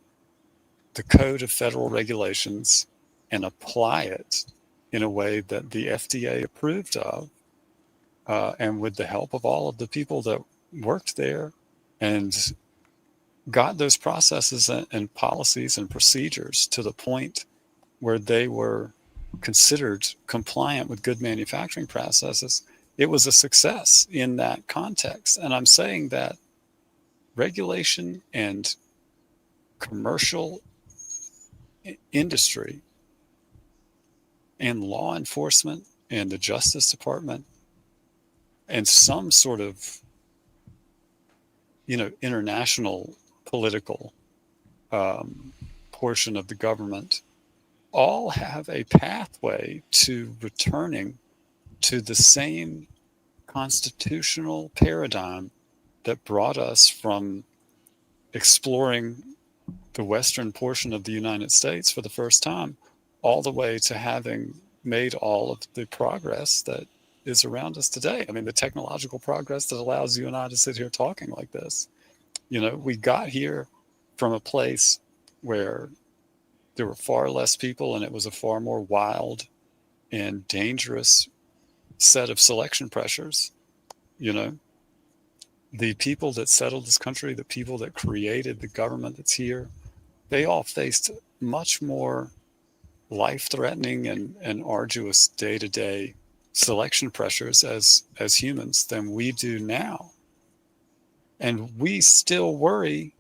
the code of federal regulations and apply it in a way that the FDA approved of, and with the help of all of the people that worked there, and got those processes and policies and procedures to the point where they were considered compliant with good manufacturing processes. It was a success in that context. And I'm saying that regulation and commercial industry and law enforcement and the Justice Department and some sort of, international political portion of the government all have a pathway to returning to the same constitutional paradigm that brought us from exploring the western portion of the United States for the first time, all the way to having made all of the progress that is around us today. I mean, the technological progress that allows you and I to sit here talking like this. We got here from a place where there were far less people, and it was a far more wild and dangerous set of selection pressures. The people that settled this country, the people that created the government that's here, they all faced much more life-threatening and arduous day-to-day selection pressures as humans than we do now. And we still worry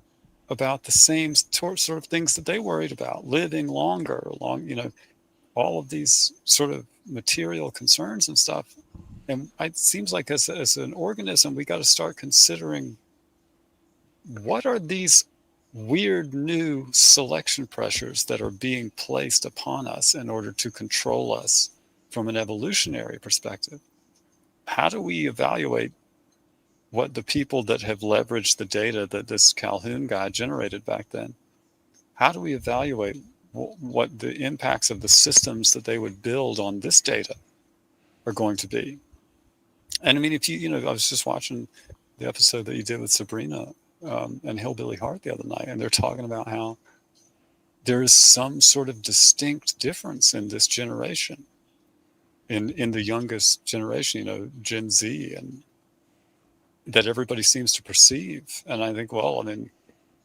about the same sort of things that they worried about, living longer, all of these sort of material concerns and stuff. And it seems like as an organism, we got to start considering, what are these weird new selection pressures that are being placed upon us in order to control us from an evolutionary perspective? How do we evaluate what the people that have leveraged the data that this Calhoun guy generated back then, how do we evaluate what the impacts of the systems that they would build on this data are going to be? And I mean, if I was just watching the episode that you did with Sabrina and Hillbilly Heart the other night, and they're talking about how there is some sort of distinct difference in this generation, in the youngest generation, Gen Z, and that everybody seems to perceive. And I think, well, I mean,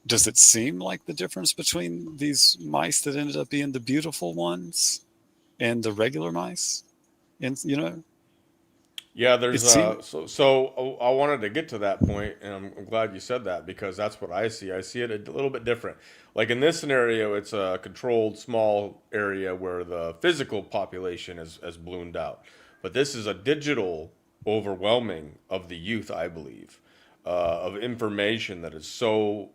does it seem like the difference between these mice that ended up being the beautiful ones and the regular mice? And, Yeah, there's so I wanted to get to that point, and I'm glad you said that, because that's what I see. I see it a little bit different. Like in this scenario, it's a controlled small area where the physical population has ballooned out, but this is a digital overwhelming of the youth, I believe, of information that is so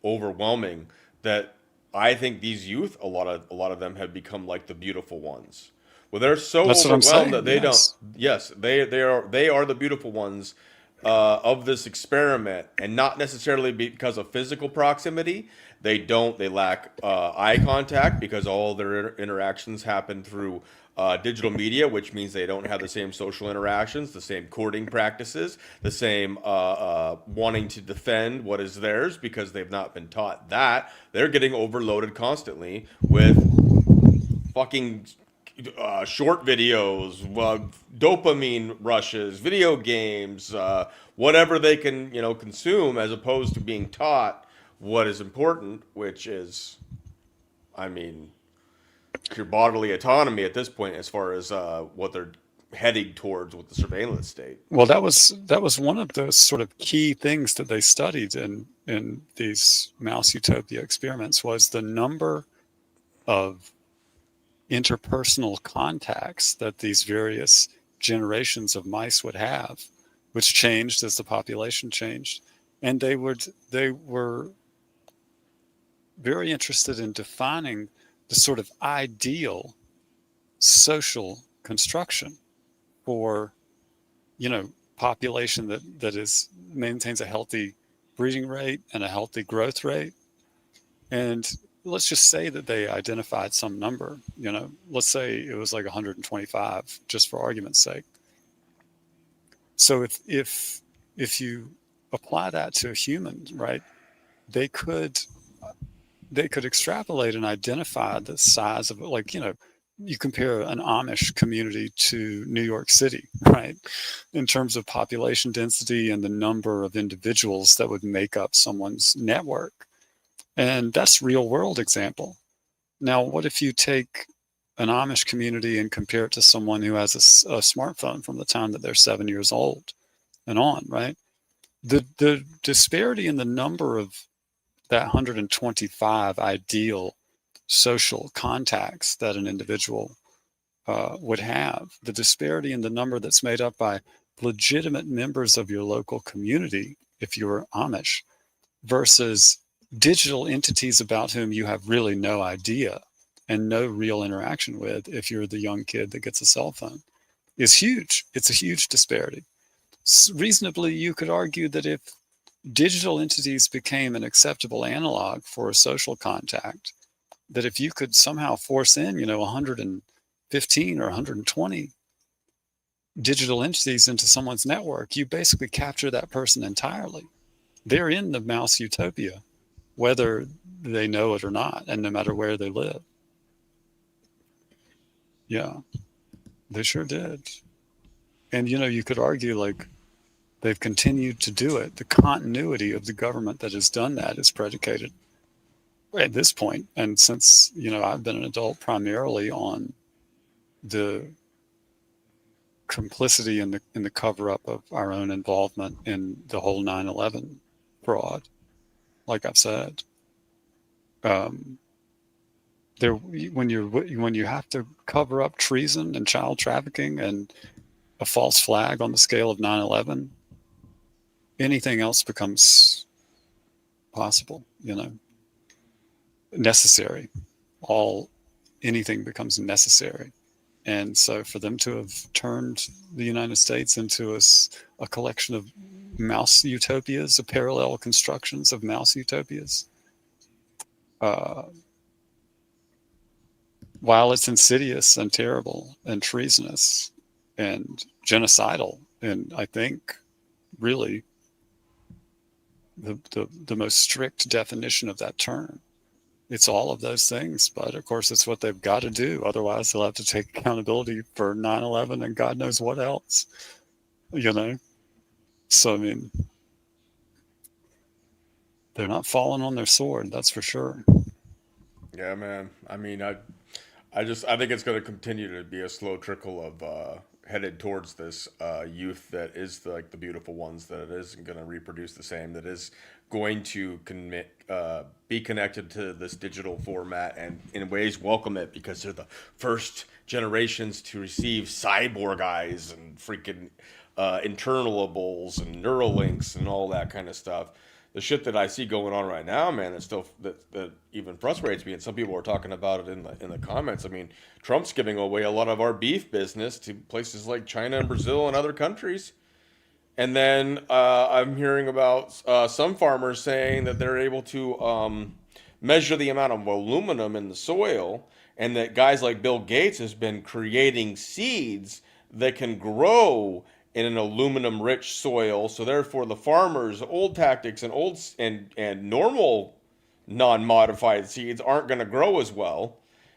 overwhelming that I think these youth, a lot of them have become like the beautiful ones. Well, they're so That's overwhelmed that they yes. don't. Yes, they are the beautiful ones of this experiment, and not necessarily because of physical proximity. They lack eye contact, because all their interactions happen through digital media, which means they don't have the same social interactions, the same courting practices, the same wanting to defend what is theirs, because they've not been taught that. They're getting overloaded constantly with fucking short videos, dopamine rushes, video games, whatever they can, consume, as opposed to being taught what is important, which is, I mean, your bodily autonomy at this point, as far as what they're heading towards with the surveillance state. Well, that was one of the sort of key things that they studied in these mouse utopia experiments, was the number of interpersonal contacts that these various generations of mice would have, which changed as the population changed. And they were very interested in defining the sort of ideal social construction for, population that maintains a healthy breeding rate and a healthy growth rate. And let's just say that they identified some number, let's say it was like 125, just for argument's sake. So if you apply that to a human, right, they could extrapolate and identify the size of, you compare an Amish community to New York City, right, in terms of population density and the number of individuals that would make up someone's network. And that's real world example. Now, what if you take an Amish community and compare it to someone who has a smartphone from the time that they're 7 years old and on, right? The disparity in the number of that 125 ideal social contacts that an individual would have, the disparity in the number that's made up by legitimate members of your local community, if you're Amish, versus digital entities about whom you have really no idea and no real interaction with, if you're the young kid that gets a cell phone, is huge. It's a huge disparity. Reasonably, you could argue that if digital entities became an acceptable analog for a social contact, that if you could somehow force in, 115 or 120 digital entities into someone's network, you basically capture that person entirely. They're in the mouse utopia, whether they know it or not, and no matter where they live. Yeah, they sure did. And, you could argue, like, they've continued to do it. The continuity of the government that has done that is predicated at this point, and since, I've been an adult, primarily on the complicity in the cover-up of our own involvement in the whole 9/11 fraud, like I've said. When you have to cover up treason and child trafficking and a false flag on the scale of 9/11, anything else becomes possible, necessary. Anything becomes necessary. And so for them to have turned the United States into a collection of mouse utopias, of parallel constructions of mouse utopias, while it's insidious and terrible and treasonous and genocidal, and I think really the most strict definition of that term, it's all of those things, but of course it's what they've got to do. Otherwise they'll have to take accountability for 9/11 and God knows what else, So, I mean, they're not falling on their sword, that's for sure. Yeah, man. I mean, I think it's going to continue to be a slow trickle of headed towards this youth that is the beautiful ones, that it isn't going to reproduce the same, that is going to be connected to this digital format and in ways welcome it, because they're the first generations to receive cyborg eyes and freaking internalables and Neuralinks and all that kind of stuff. The shit that I see going on right now, man, that even frustrates me, and some people are talking about it in the comments. I mean, Trump's giving away a lot of our beef business to places like China and Brazil and other countries. And then I'm hearing about some farmers saying that they're able to measure the amount of aluminum in the soil, and that guys like Bill Gates has been creating seeds that can grow in an aluminum-rich soil. So therefore, the farmers' old tactics and normal non-modified seeds aren't going to grow as well.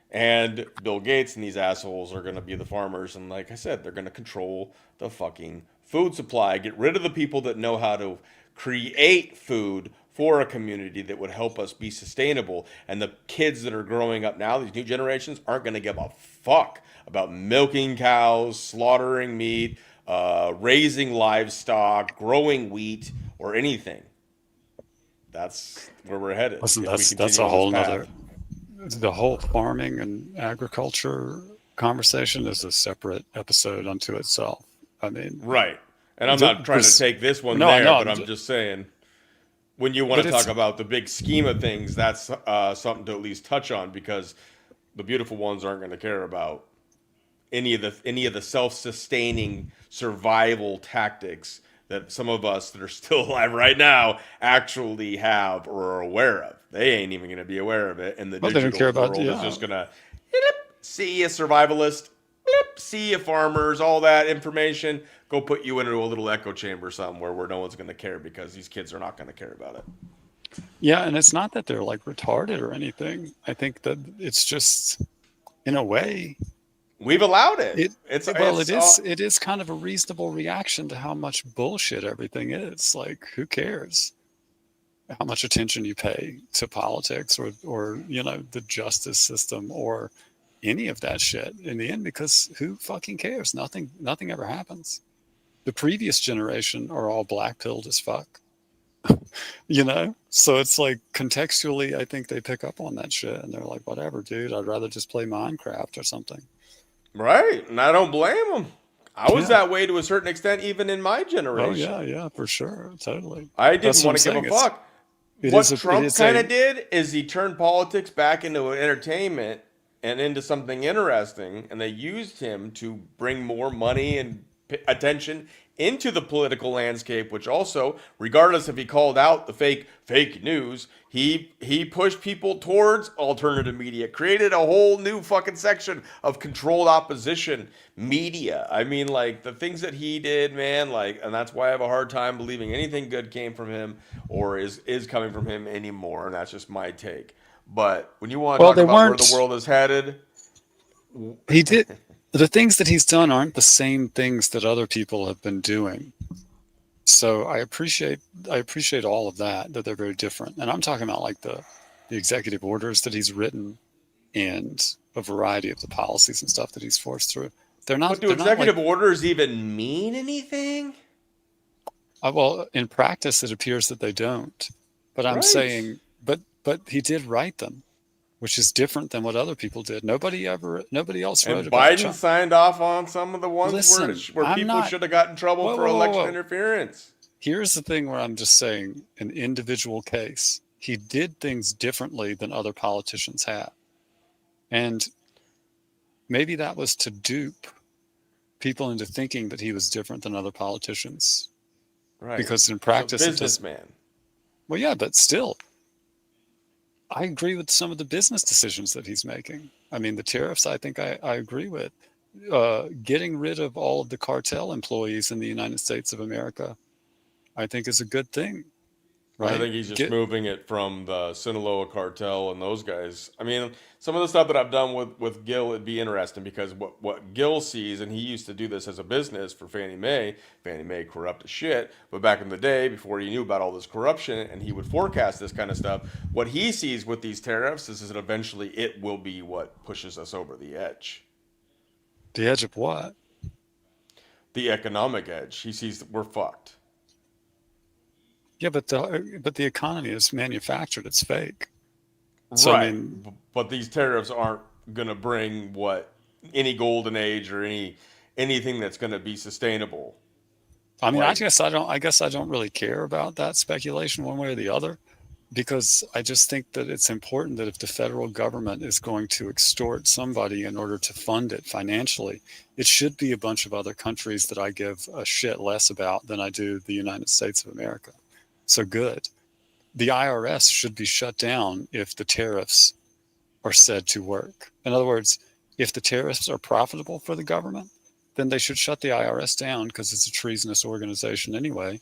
And Bill Gates and these assholes are going to be the farmers. And like I said, they're going to control the fucking food supply. Get rid of the people that know how to create food for a community that would help us be sustainable. And the kids that are growing up now, these new generations, aren't going to give a fuck about milking cows, slaughtering meat, raising livestock, growing wheat, or anything. That's where we're headed. Listen, that's a whole nother. The whole farming and agriculture conversation is a separate episode unto itself. I mean, right. And I'm not trying to take this one but I'm just saying, when you want to talk about the big scheme of things, that's something to at least touch on, because the beautiful ones aren't going to care about any of the self-sustaining survival tactics that some of us that are still alive right now actually have or are aware of. They ain't even going to be aware of it, and the digital world is just going to see a survivalist, see a farmers, all that information, go put you into a little echo chamber somewhere where no one's going to care, because these kids are not going to care about it. Yeah, and it's not that they're like retarded or anything. I think that it's just, in a way, we've allowed it. It is kind of a reasonable reaction to how much bullshit everything is. Like, who cares how much attention you pay to politics or the justice system or any of that shit in the end, because who fucking cares? Nothing ever happens. The previous generation are all black-pilled as fuck. So it's like, contextually, I think they pick up on that shit and they're like, whatever, dude, I'd rather just play Minecraft or something. Right, and I don't blame them. I was that way to a certain extent, even in my generation. Oh yeah, for sure, totally. I didn't want to give a fuck. What Trump kind of did is he turned politics back into entertainment and into something interesting, and they used him to bring more money and attention into the political landscape, which also, regardless if he called out the fake news, he pushed people towards alternative media, created a whole new fucking section of controlled opposition media. I mean, like, the things that he did, man, like, and that's why I have a hard time believing anything good came from him or is coming from him anymore, and that's just my take. But when you want to talk about where the world is headed, he did. The things that he's done aren't the same things that other people have been doing. So I appreciate all of that they're very different. And I'm talking about like the executive orders that he's written and a variety of the policies and stuff that he's forced through. They're not. But do executive orders even mean anything? Well, in practice, it appears that they don't. But I'm Right. saying, but he did write them, which is different than what other people did. Nobody else wrote And about Biden Trump. signed off on some of the ones Listen, where I'm people not. should have got in trouble Whoa, for whoa, whoa, election whoa. interference. Here's the thing where I'm just saying an individual case. He did things differently than other politicians have. And maybe that was to dupe people into thinking that he was different than other politicians. Right. Because in He's practice, a it does. businessman. Well, yeah, but still, I agree with some of the business decisions that he's making. I mean, the tariffs, I think I agree with. Getting rid of all of the cartel employees in the United States of America, I think is a good thing, right? I think he's just moving it from the Sinaloa cartel and those guys. I mean, some of the stuff that I've done with Gil, it'd be interesting because what Gil sees, and he used to do this as a business for Fannie Mae corrupt as shit, but back in the day, before he knew about all this corruption, and he would forecast this kind of stuff, what he sees with these tariffs is that eventually it will be what pushes us over the edge. The edge of what? The economic edge. He sees that we're fucked. Yeah, but the economy is manufactured. It's fake. So, Right. I mean, but these tariffs aren't going to bring what any golden age or anything that's going to be sustainable. I mean, Like- I guess I don't really care about that speculation one way or the other, because I just think that it's important that if the federal government is going to extort somebody in order to fund it financially, it should be a bunch of other countries that I give a shit less about than I do the United States of America. So good. The IRS should be shut down if the tariffs are said to work. In other words, if the tariffs are profitable for the government, then they should shut the IRS down because it's a treasonous organization anyway,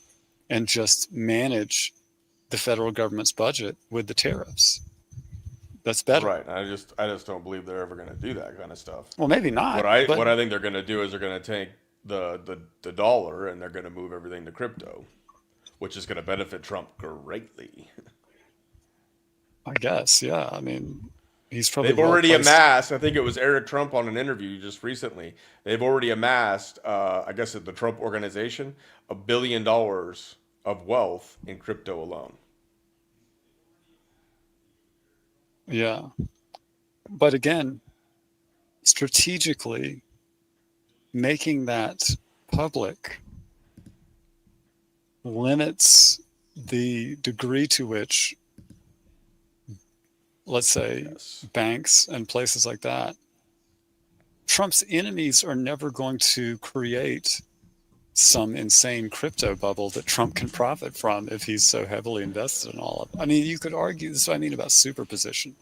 and just manage the federal government's budget with the tariffs. That's better. Right. I just don't believe they're ever going to do that kind of stuff. Well, maybe not. What I think they're going to do is they're going to take the dollar and they're going to move everything to crypto, which is going to benefit Trump greatly. I guess, yeah. I mean, he's probably They've already well-placed. amassed, I think it was Eric Trump on an interview just recently, they've already amassed, I guess at the Trump organization, $1 billion of wealth in crypto alone. Yeah. But again, strategically making that public limits the degree to which, let's say, Yes. banks and places like that, Trump's enemies are never going to create some insane crypto bubble that Trump can profit from if he's so heavily invested in all of it. I mean, you could argue, this is what I mean about superposition.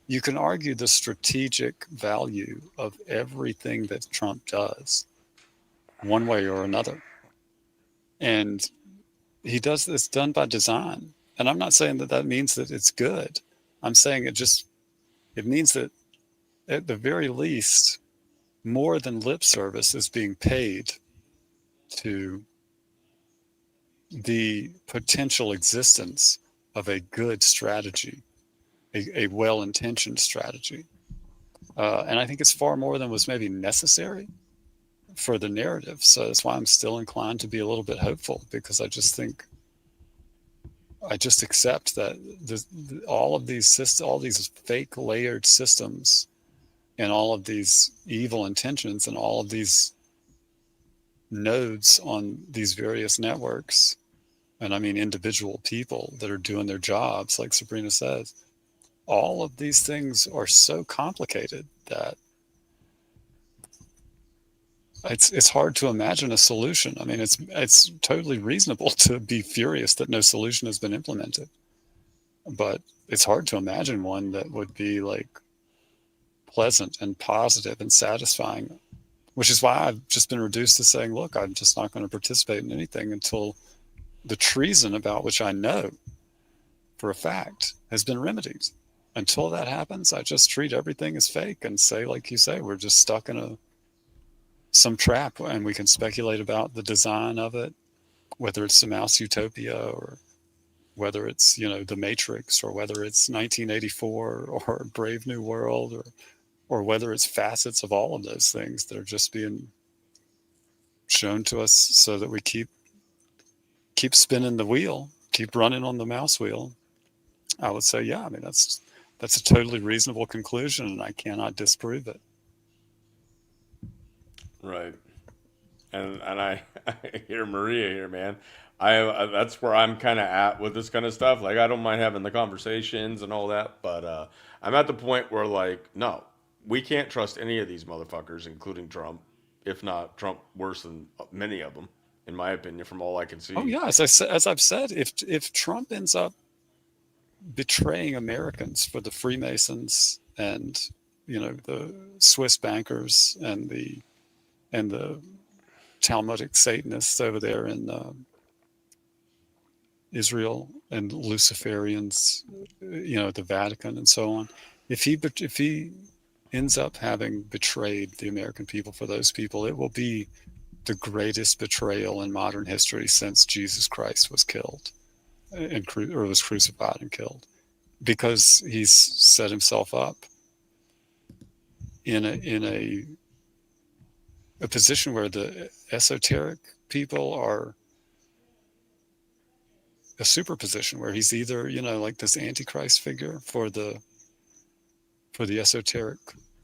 You can argue the strategic value of everything that Trump does one way or another. And he does this done by design. And I'm not saying that means that it's good. I'm saying it means that at the very least, more than lip service is being paid to the potential existence of a good strategy, a well-intentioned strategy. And I think it's far more than was maybe necessary for the narrative. So that's why I'm still inclined to be a little bit hopeful, because I just accept that all these fake layered systems and all of these evil intentions and all of these nodes on these various networks, and I mean individual people that are doing their jobs, like Sabrina says, all of these things are so complicated that it's hard to imagine a solution. I mean, it's totally reasonable to be furious that no solution has been implemented, but it's hard to imagine one that would be like pleasant and positive and satisfying, which is why I've just been reduced to saying, look, I'm just not going to participate in anything until the treason about which I know for a fact has been remedied. Until that happens, I just treat everything as fake and say, like you say, we're just stuck in some trap, and we can speculate about the design of it, whether it's the Mouse Utopia or whether it's, the Matrix, or whether it's 1984 or Brave New World, or whether it's facets of all of those things that are just being shown to us so that we keep keep spinning the wheel, keep running on the mouse wheel, I would say, yeah, I mean, that's a totally reasonable conclusion, and I cannot disprove it. Right. And I, I hear Maria here, man. That's where I'm kind of at with this kind of stuff. Like, I don't mind having the conversations and all that, but I'm at the point where, like, no, we can't trust any of these motherfuckers, including Trump, if not Trump worse than many of them, in my opinion, from all I can see. Oh yeah, as I've said, if Trump ends up betraying Americans for the Freemasons and the Swiss bankers and the Talmudic Satanists over there in Israel and Luciferians, the Vatican and so on. If he ends up having betrayed the American people for those people, it will be the greatest betrayal in modern history since Jesus Christ was killed or was crucified and killed, because he's set himself up in a position where the esoteric people are a superposition, where he's either like this antichrist figure for the esoteric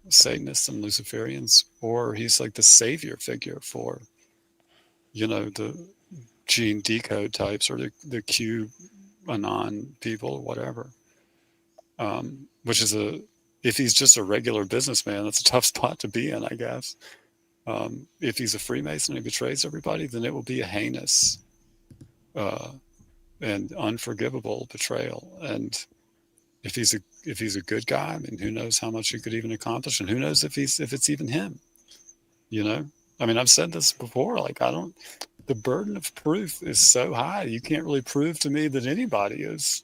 Satanists and Luciferians, or he's like the savior figure for the gene decode types or the QAnon people or whatever. Which is if he's just a regular businessman, that's a tough spot to be in, I guess. If he's a Freemason and he betrays everybody, then it will be a heinous and unforgivable betrayal. And if he's a good guy, I mean, who knows how much he could even accomplish, and who knows if it's even him. I mean, I've said this before. Like, the burden of proof is so high. You can't really prove to me that anybody is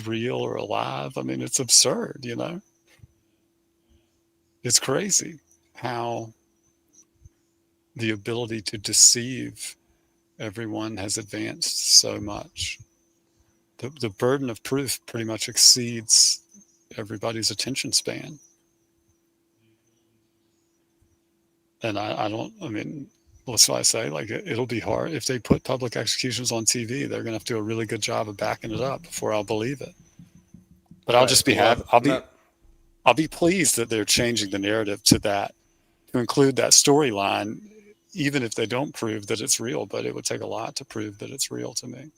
real or alive. I mean, it's absurd. It's crazy how the ability to deceive everyone has advanced so much. The burden of proof pretty much exceeds everybody's attention span. And I mean, that's why I say, like, it'll be hard. If they put public executions on TV, they're going to have to do a really good job of backing it up before I'll believe it. But I'll just be happy. I'll be pleased that they're changing the narrative to include that storyline, even if they don't prove that it's real. But it would take a lot to prove that it's real to me.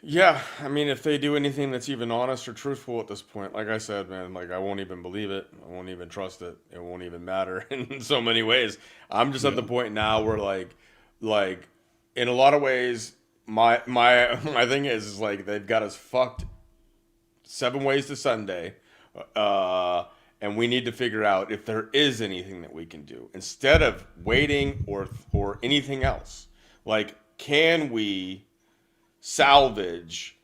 Yeah, I mean, if they do anything that's even honest or truthful at this point, like I said, man, like, I won't even believe it. I won't even trust it. It won't even matter in so many ways. I'm just at the point now where, like, in a lot of ways, my thing is like, they've got us fucked 7 ways to Sunday, and we need to figure out if there is anything that we can do instead of waiting or anything else. Like, can we salvage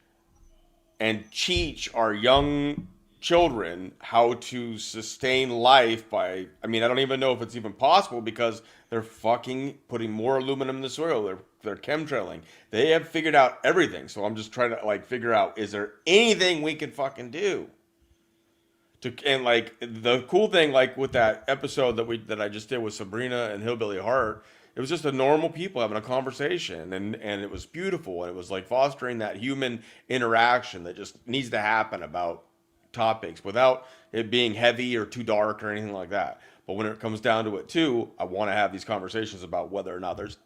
and teach our young children how to sustain life by, I mean, I don't even know if it's even possible, because they're fucking putting more aluminum in the soil. They're chemtrailing. They have figured out everything. So I'm just trying to, like, figure out, is there anything we can fucking do? And like, the cool thing, like with that episode that I just did with Sabrina and Hillbilly Heart, it was just a normal people having a conversation, and it was beautiful, and it was like fostering that human interaction that just needs to happen about topics without it being heavy or too dark or anything like that. But when it comes down to it too, I want to have these conversations about whether or not there's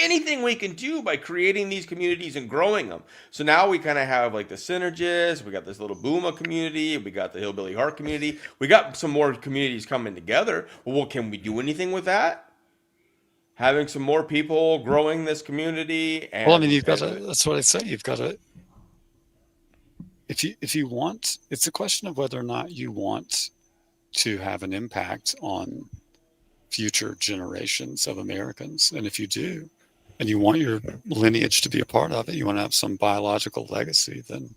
anything we can do by creating these communities and growing them. So now we kind of have like the synergists, we got this little Booma community, we got the Hillbilly Heart community, we got some more communities coming together. Well, can we do anything with that? Having some more people growing this community. And, well, I mean, you've got to, that's what I say. You've got to, if you want, it's a question of whether or not you want to have an impact on future generations of Americans. And if you do, and you want your lineage to be a part of it, you want to have some biological legacy, then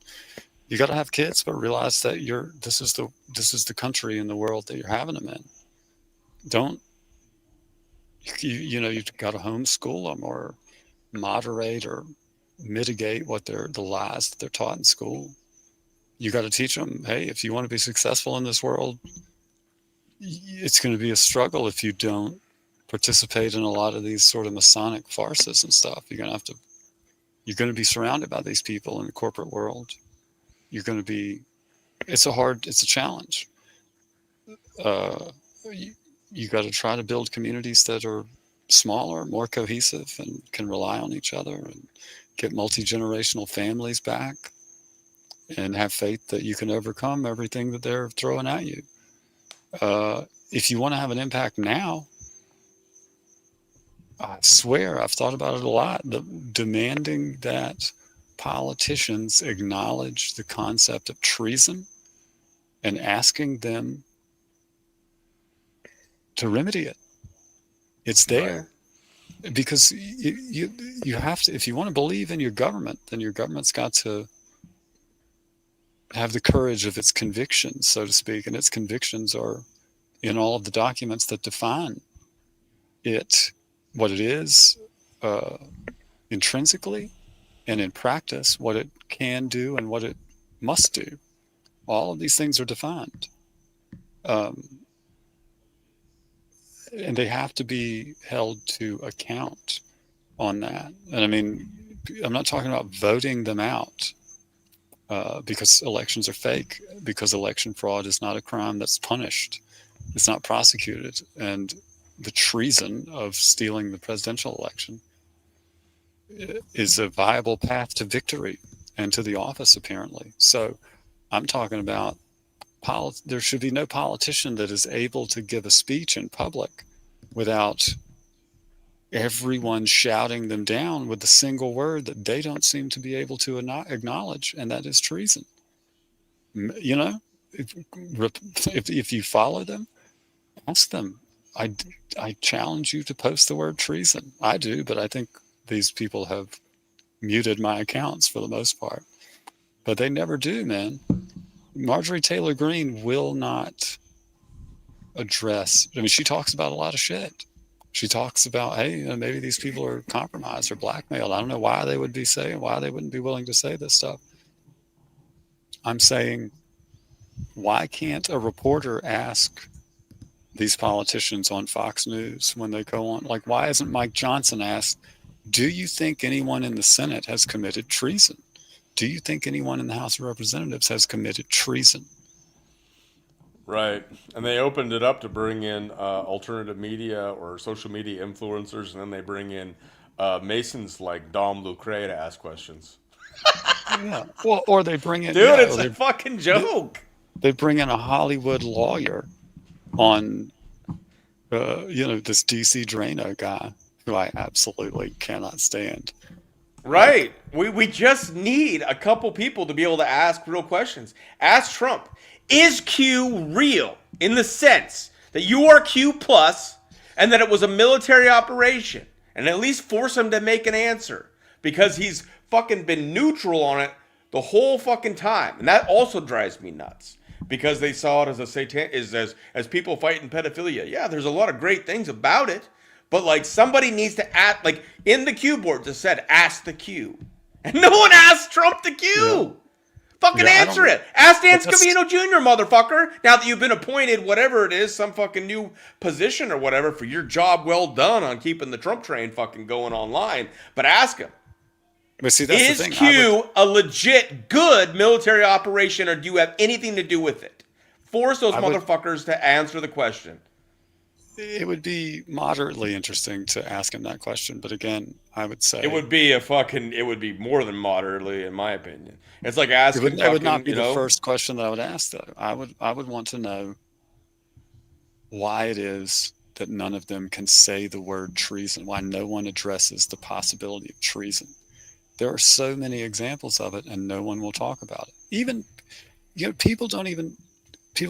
you got to have kids, but realize that this is the country and the world that you're having them in. You've got to homeschool them or moderate or mitigate the lies that they're taught in school. You got to teach them, hey, if you want to be successful in this world, it's going to be a struggle if you don't participate in a lot of these sort of Masonic farces and stuff. You're going to be surrounded by these people in the corporate world. It's a challenge. You got to try to build communities that are smaller, more cohesive, and can rely on each other, and get multi-generational families back, and have faith that you can overcome everything that they're throwing at you. If you want to have an impact now, I swear, I've thought about it a lot, demanding that politicians acknowledge the concept of treason and asking them to remedy it. It's there. Right. Because you have to, if you want to believe in your government, then your government's got to have the courage of its convictions, so to speak, and its convictions are in all of the documents that define it, what it is, intrinsically, and in practice, what it can do and what it must do. All of these things are defined. And they have to be held to account on that. And I mean, I'm not talking about voting them out because elections are fake, because election fraud is not a crime that's punished. It's not prosecuted. And the treason of stealing the presidential election is a viable path to victory and to the office, apparently. So I'm talking about there should be no politician that is able to give a speech in public without everyone shouting them down with the single word that they don't seem to be able to acknowledge, and that is treason. You know, if you follow them, ask them. I challenge you to post the word treason. I do, but I think these people have muted my accounts for the most part. But they never do, man. Marjorie Taylor Greene will not address. I mean, she talks about a lot of shit. She talks about, hey, maybe these people are compromised or blackmailed. I don't know why they wouldn't be willing to say this stuff. I'm saying, why can't a reporter ask these politicians on Fox News when they go on? Like, why isn't Mike Johnson asked, do you think anyone in the Senate has committed treason? Do you think anyone in the House of Representatives has committed treason? Right. And they opened it up to bring in alternative media or social media influencers, and then they bring in Masons like Dom Lucre to ask questions. Yeah. Well, or they bring in... Dude, it's a fucking joke. They bring in a Hollywood lawyer on, this DC Drano guy, who I absolutely cannot stand. Right. We just need a couple people to be able to ask real questions. Ask Trump, is Q real in the sense that you are Q plus and that it was a military operation? And at least force him to make an answer, because he's fucking been neutral on it the whole fucking time. And that also drives me nuts, because they saw it as a as people fighting pedophilia. Yeah, there's a lot of great things about it. But, like, somebody needs to ask, like, in the Q board, it said, ask the Q. And no one asked Trump the Q. Yeah. Fucking answer it. Ask Dan Scavino Jr., motherfucker. Now that you've been appointed, whatever it is, some fucking new position or whatever, for your job well done on keeping the Trump train fucking going online. But ask him. But see, that's is the thing. Q a legit good military operation, or do you have anything to do with it? Force those motherfuckers to answer the question. It would be moderately interesting to ask him that question, but again, I would say it would be more than moderately, in my opinion. It's like asking. It would not be the first question that I would ask, though. I would want to know why it is that none of them can say the word treason. Why no one addresses the possibility of treason? There are so many examples of it, and no one will talk about it. Even, people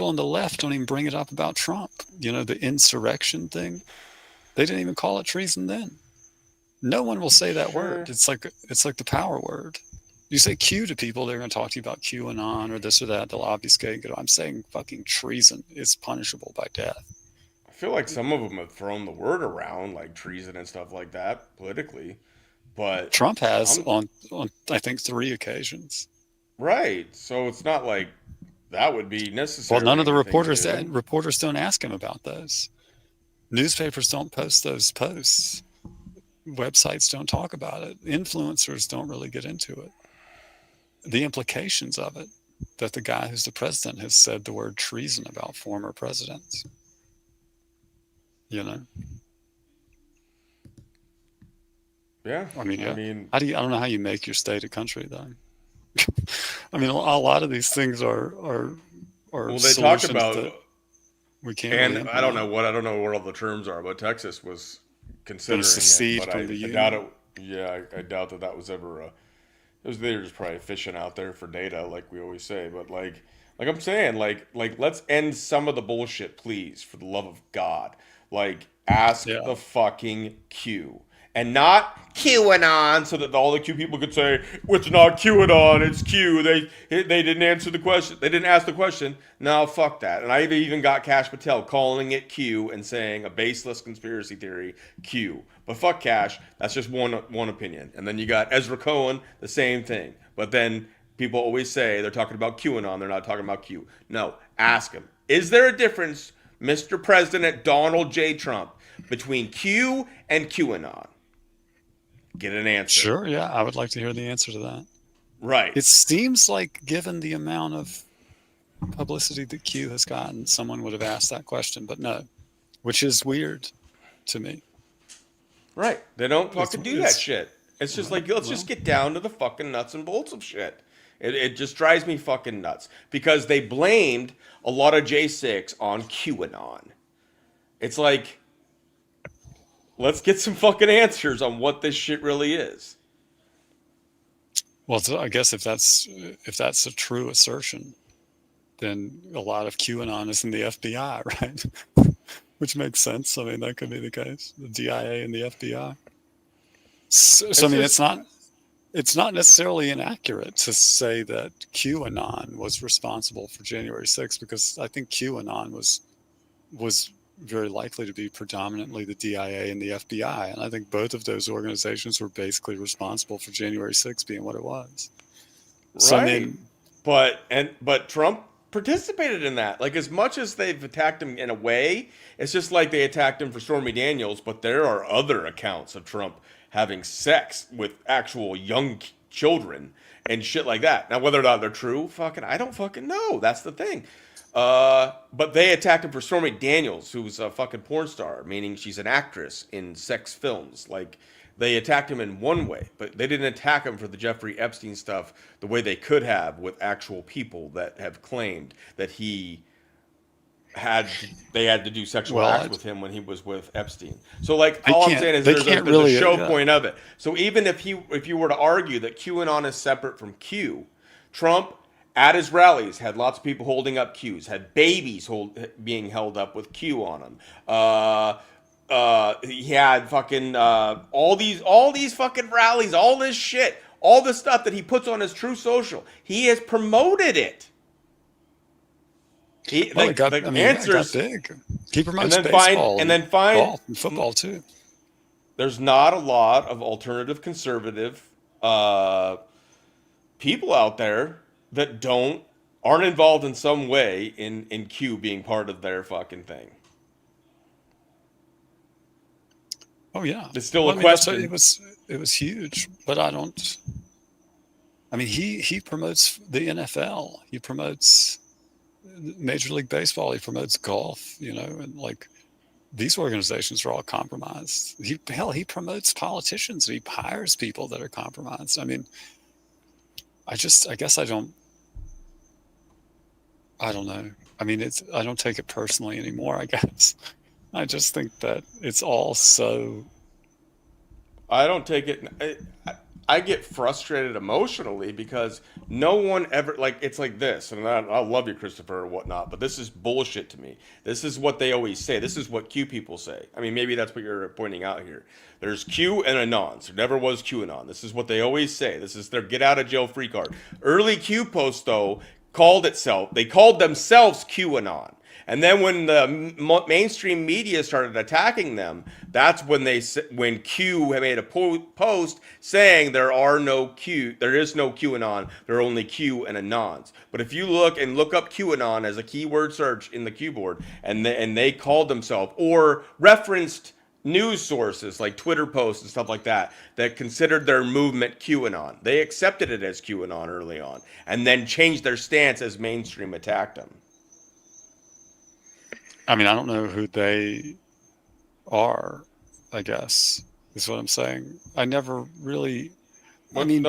on the left don't even bring it up about Trump. The insurrection thing. They didn't even call it treason then. No one will say that word. It's like the power word. You say Q to people, they're going to talk to you about QAnon or this or that. They'll obfuscate. I'm saying fucking treason is punishable by death. I feel like some of them have thrown the word around, like treason and stuff like that, politically. But Trump has on I think 3 occasions. Right. So it's not like that would be necessary. Well, none of the reporters don't ask him about those. Newspapers don't post those posts. Websites don't talk about it. Influencers don't really get into it. The implications of it, that the guy who's the president has said the word treason about former presidents. You know? Yeah. I mean, yeah. I mean, I don't know how you make your state a country, though. I mean, a lot of these things are well, they talk solutions about, that we can't and really I don't implement. know what all the terms are, but Texas was considering Gonna secede it, but from the I union. doubt it. Yeah, I doubt that was ever they were just probably fishing out there for data, like we always say. But like I'm saying, like let's end some of the bullshit, please, for the love of God. Like, ask Yeah. the fucking Q. And not QAnon, so that all the Q people could say, it's not QAnon, it's Q. They didn't answer the question. They didn't ask the question. No, fuck that. And I even got Cash Patel calling it Q and saying a baseless conspiracy theory, Q. But fuck Cash. That's just one opinion. And then you got Ezra Cohen, the same thing. But then people always say they're talking about QAnon, they're not talking about Q. No, ask them. Is there a difference, Mr. President Donald J. Trump, between Q and QAnon? Get an answer. Sure, yeah, I would like to hear the answer to that. Right. It seems like, given the amount of publicity that Q has gotten, someone would have asked that question, but no, which is weird to me. Right. They don't fucking do that it's- shit. It's just like, let's just get down to the fucking nuts and bolts of shit. It just drives me fucking nuts. Because they blamed a lot of J6 on QAnon. It's like, let's get some fucking answers on what this shit really is. Well, so I guess if that's a true assertion, then a lot of QAnon is in the FBI, right? Which makes sense. I mean, that could be the case. The DIA and the FBI. So I mean, it's not necessarily inaccurate to say that QAnon was responsible for January 6th, because I think QAnon was very likely to be predominantly the DIA and the FBI, and I think both of those organizations were basically responsible for January 6th being what it was. Right. So, I mean, but Trump participated in that. Like, as much as they've attacked him in a way, it's just like they attacked him for Stormy Daniels, but there are other accounts of Trump having sex with actual young children and shit like that. Now, whether or not they're true, I don't fucking know. That's the thing. But they attacked him for Stormy Daniels, who's a fucking porn star, meaning she's an actress in sex films. Like, they attacked him in one way, but they didn't attack him for the Jeffrey Epstein stuff the way they could have with actual people that have claimed that they had to do sexual acts with him when he was with Epstein. So, like, all I'm saying is there's a show point of it. So even if you were to argue that QAnon is separate from Q, Trump at his rallies had lots of people holding up Qs, had babies being held up with Q on them. He had fucking all these fucking rallies, all this shit, all the stuff that he puts on his True Social. He has promoted it. it got big. He promotes baseball and golf and football too. There's not a lot of alternative conservative people out there that aren't involved in some way in Q being part of their fucking thing. Oh yeah, it's still a question. It was huge, but I don't. I mean, he promotes the NFL. He promotes Major League Baseball. He promotes golf. You know, and like these organizations are all compromised. He promotes politicians. He hires people that are compromised. I mean, I guess I don't know. I mean, I don't take it personally anymore, I guess. I just think that it's all so. I don't take it. I get frustrated emotionally because no one ever, like, it's like this, and I love you, Christopher, or whatnot, but this is bullshit to me. This is what they always say. This is what Q people say. I mean, maybe that's what you're pointing out here. There's Q and Anons. There never was QAnon. This is what they always say. This is their get out of jail free card. Early Q posts, though, they called themselves QAnon. And then when the mainstream media started attacking them, that's when Q made a post saying there is no QAnon, there are only Q and Anons. But if you look up QAnon as a keyword search in the keyboard, and they called themselves or referenced news sources like Twitter posts and stuff like that considered their movement QAnon. They accepted it as QAnon early on, and then changed their stance as mainstream attacked them. I mean, I don't know who they are, I guess, is what I'm saying. I never really... Wait.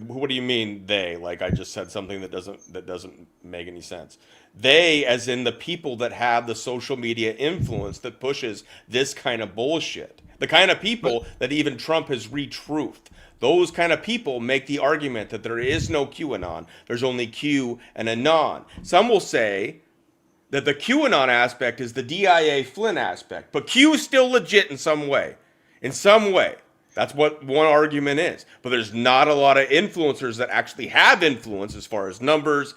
What do you mean they? Like I just said something that doesn't make any sense. They, as in the people that have the social media influence that pushes this kind of bullshit. The kind of people that even Trump has retruthed. Those kind of people make the argument that there is no QAnon. There's only Q and Anon. Some will say that the QAnon aspect is the DIA Flynn aspect, but Q is still legit in some way. In some way. That's what one argument is. But there's not a lot of influencers that actually have influence as far as numbers,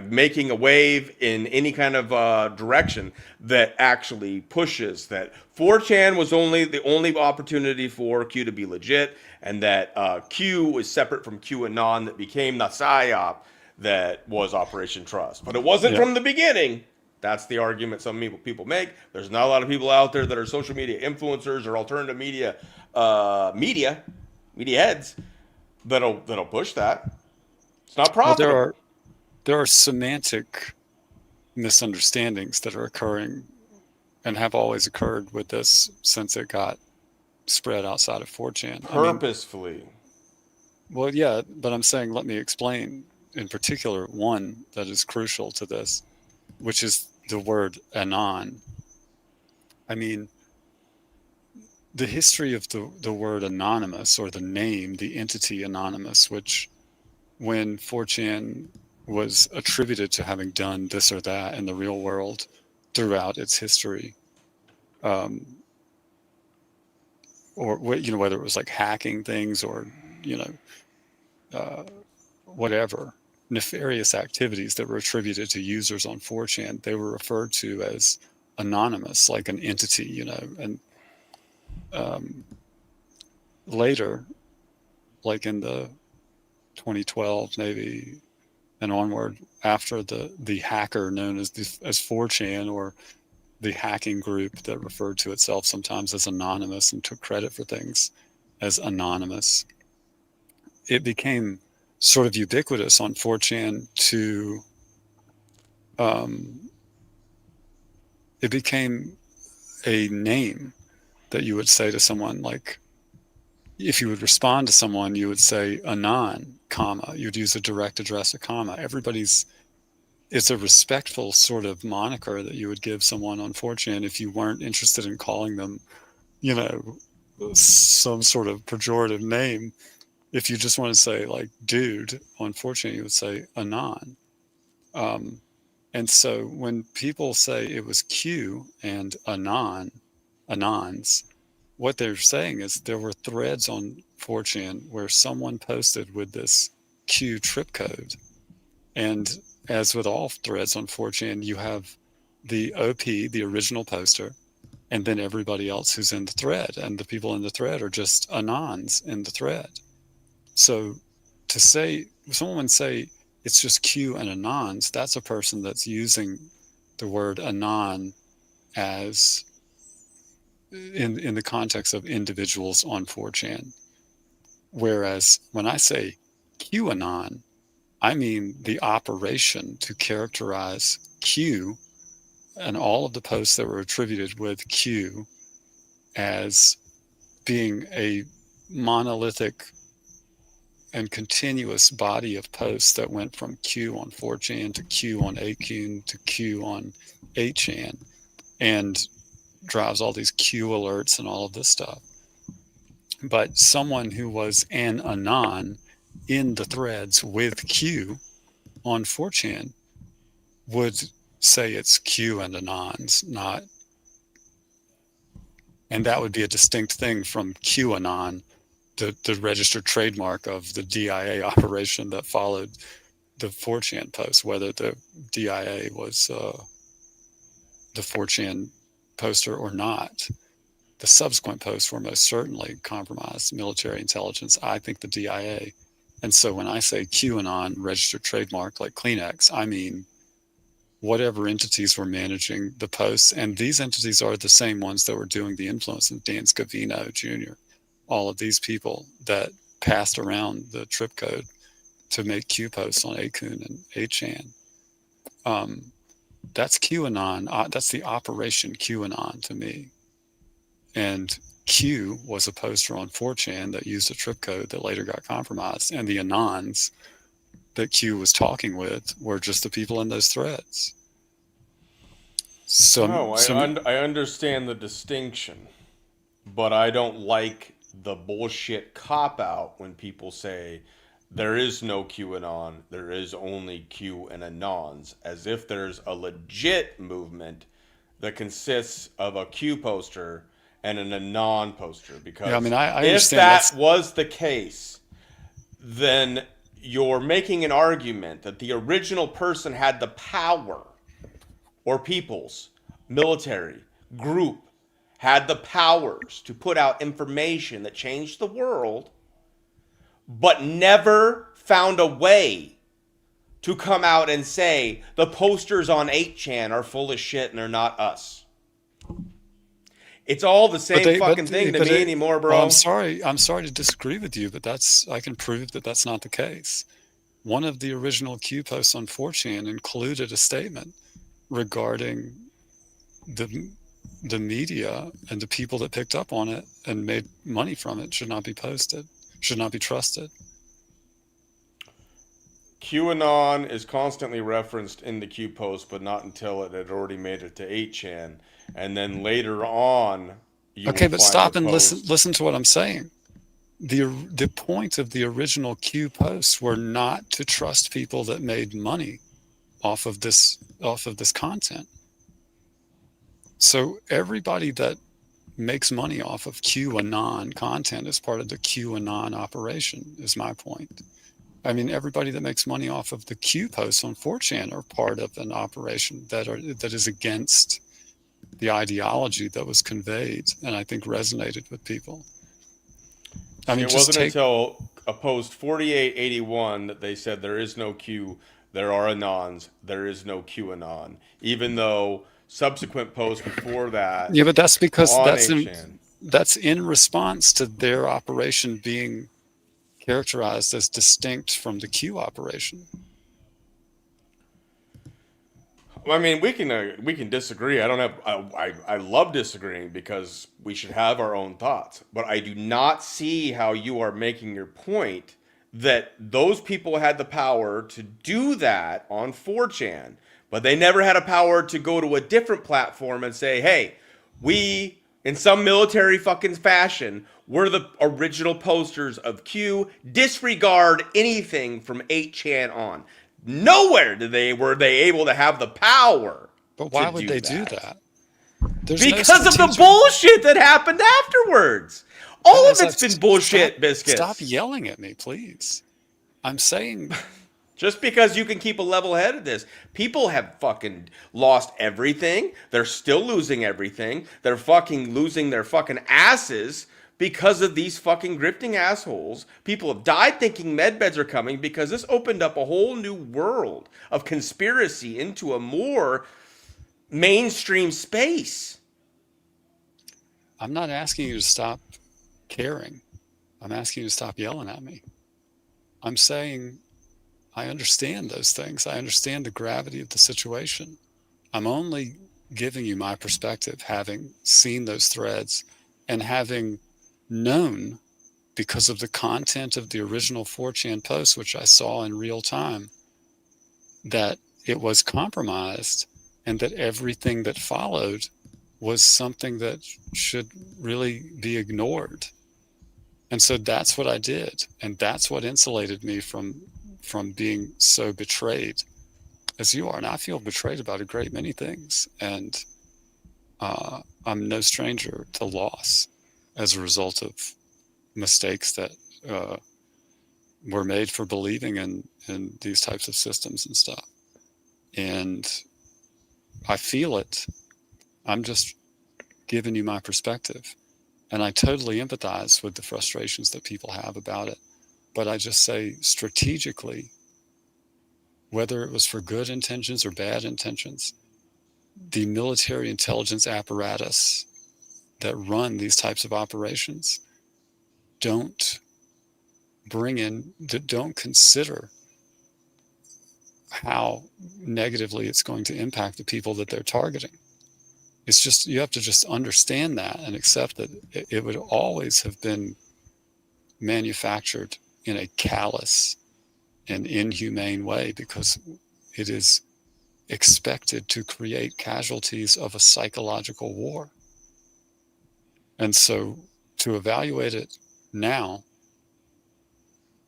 making a wave in any kind of direction that actually pushes that 4chan was the only opportunity for Q to be legit, and that Q was separate from QAnon that became the PSYOP that was Operation Trust. But it wasn't from the beginning. That's the argument some people make. There's not a lot of people out there that are social media influencers or alternative media heads that'll push that. It's not profitable. Well, there are semantic misunderstandings that are occurring and have always occurred with this since it got spread outside of 4chan. Purposefully. Well, yeah, but I'm saying, let me explain in particular one that is crucial to this, which is the word Anon. I mean, the history of the word anonymous, or the name, the entity anonymous, which when 4chan was attributed to having done this or that in the real world throughout its history, or whether it was like hacking things or whatever nefarious activities that were attributed to users on 4chan, they were referred to as anonymous, like an entity, and later, like in the 2012 maybe and onward, after the hacker known as 4chan, or the hacking group that referred to itself sometimes as anonymous and took credit for things as anonymous, it became sort of ubiquitous on 4chan to it became a name that you would say to someone. Like if you would respond to someone, you would say Anon, comma, you'd use a direct address, a comma. It's a respectful sort of moniker that you would give someone on 4chan if you weren't interested in calling them, some sort of pejorative name. If you just want to say like dude on 4chan, you would say Anon. And so when people say it was Q and Anons, what they're saying is there were threads on 4chan where someone posted with this Q tripcode. And as with all threads on 4chan, you have the OP, the original poster, and then everybody else who's in the thread. And the people in the thread are just Anons in the thread. So to say, someone say it's just Q and Anons, that's a person that's using the word Anon as in the context of individuals on 4chan. Whereas when I say QAnon, I mean the operation to characterize Q and all of the posts that were attributed with Q as being a monolithic and continuous body of posts that went from Q on 4chan to Q on 8chan to Q on 8chan, and drives all these Q alerts and all of this stuff. But someone who was an Anon in the threads with Q on 4chan would say it's Q and Anons, not, and that would be a distinct thing from QAnon, the registered trademark of the DIA operation that followed the 4chan post, whether the DIA was the 4chan poster or not. The subsequent posts were most certainly compromised military intelligence. I think the DIA. And so when I say QAnon registered trademark like Kleenex, I mean whatever entities were managing the posts. And these entities are the same ones that were doing the influence of Dan Scavino Jr., all of these people that passed around the tripcode to make Q posts on Akun and 8chan. That's QAnon. That's the Operation QAnon to me. And Q was a poster on 4chan that used a tripcode that later got compromised. And the Anons that Q was talking with were just the people in those threads. I understand the distinction, but I don't like the bullshit cop-out when people say there is no QAnon, there is only Q and Anons, as if there's a legit movement that consists of a Q poster and an Anon poster. Because I if understand that was the case, then you're making an argument that the original person had the power, or people's military group had the powers to put out information that changed the world, but never found a way to come out and say the posters on 8chan are full of shit and they're not us. It's all the same thing to me anymore, bro. Well, I'm sorry to disagree with you, but I can prove that that's not the case. One of the original Q posts on 4chan included a statement regarding the media and the people that picked up on it and made money from it should not be posted, should not be trusted. QAnon is constantly referenced in the Q post, but not until it had already made it to 8chan. And then later on, but stop and listen to what I'm saying. The point of the original Q posts were not to trust people that made money off of this content. So everybody that makes money off of QAnon content is part of the QAnon operation, is my point. I mean, everybody that makes money off of the Q posts on 4chan are part of an operation that is against the ideology that was conveyed and I think resonated with people. I mean, it wasn't until a post 4881 that they said there is no Q, there are Anons, there is no QAnon, even though subsequent posts before that. Yeah, but that's because that's in response to their operation being characterized as distinct from the Q operation. I mean, we can disagree. I love disagreeing because we should have our own thoughts. But I do not see how you are making your point that those people had the power to do that on 4chan, but they never had a power to go to a different platform and say, hey, we, in some military fucking fashion, we're the original posters of Q. Disregard anything from 8chan on. Nowhere were they able to have the power. But why would they do that? Because of the bullshit that happened afterwards. All of it's been bullshit, Biscuits. Stop yelling at me, please. I'm saying... Just because you can keep a level head of this. People have fucking lost everything. They're still losing everything. They're fucking losing their fucking asses because of these fucking grifting assholes. People have died thinking medbeds are coming because this opened up a whole new world of conspiracy into a more mainstream space. I'm not asking you to stop caring. I'm asking you to stop yelling at me. I'm saying I understand those things. I understand the gravity of the situation. I'm only giving you my perspective, having seen those threads and having known, because of the content of the original 4chan post, which I saw in real time, that it was compromised and that everything that followed was something that should really be ignored. And so that's what I did. And that's what insulated me from being so betrayed as you are. And I feel betrayed about a great many things. And I'm no stranger to loss as a result of mistakes that we're made for believing in these types of systems and stuff. And I feel it. I'm just giving you my perspective. And I totally empathize with the frustrations that people have about it. But I just say strategically, whether it was for good intentions or bad intentions, the military intelligence apparatus that run these types of operations don't consider how negatively it's going to impact the people that they're targeting. It's just, you have to just understand that and accept that it would always have been manufactured in a callous and inhumane way, because it is expected to create casualties of a psychological war. And so to evaluate it now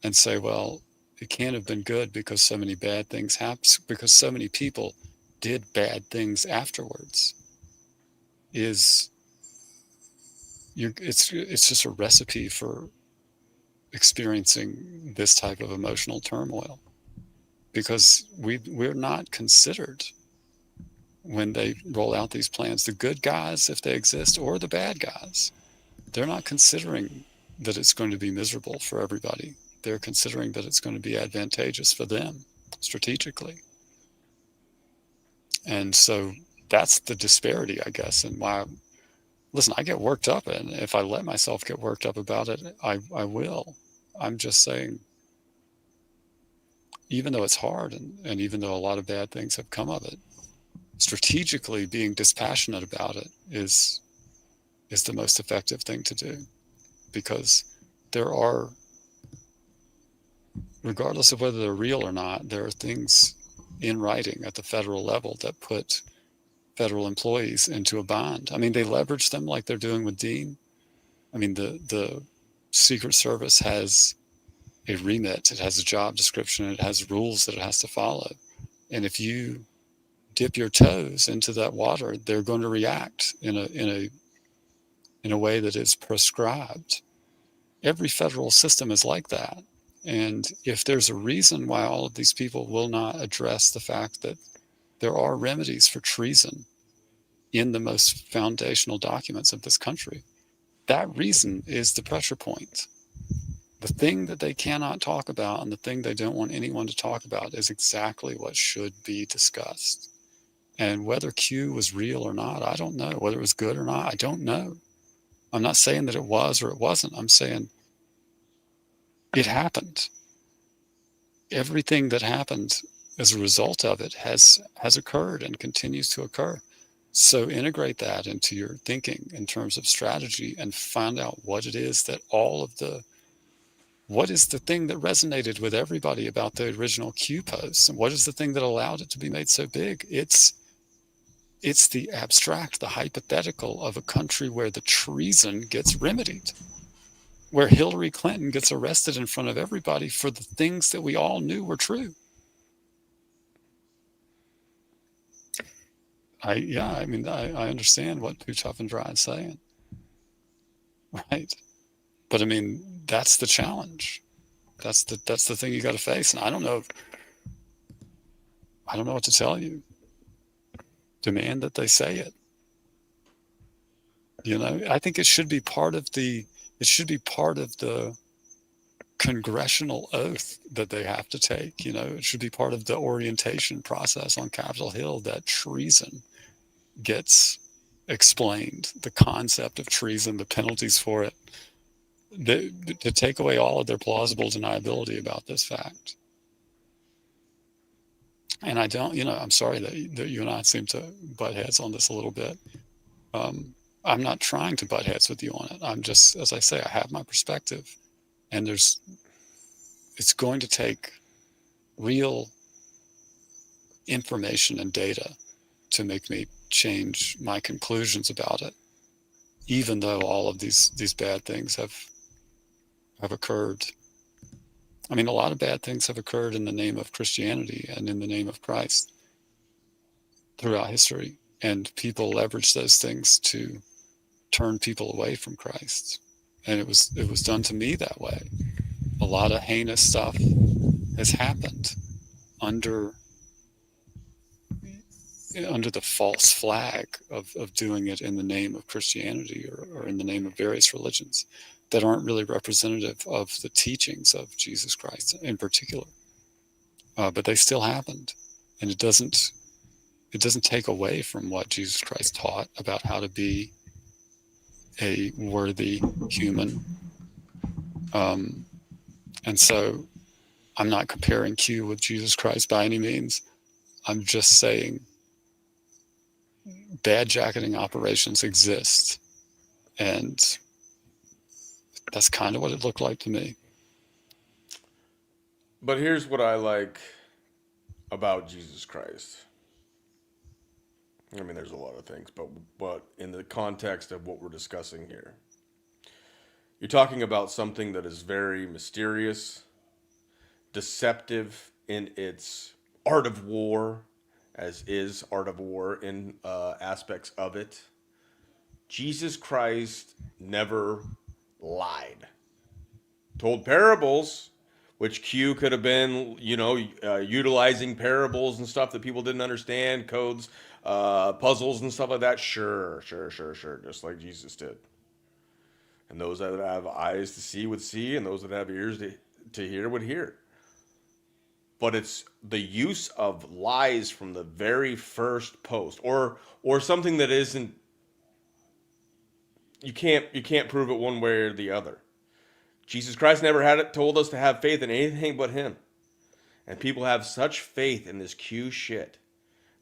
and say, well, it can't have been good because so many bad things happened, because so many people did bad things afterwards, it's just a recipe for experiencing this type of emotional turmoil, because we're not considered when they roll out these plans. The good guys, if they exist, or the bad guys, they're not considering that it's going to be miserable for everybody. They're considering that it's going to be advantageous for them strategically. And so that's the disparity, I guess, and why, listen, I get worked up, and if I let myself get worked up about it, I will. I'm just saying, even though it's hard, and even though a lot of bad things have come of it, strategically being dispassionate about it is the most effective thing to do. Because there are, regardless of whether they're real or not, there are things in writing at the federal level that put federal employees into a bind. I mean, they leverage them like they're doing with Dean. I mean, the Secret Service has a remit, it has a job description, it has rules that it has to follow. And if you dip your toes into that water, they're going to react in a way that is prescribed. Every federal system is like that. And if there's a reason why all of these people will not address the fact that there are remedies for treason in the most foundational documents of this country, that reason is the pressure point. The thing that they cannot talk about and the thing they don't want anyone to talk about is exactly what should be discussed. And whether Q was real or not, I don't know. Whether it was good or not, I don't know. I'm not saying that it was or it wasn't. I'm saying it happened. Everything that happened as a result of it has occurred and continues to occur. So integrate that into your thinking in terms of strategy and find out what it is that what is the thing that resonated with everybody about the original Q posts, and what is the thing that allowed it to be made so big? It's the abstract, the hypothetical of a country where the treason gets remedied, where Hillary Clinton gets arrested in front of everybody for the things that we all knew were true. I mean, I understand what Too Tough and Dry is saying, right? But I mean, that's the challenge. That's the thing you got to face. And I don't know what to tell you. Demand that they say it. You know, I think it should be part of the congressional oath that they have to take. You know, it should be part of the orientation process on Capitol Hill that treason gets explained, the concept of treason, the penalties for it, to take away all of their plausible deniability about this fact. And I don't, I'm sorry that you and I seem to butt heads on this a little bit. I'm not trying to butt heads with you on it. I'm just, as I say, I have my perspective, and it's going to take real information and data to make me change my conclusions about it, even though all of these bad things have occurred. I mean, a lot of bad things have occurred in the name of Christianity and in the name of Christ throughout history, and people leverage those things to turn people away from Christ. And it was done to me that way. a lot of heinous stuff has happened under the false flag of doing it in the name of Christianity or in the name of various religions that aren't really representative of the teachings of Jesus Christ in particular. But they still happened, and it doesn't take away from what Jesus Christ taught about how to be a worthy human. And so I'm not comparing Q with Jesus Christ by any means. I'm just saying bad jacketing operations exist, and that's kind of what it looked like to me. But here's what I like about Jesus Christ. I mean, there's a lot of things, but in the context of what we're discussing here, you're talking about something that is very mysterious, deceptive in its art of war, as is art of war in aspects of it. Jesus Christ never lied. Told parables, which Q could have been, utilizing parables and stuff that people didn't understand, codes, puzzles and stuff like that. Sure, just like Jesus did. And those that have eyes to see would see, and those that have ears to hear would hear. But it's the use of lies from the very first post, or something that isn't. You can't prove it one way or the other. Jesus Christ never told us to have faith in anything but Him, and people have such faith in this Q shit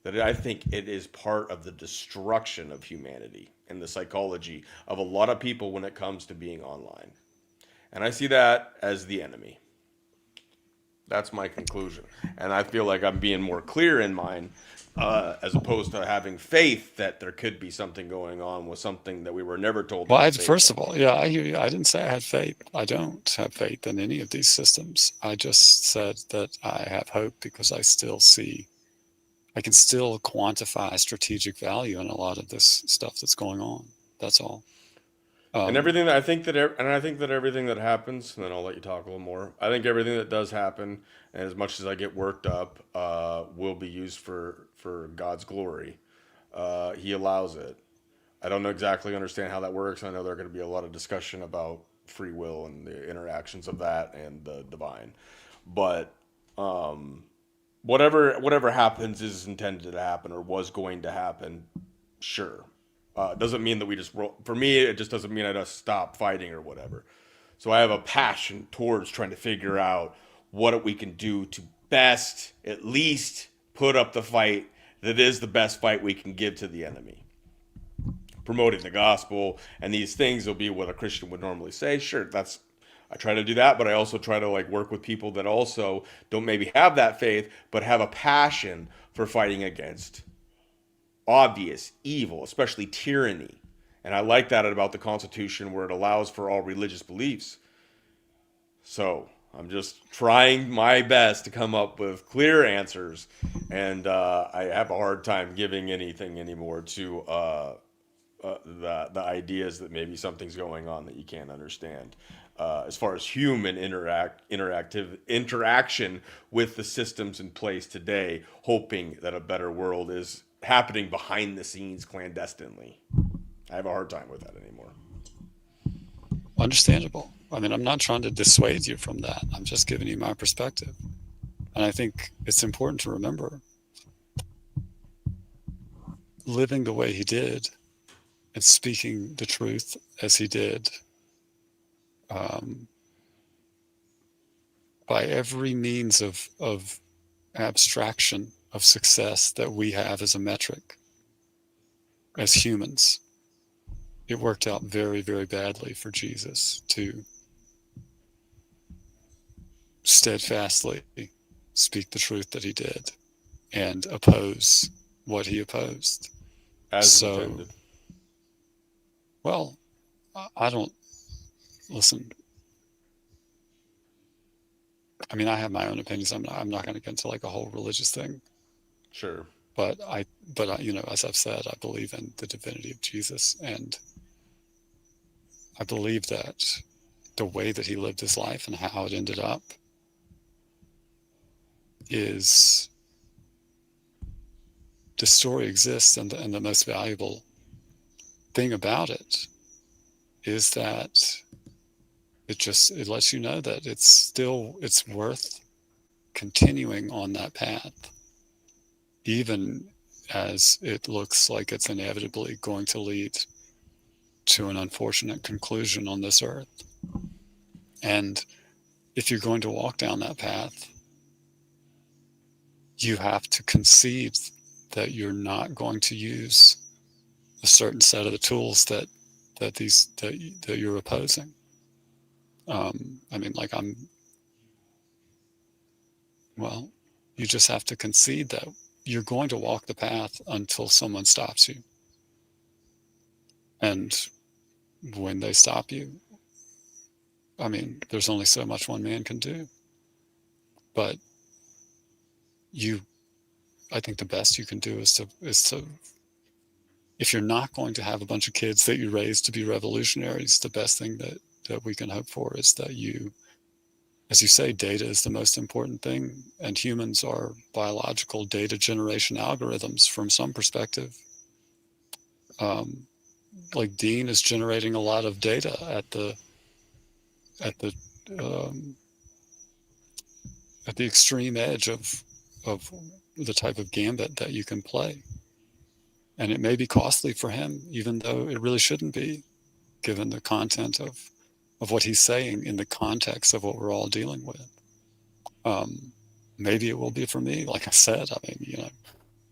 that I think it is part of the destruction of humanity and the psychology of a lot of people when it comes to being online. And I see that as the enemy. That's my conclusion. And I feel like I'm being more clear in mine, as opposed to having faith that there could be something going on with something that we were never told. Well, first of all, yeah, I hear you. I didn't say I had faith. I don't have faith in any of these systems. I just said that I have hope because I can still quantify strategic value in a lot of this stuff that's going on. That's all. And everything that I think that everything that happens, and then I'll let you talk a little more. I think everything that does happen, and as much as I get worked up, will be used for God's glory. He allows it. I don't exactly understand how that works. I know there's going to be a lot of discussion about free will and the interactions of that and the divine, but whatever happens is intended to happen or was going to happen. Sure. Doesn't mean that we just roll. For me, it just doesn't mean I just stop fighting or whatever. So I have a passion towards trying to figure out what we can do to best, at least, put up the fight that is the best fight we can give to the enemy. Promoting the gospel and these things will be what a Christian would normally say. Sure, I try to do that, but I also try to work with people that also don't maybe have that faith, but have a passion for fighting against obvious evil, especially tyranny. And I like that about the Constitution, where it allows for all religious beliefs. So I'm just trying my best to come up with clear answers, and I have a hard time giving anything anymore to the ideas that maybe something's going on that you can't understand. As far as human interaction with the systems in place today, hoping that a better world is happening behind the scenes clandestinely. I have a hard time with that anymore. Understandable. I mean, I'm not trying to dissuade you from that. I'm just giving you my perspective. And I think it's important to remember, living the way he did and speaking the truth as he did, by every means of abstraction of success that we have as a metric, as humans, it worked out very, very badly for Jesus to steadfastly speak the truth that he did and oppose what he opposed. As intended. Well, I don't listen. I mean, I have my own opinions. I'm not going to get into a whole religious thing. Sure. But I, as I've said, I believe in the divinity of Jesus, and I believe that the way that he lived his life and how it ended up is, the story exists, and the most valuable thing about it is that it lets you know that it's worth continuing on that path, even as it looks like it's inevitably going to lead to an unfortunate conclusion on this earth. And if you're going to walk down that path, you have to concede that you're not going to use a certain set of the tools that you're opposing. I mean, like you just have to concede that you're going to walk the path until someone stops you. And when they stop you, I mean, there's only so much one man can do. But I think the best you can do is to, if you're not going to have a bunch of kids that you raise to be revolutionaries, the best thing that we can hope for is that you, as you say, data is the most important thing, and humans are biological data generation algorithms from some perspective. Like Dean is generating a lot of data at the extreme edge of the type of gambit that you can play. And it may be costly for him, even though it really shouldn't be, given the content of what he's saying in the context of what we're all dealing with. Maybe it will be for me. Like I said, I mean,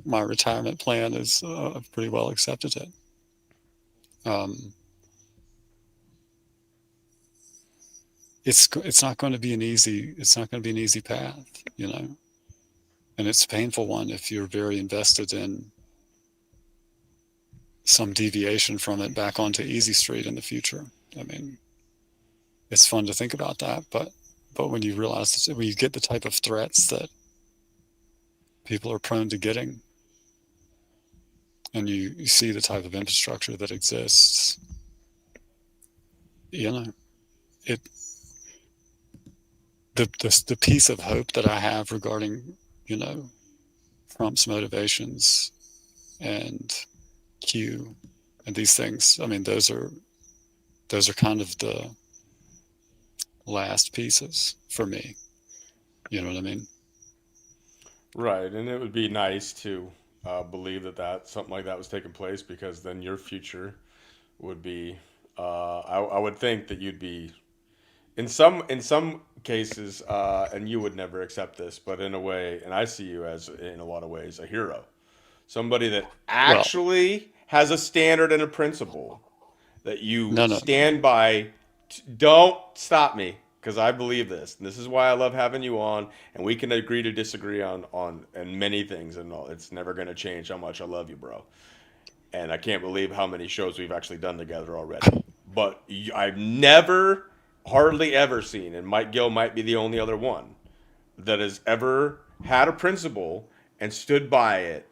my retirement plan is pretty well accepted it. It's not going to be an easy path, and it's a painful one if you're very invested in some deviation from it back onto Easy Street in the future. I mean, it's fun to think about that, but when you realize when you get the type of threats that people are prone to getting, and you see the type of infrastructure that exists, the piece of hope that I have regarding, Trump's motivations and Q and these things, I mean, those are kind of the last pieces for me. You know what I mean? Right, and it would be nice to believe that something like that was taking place, because then your future would be. I would think that you'd be, in some cases, and you would never accept this, but in a way, and I see you as, in a lot of ways, a hero, somebody that actually has a standard and a principle that you stand by. Don't stop me, because I believe this. And this is why I love having you on, and we can agree to disagree on and many things, and all. It's never going to change how much I love you, bro. And I can't believe how many shows we've actually done together already. But I've never, hardly ever seen, and Mike Gill might be the only other one, that has ever had a principle and stood by it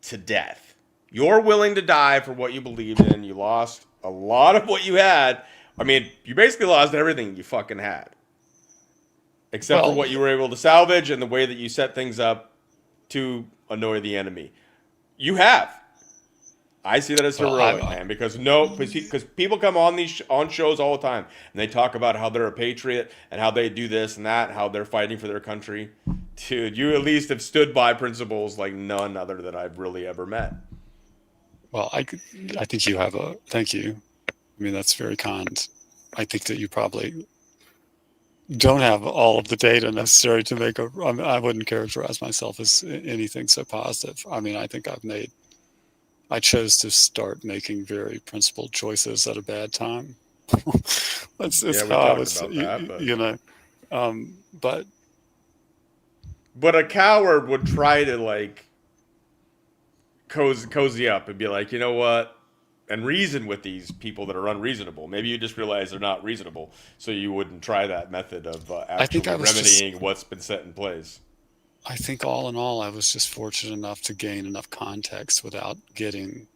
to death. You're willing to die for what you believed in. You lost a lot of what you had. I mean, you basically lost everything you fucking had, except for what you were able to salvage and the way that you set things up to annoy the enemy. You have. I see that as heroic, man, because people come on shows all the time and they talk about how they're a patriot and how they do this and that, and how they're fighting for their country. Dude, you at least have stood by principles like none other that I've really ever met. Well, I think you have thank you. I mean, that's very kind. I think that you probably don't have all of the data necessary to make I wouldn't characterize myself as anything so positive. I mean, I think I chose to start making very principled choices at a bad time. It's how I was, But a coward would try to cozy up and be like, you know what? And reason with these people that are unreasonable. Maybe you just realize they're not reasonable, so you wouldn't try that method of actually remedying what's been set in place. I think all in all, I was just fortunate enough to gain enough context without getting.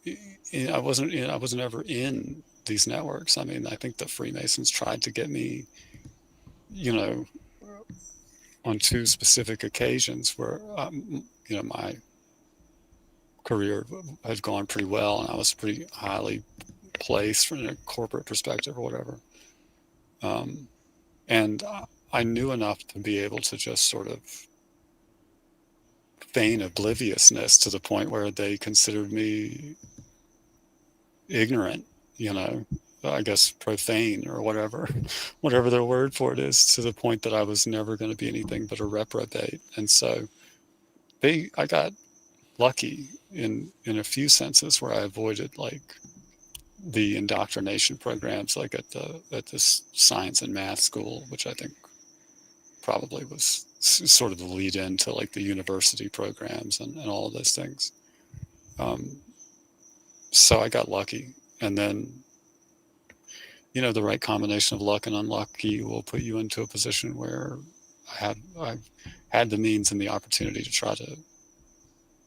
I wasn't ever in these networks. I mean, I think the Freemasons tried to get me, you know, on 2 specific occasions where, you know, my career had gone pretty well and I was pretty highly placed from a corporate perspective or whatever. And I knew enough to be able to just sort of feign obliviousness to the point where they considered me ignorant, you know, I guess profane or whatever their word for it is, to the point that I was never going to be anything but a reprobate. And so I got lucky in a few senses where I avoided like the indoctrination programs, like at this science and math school, which I think probably was sort of the lead in to like the university programs and all of those things. So I got lucky. And then, you know, the right combination of luck and unlucky will put you into a position where I've had the means and the opportunity to try to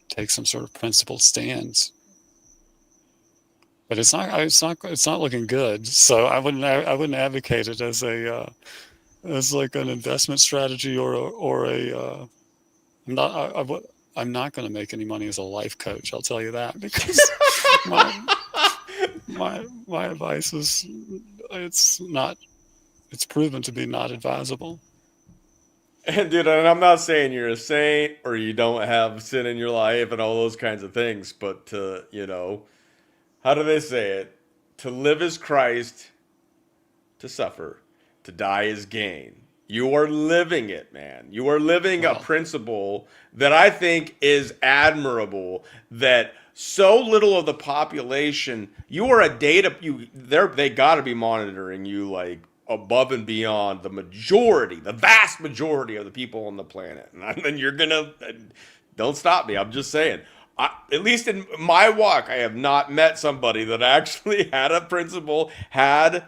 take some sort of principled stands. But it's not looking good. So I wouldn't advocate it as as like an investment strategy or a I'm not going to make any money as a life coach. I'll tell you that, because my advice is it's proven to be not advisable. And dude, and I'm not saying you're a saint or you don't have sin in your life and all those kinds of things, but to, you know, how do they say it? To live is Christ, to suffer, to die is gain. You are living it, man. You are living a principle that I think is admirable, that so little of the population, you are a data, they got to be monitoring you like above and beyond the vast majority of the people on the planet. And you're going to, don't stop me, I'm just saying. At least in my walk, I have not met somebody that actually had a principle, and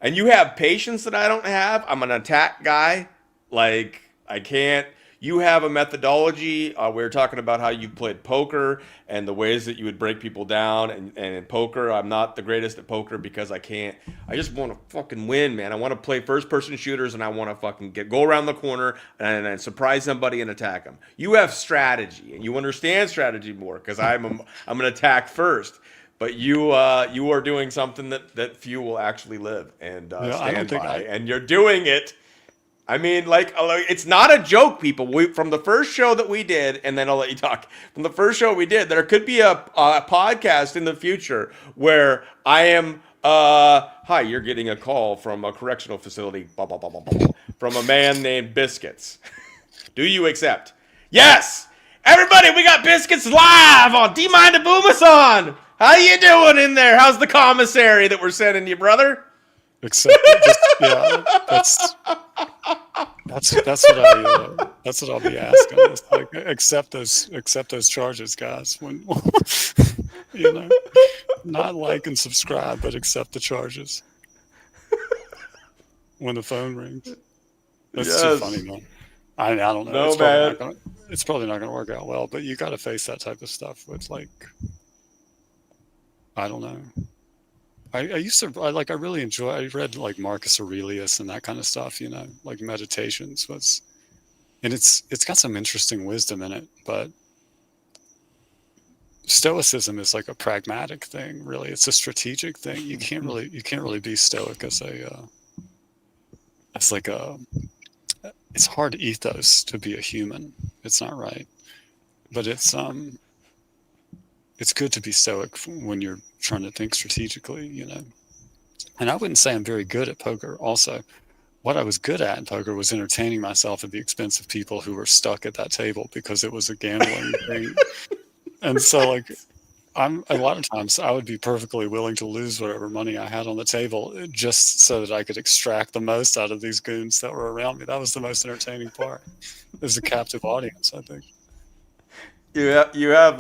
you have patience that I don't have. I'm an attack guy. Like, I can't. You have a methodology. We were talking about how you played poker and the ways that you would break people down. And in poker, I'm not the greatest at poker because I can't. I just want to fucking win, man. I want to play first-person shooters, and I want to fucking go around the corner and surprise somebody and attack them. You have strategy, and you understand strategy more because I'm an attack first. But you are doing something that few will actually live and stand by, and you're doing it. I mean, like, it's not a joke, people. From the first show that we did, and then I'll let you talk. From the first show we did, there could be a podcast in the future where I am, hi, you're getting a call from a correctional facility, blah, blah, blah, blah, blah, from a man named Biscuits. Do you accept? Yes! Everybody, we got Biscuits live on D-Mind and Booma-san! How you doing in there? How's the commissary that we're sending you, brother? Except, yeah, that's what I'll be asking. It's like, accept those charges, guys. When you know, not like and subscribe, but accept the charges when the phone rings. That's too funny, man. I don't know. No, it's probably not going to work out well, but you got to face that type of stuff. It's like, I don't know. I really enjoy, I read like Marcus Aurelius and that kind of stuff, you know, like Meditations and it's got some interesting wisdom in it, but Stoicism is like a pragmatic thing, really. It's a strategic thing. You can't really be stoic as it's hard ethos to be a human. It's not right, but it's good to be stoic when you're trying to think strategically, you know. And I wouldn't say I'm very good at poker. Also, what I was good at in poker was entertaining myself at the expense of people who were stuck at that table because it was a gambling thing. And so, like, a lot of times I would be perfectly willing to lose whatever money I had on the table just so that I could extract the most out of these goons that were around me. That was the most entertaining part. It was a captive audience, I think. You have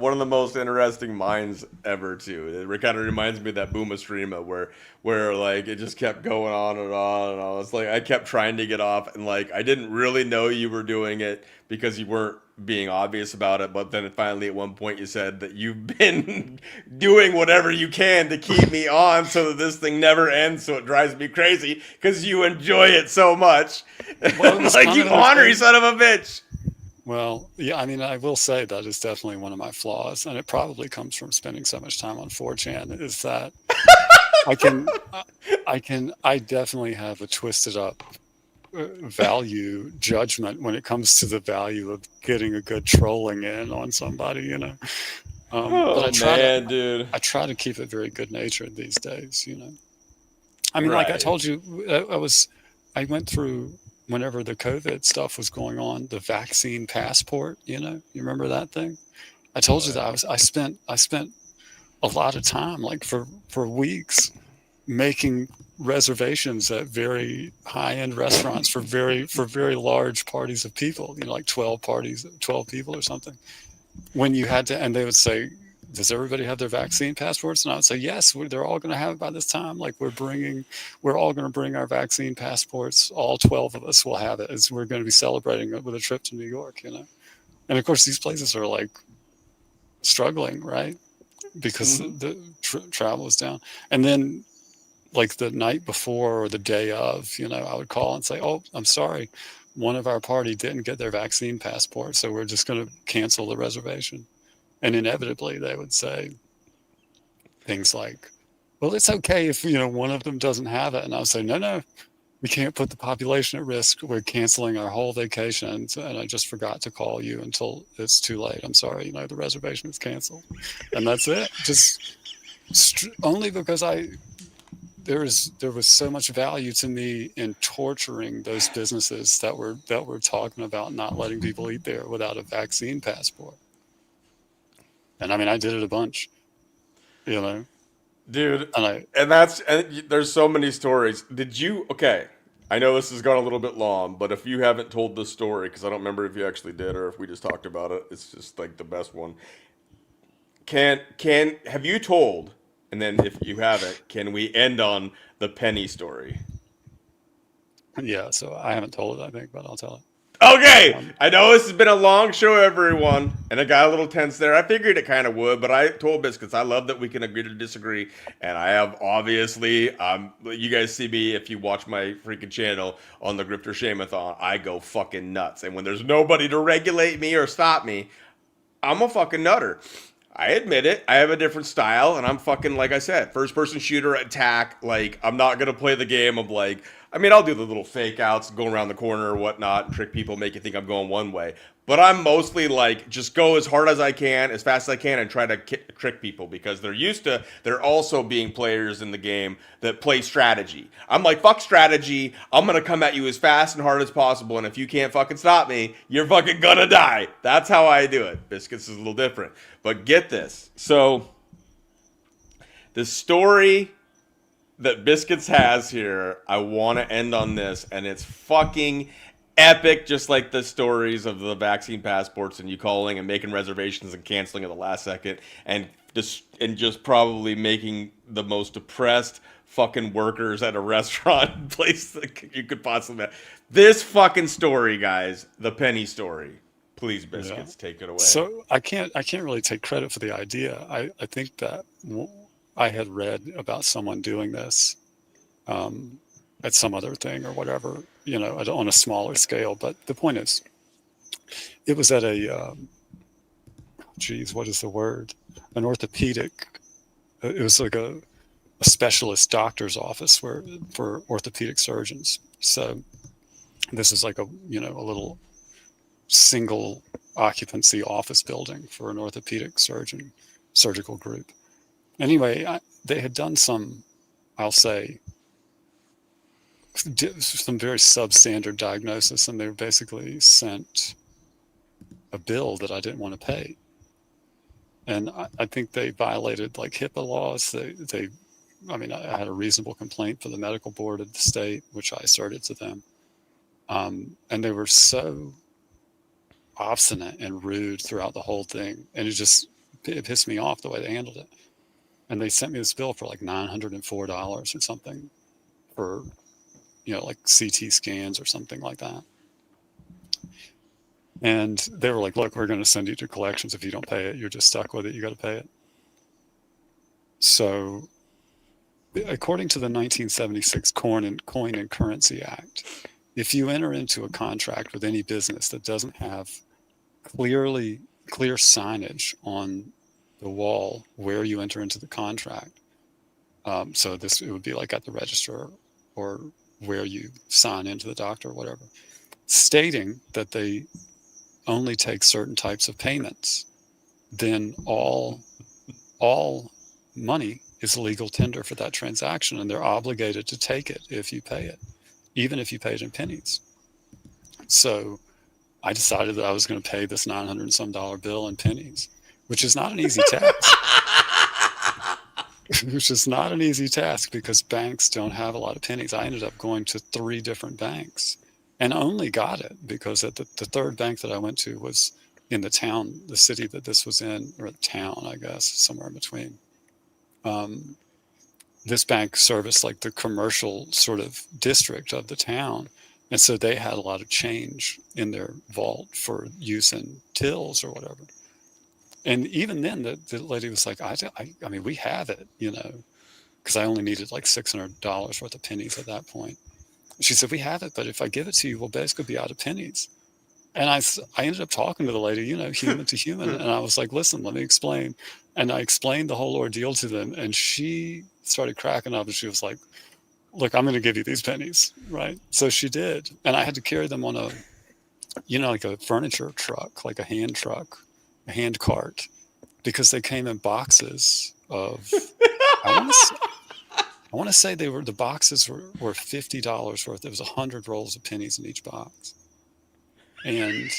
one of the most interesting minds ever too. It kind of reminds me of that Booma streamer where like it just kept going on and on and on. It's like I kept trying to get off and like I didn't really know you were doing it because you weren't being obvious about it. But then finally at one point you said that you've been doing whatever you can to keep me on so that this thing never ends. So it drives me crazy because you enjoy it so much. Well, it was Like kind you of ornery entertaining. son of a bitch. Well, yeah, I mean, I will say that is definitely one of my flaws, and it probably comes from spending so much time on 4chan, is that I can, I definitely have a twisted up value judgment when it comes to the value of getting a good trolling in on somebody, you know. But Oh man, dude. I try to keep it very good natured these days, you know. I mean, like I Right. told you, I went through whenever the COVID stuff was going on, the vaccine passport, you know, you remember that thing? I told you that I spent a lot of time, like for weeks, making reservations at very high end restaurants for very large parties of people, you know, like 12 people or something. When you had to, and they would say, does everybody have their vaccine passports? And I would say, yes, they're all going to have it by this time. Like we're all going to bring our vaccine passports. All 12 of us will have it, as we're going to be celebrating it with a trip to New York, you know? And of course, these places are like struggling, right? Because the travel is down. And then like the night before or the day of, you know, I would call and say, oh, I'm sorry. One of our party didn't get their vaccine passport, so we're just going to cancel the reservation. And inevitably they would say things like, well, it's okay if, you know, one of them doesn't have it. And I would say, no, we can't put the population at risk. We're canceling our whole vacation. And I just forgot to call you until it's too late. I'm sorry, you know, the reservation is canceled. And that's it. Just only because there was so much value to me in torturing those businesses that were talking about not letting people eat there without a vaccine passport. And I mean, I did it a bunch, you know, Dude, and and there's so many stories. Okay, I know this has gone a little bit long, but if you haven't told this story, because I don't remember if you actually did or if we just talked about it, it's just like the best one. Have you told, and then if you haven't, can we end on the penny story? yeah, so I haven't told it, I think, but I'll tell it. Okay, I know this has been a long show, everyone, and it got a little tense there. I figured it kind of would, but I told Biscuits I love that we can agree to disagree, and I have obviously, you guys see me if you watch my freaking channel on the Grifter Shamathon, I go fucking nuts, and when there's nobody to regulate me or stop me, I'm a fucking nutter. I admit it. I have a different style, and I'm fucking, like I said, first-person shooter attack. Like, I'm not going to play the game of, like, I mean, I'll do the little fake outs, go around the corner or whatnot, and trick people, make you think I'm going one way. But I'm mostly, like, just go as hard as I can, as fast as I can, and try to trick people, because they're also being players in the game that play strategy. I'm like, fuck strategy. I'm going to come at you as fast and hard as possible, and if you can't fucking stop me, you're fucking gonna die. That's how I do it. Biscuits is a little different. But get this. So, the story that Biscuits has here, I want to end on this, and it's fucking epic, just like the stories of the vaccine passports and you calling and making reservations and canceling at the last second, and just probably making the most depressed fucking workers at a restaurant place that you could possibly have. This fucking story, guys, the penny story. Please, Biscuits, take it away. So I can't really take credit for the idea. I think that I had read about someone doing this at some other thing or whatever, you know, on a smaller scale. But the point is, it was at a, what is the word? An orthopedic. It was like a specialist doctor's office for orthopedic surgeons. So this is like a little single occupancy office building for an orthopedic surgical group. Anyway, they had done some, I'll say, some very substandard diagnosis, and they were basically sent a bill that I didn't want to pay. And I think they violated like HIPAA laws. I had a reasonable complaint for the medical board of the state, which I asserted to them. And they were so obstinate and rude throughout the whole thing. And it pissed me off the way they handled it. And they sent me this bill for like $904 or something for, like CT scans or something like that. And they were like, look, we're going to send you to collections. If you don't pay it, you're just stuck with it. You got to pay it. So according to the 1976 Coin and Currency Act, if you enter into a contract with any business that doesn't have clear signage on the wall where you enter into the contract, so it would be like at the register or where you sign into the doctor or whatever, stating that they only take certain types of payments, then all money is legal tender for that transaction, and they're obligated to take it if you pay it, even if you pay it in pennies. So I decided that I was going to pay this $900 and some bill in pennies, which is not an easy task. Which is not an easy task because banks don't have a lot of pennies. I ended up going to 3 different banks and only got it because at the third bank that I went to was in the city that this was in, or the town, I guess, somewhere in between. This bank serviced like the commercial sort of district of the town. And so they had a lot of change in their vault for use in tills or whatever. And even then, the lady was like, I mean, we have it, because I only needed like $600 worth of pennies at that point. She said, we have it, but if I give it to you, we'll basically be out of pennies. And I ended up talking to the lady, human to human. And I was like, listen, let me explain. And I explained the whole ordeal to them. And she started cracking up and she was like, look, I'm going to give you these pennies, right? So she did. And I had to carry them on like a furniture truck, like a hand truck. A hand cart, because they came in boxes of I want to say the boxes were $50 worth. There was 100 rolls of pennies in each box. And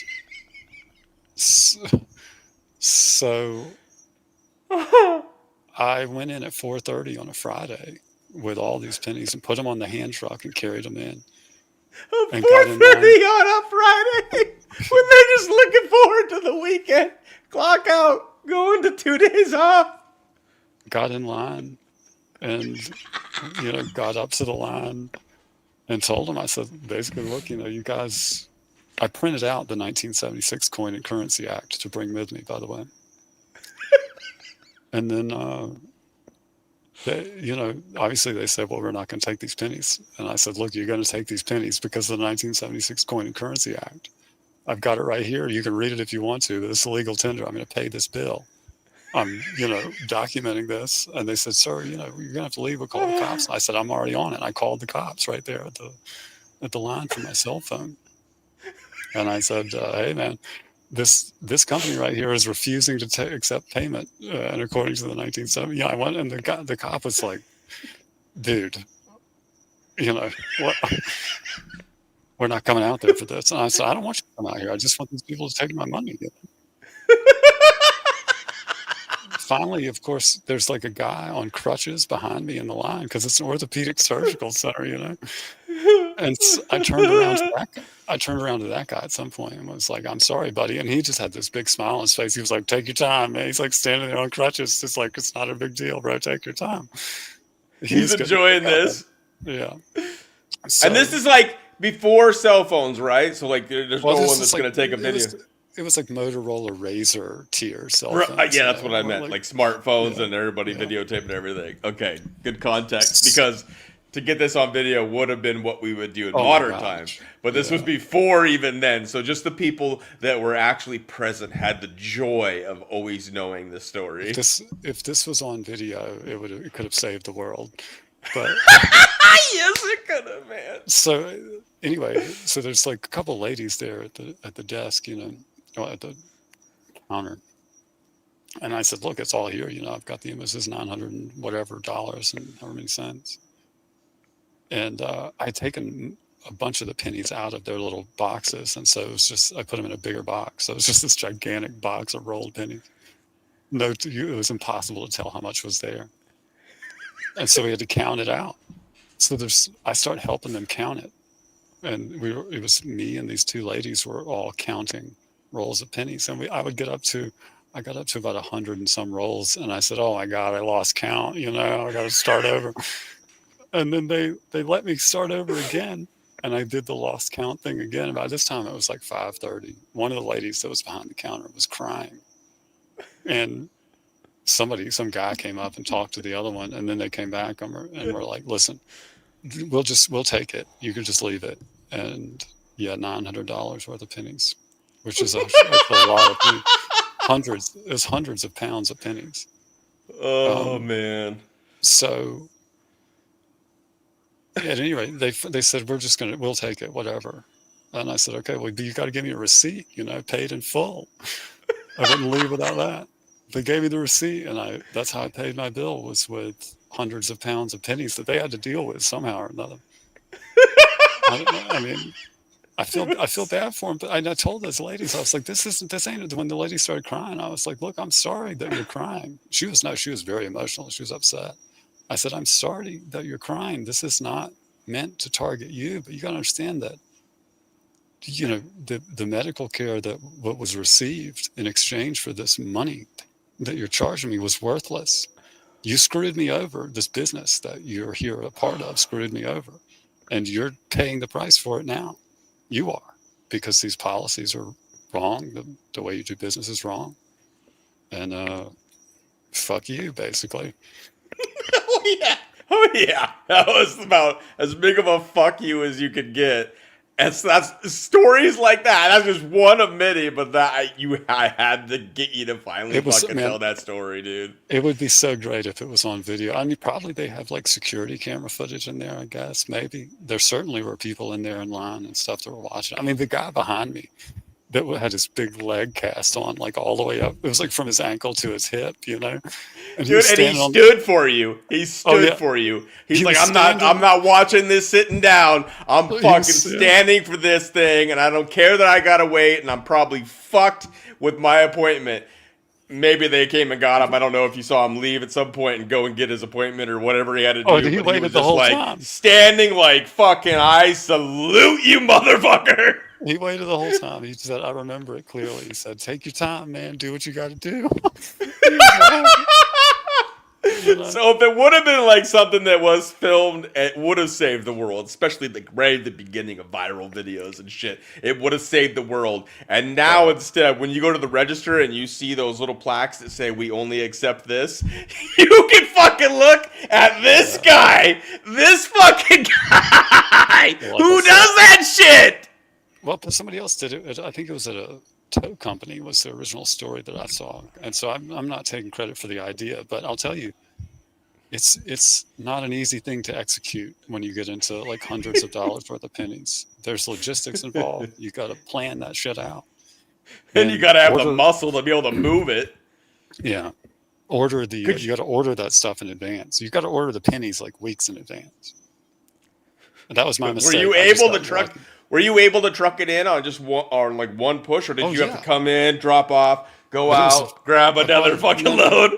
so I went in at 4:30 on a Friday with all these pennies and put them on the hand truck and carried them in. 4:30 on a Friday when they're just looking forward to the weekend. Clock out, going to 2 days off. Got in line and, got up to the line and told them, I said, basically, look, you guys, I printed out the 1976 Coin and Currency Act to bring with me, by the way. And then, obviously they said, well, we're not going to take these pennies. And I said, look, you're going to take these pennies because of the 1976 Coin and Currency Act. I've got it right here. You can read it if you want to. This is a legal tender. I'm going to pay this bill. I'm, documenting this. And they said, sir, you're going to have to leave. We'll call the cops. I said, I'm already on it. I called the cops right there at the line from my cell phone. And I said, hey, man, this company right here is refusing to accept payment. And according to the 1970, I went and the cop was like, dude, what? We're not coming out there for this. And I said, I don't want you to come out here. I just want these people to take my money. Finally, of course, there's like a guy on crutches behind me in the line because it's an orthopedic surgical center, And I turned around to that guy at some point and was like, I'm sorry, buddy. And he just had this big smile on his face. He was like, take your time, man. He's like standing there on crutches. It's like, it's not a big deal, bro. Take your time. He's enjoying this. Yeah. So, and this is like before cell phones, right? So like there's no one that's going to take a video. It was like Motorola Razr tier cell phones. Yeah, that's what I meant. Like smartphones and everybody videotaping everything. Okay, good context. Because to get this on video would have been what we would do in modern times. But this was before even then. So just the people that were actually present had the joy of always knowing the story. If this was on video, it could have saved the world. But yes, it could have, man. So anyway, there's like a couple ladies there at the desk, at the counter. And I said, look, it's all here. I've got the images, $900 and whatever dollars and however many cents. And I'd taken a bunch of the pennies out of their little boxes. And so it was just, I put them in a bigger box. So it was just this gigantic box of rolled pennies. It was impossible to tell how much was there. And so we had to count it out. So I started helping them count it. And it was me and these 2 ladies were all counting rolls of pennies, and I got up to about 100 and some rolls, and I said, "Oh my God, I lost count. I got to start over." And then they let me start over again, and I did the lost count thing again. And by this time, it was like 5:30. One of the ladies that was behind the counter was crying, and some guy came up and talked to the other one, and then they came back and were like, "Listen, we'll take it. You can just leave it." And $900 worth of pennies, which is a lot of pennies. Hundreds of pounds of pennies. Oh man. So at any rate, they said, we'll take it, whatever. And I said, okay, well, you got to give me a receipt, paid in full. I wouldn't leave without that. They gave me the receipt, and that's how I paid my bill, was with hundreds of pounds of pennies that they had to deal with somehow or another. I feel bad for them, but I told those ladies, I was like, this ain't. When the lady started crying, I was like, look, I'm sorry that you're crying. She was very emotional. She was upset. I said, I'm sorry that you're crying. This is not meant to target you, but you got to understand that, the medical care that what was received in exchange for this money that you're charging me was worthless. You screwed me over. This business that you're here a part of screwed me over, and you're paying the price for it now. You are, because these policies are wrong. The way you do business is wrong. And fuck you, basically. Oh yeah. That was about as big of a fuck you as you could get. And so that's stories like that. That's just one of many, but I had to get you to finally tell that story, dude. It would be so great if it was on video. I mean, probably they have like security camera footage in there, I guess. Maybe. There certainly were people in there in line and stuff that were watching. I mean, the guy behind me that had his big leg cast on, like all the way up. It was like from his ankle to his hip, And Dude, and he stood for you. He stood for you. He's like, I'm not watching this sitting down. I'm fucking standing for this thing, and I don't care that I gotta wait, and I'm probably fucked with my appointment. Maybe they came and got him. I don't know if you saw him leave at some point and go and get his appointment or whatever he had to do. Oh, he waited the whole time. Standing like fucking, I salute you, motherfucker. He waited the whole time. He said, I remember it clearly. He said, take your time, man. Do what you got to do. So if it would have been like something that was filmed, it would have saved the world, especially like right at the beginning of viral videos and shit. It would have saved the world. And now instead, when you go to the register and you see those little plaques that say we only accept this, you can fucking look at this guy, this fucking guy who does that shit. Well, but somebody else did it. I think it was at a tow company was the original story that I saw. And so I'm not taking credit for the idea, but I'll tell you, it's not an easy thing to execute when you get into like hundreds of dollars worth of pennies. There's logistics involved. You got to plan that shit out. And you got to have the muscle to be able to move it. Yeah. You got to order that stuff in advance. You got to order the pennies like weeks in advance. And that was my mistake. Were you able to truck it in on just one push, or did you have to come in, drop off, go out, grab another fucking load?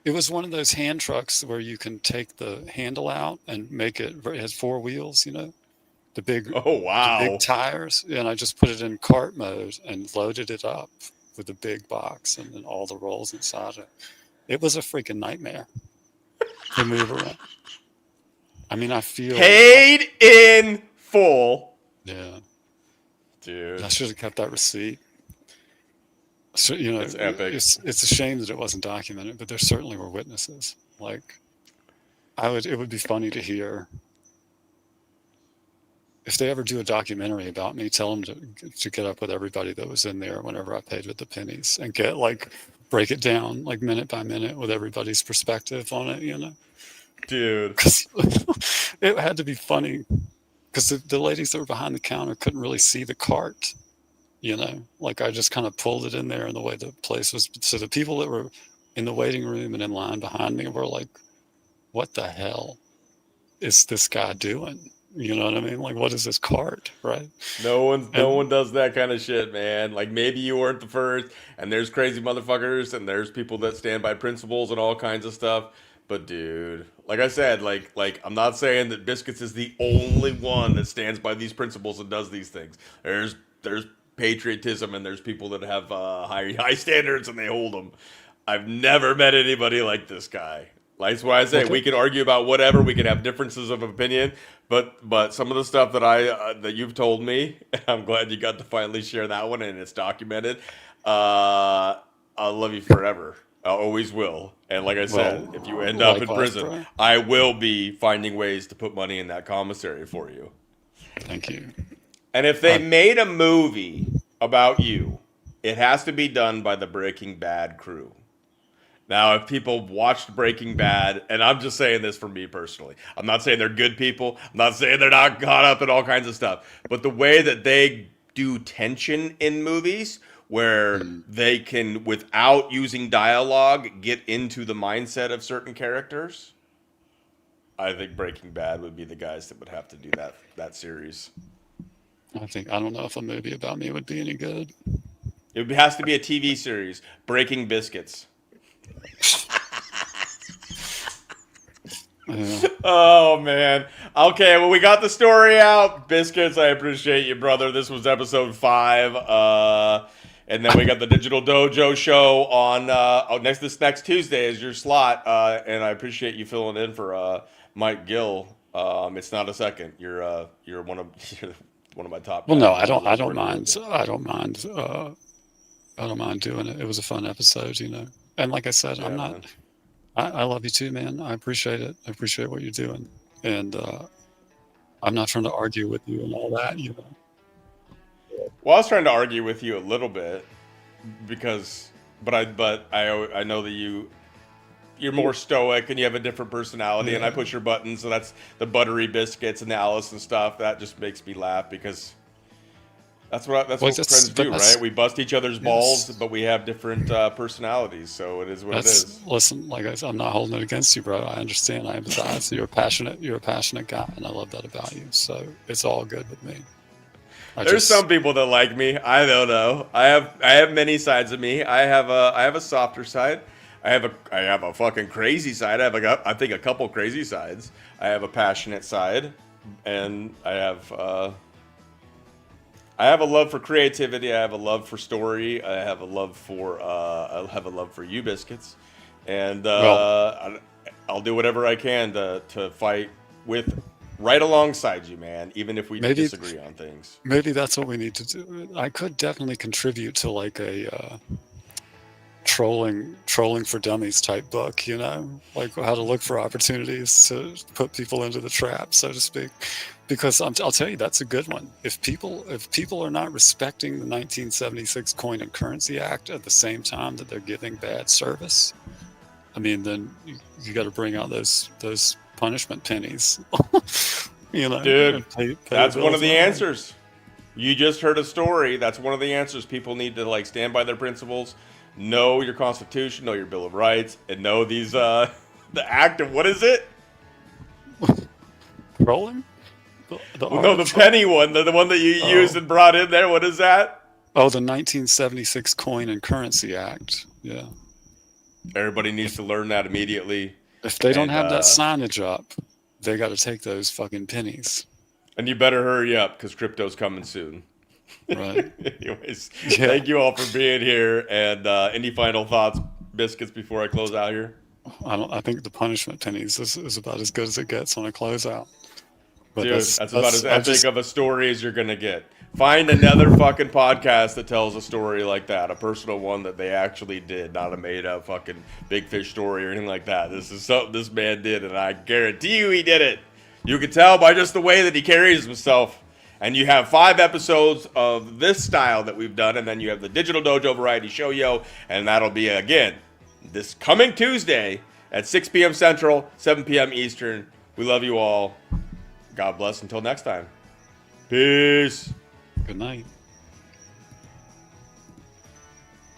It was one of those hand trucks where you can take the handle out and make it. It has 4 wheels, the big. Oh wow! The big tires, and I just put it in cart mode and loaded it up with the big box and then all the rolls inside it. It was a freaking nightmare to move around. I mean, I feel paid in full. Yeah, dude, I should have kept that receipt. So it's epic. It's a shame that it wasn't documented, but there certainly were witnesses. Like, it would be funny to hear if they ever do a documentary about me. Tell them to get up with everybody that was in there whenever I paid with the pennies and break it down like minute by minute with everybody's perspective on it. Dude, it had to be funny. Because the ladies that were behind the counter couldn't really see the cart, Like I just kind of pulled it in there in the way the place was. So the people that were in the waiting room and in line behind me were like, what the hell is this guy doing? You know what I mean? Like, what is this cart, right? No one does that kind of shit, man. Like, maybe you weren't the first, and there's crazy motherfuckers, and there's people that stand by principles and all kinds of stuff. But dude, like I said, like I'm not saying that Biscuits is the only one that stands by these principles and does these things. There's patriotism, and there's people that have high standards and they hold them. I've never met anybody like this guy. That's why I say we can argue about whatever. We can have differences of opinion, but some of the stuff that you've told me, I'm glad you got to finally share that one and it's documented. I'll love you forever. I always will. And like I said, if you end up in prison, bro, I will be finding ways to put money in that commissary for you. Thank you. And if they made a movie about you, it has to be done by the Breaking Bad crew. Now, if people watched Breaking Bad, and I'm just saying this for me personally, I'm not saying they're good people. I'm not saying they're not caught up in all kinds of stuff. But the way that they do tension in movies, where they can, without using dialogue, get into the mindset of certain characters, I think Breaking Bad would be the guys that would have to do that series. I don't know if a movie about me would be any good. It has to be a TV series. Breaking Biscuits. Yeah. Oh man. Okay, well, we got the story out. Biscuits, I appreciate you, brother. This was episode 5. And then we got the Digital Dojo show on this next Tuesday is your slot. And I appreciate you filling in for Mike Gill. It's not a second. You're one of my top. Well, no, I don't mind. I don't mind doing it. It was a fun episode, you know. And like I said, yeah, I love you too, man. I appreciate it. I appreciate what you're doing. And I'm not trying to argue with you and all that, you know. Well, I was trying to argue with you a little bit but I know that you're more stoic and you have a different personality, and I push your buttons. So that's the buttery biscuits and the Alice and stuff. That just makes me laugh because that's what friends do, right? We bust each other's balls, but we have different personalities. So it is what it is. Listen, like I said, I'm not holding it against you, bro. I understand. I empathize. You're a passionate guy, and I love that about you. So it's all good with me. There's some people that like me. I don't know. I have many sides of me. I have a softer side. I have a fucking crazy side. I think a couple crazy sides. I have a passionate side, and I have a love for creativity. I have a love for story. I have a love for you, Biscuits, and I'll do whatever I can to fight with. Right alongside you, man, even if we disagree on things. Maybe that's what we need to do. I could definitely contribute to like a trolling for dummies type book, you know, like how to look for opportunities to put people into the trap, so to speak. Because I'll tell you, that's a good one. If people are not respecting the 1976 Coin and Currency Act at the same time that they're giving bad service, I mean, then you got to bring out those punishment pennies. You know, dude, that's one of the answers. You just heard a story. That's one of the answers. People need to like stand by their principles, know your Constitution, know your Bill of Rights, and know these the act of what is it? Trolling? The penny one, the one that you used and brought in there. What is that? Oh, the 1976 Coin and Currency Act. Yeah. Everybody needs to learn that immediately. If they don't have that signage up, they got to take those fucking pennies. And you better hurry up because crypto's coming soon. Right. Anyways, thank you all for being here. And any final thoughts, Biscuits, before I close out here? I think the punishment pennies is about as good as it gets on a closeout. But dude, that's about as epic of a story as you're going to get. Find another fucking podcast that tells a story like that, a personal one that they actually did, not a made-up fucking big fish story or anything like that. This is something this man did, and I guarantee you he did it. You can tell by just the way that he carries himself. And you have 5 episodes of this style that we've done, and then you have the Digital Dojo Variety Show, and that'll be, again, this coming Tuesday at 6 p.m. Central, 7 p.m. Eastern. We love you all. God bless until next time. Peace. Good night.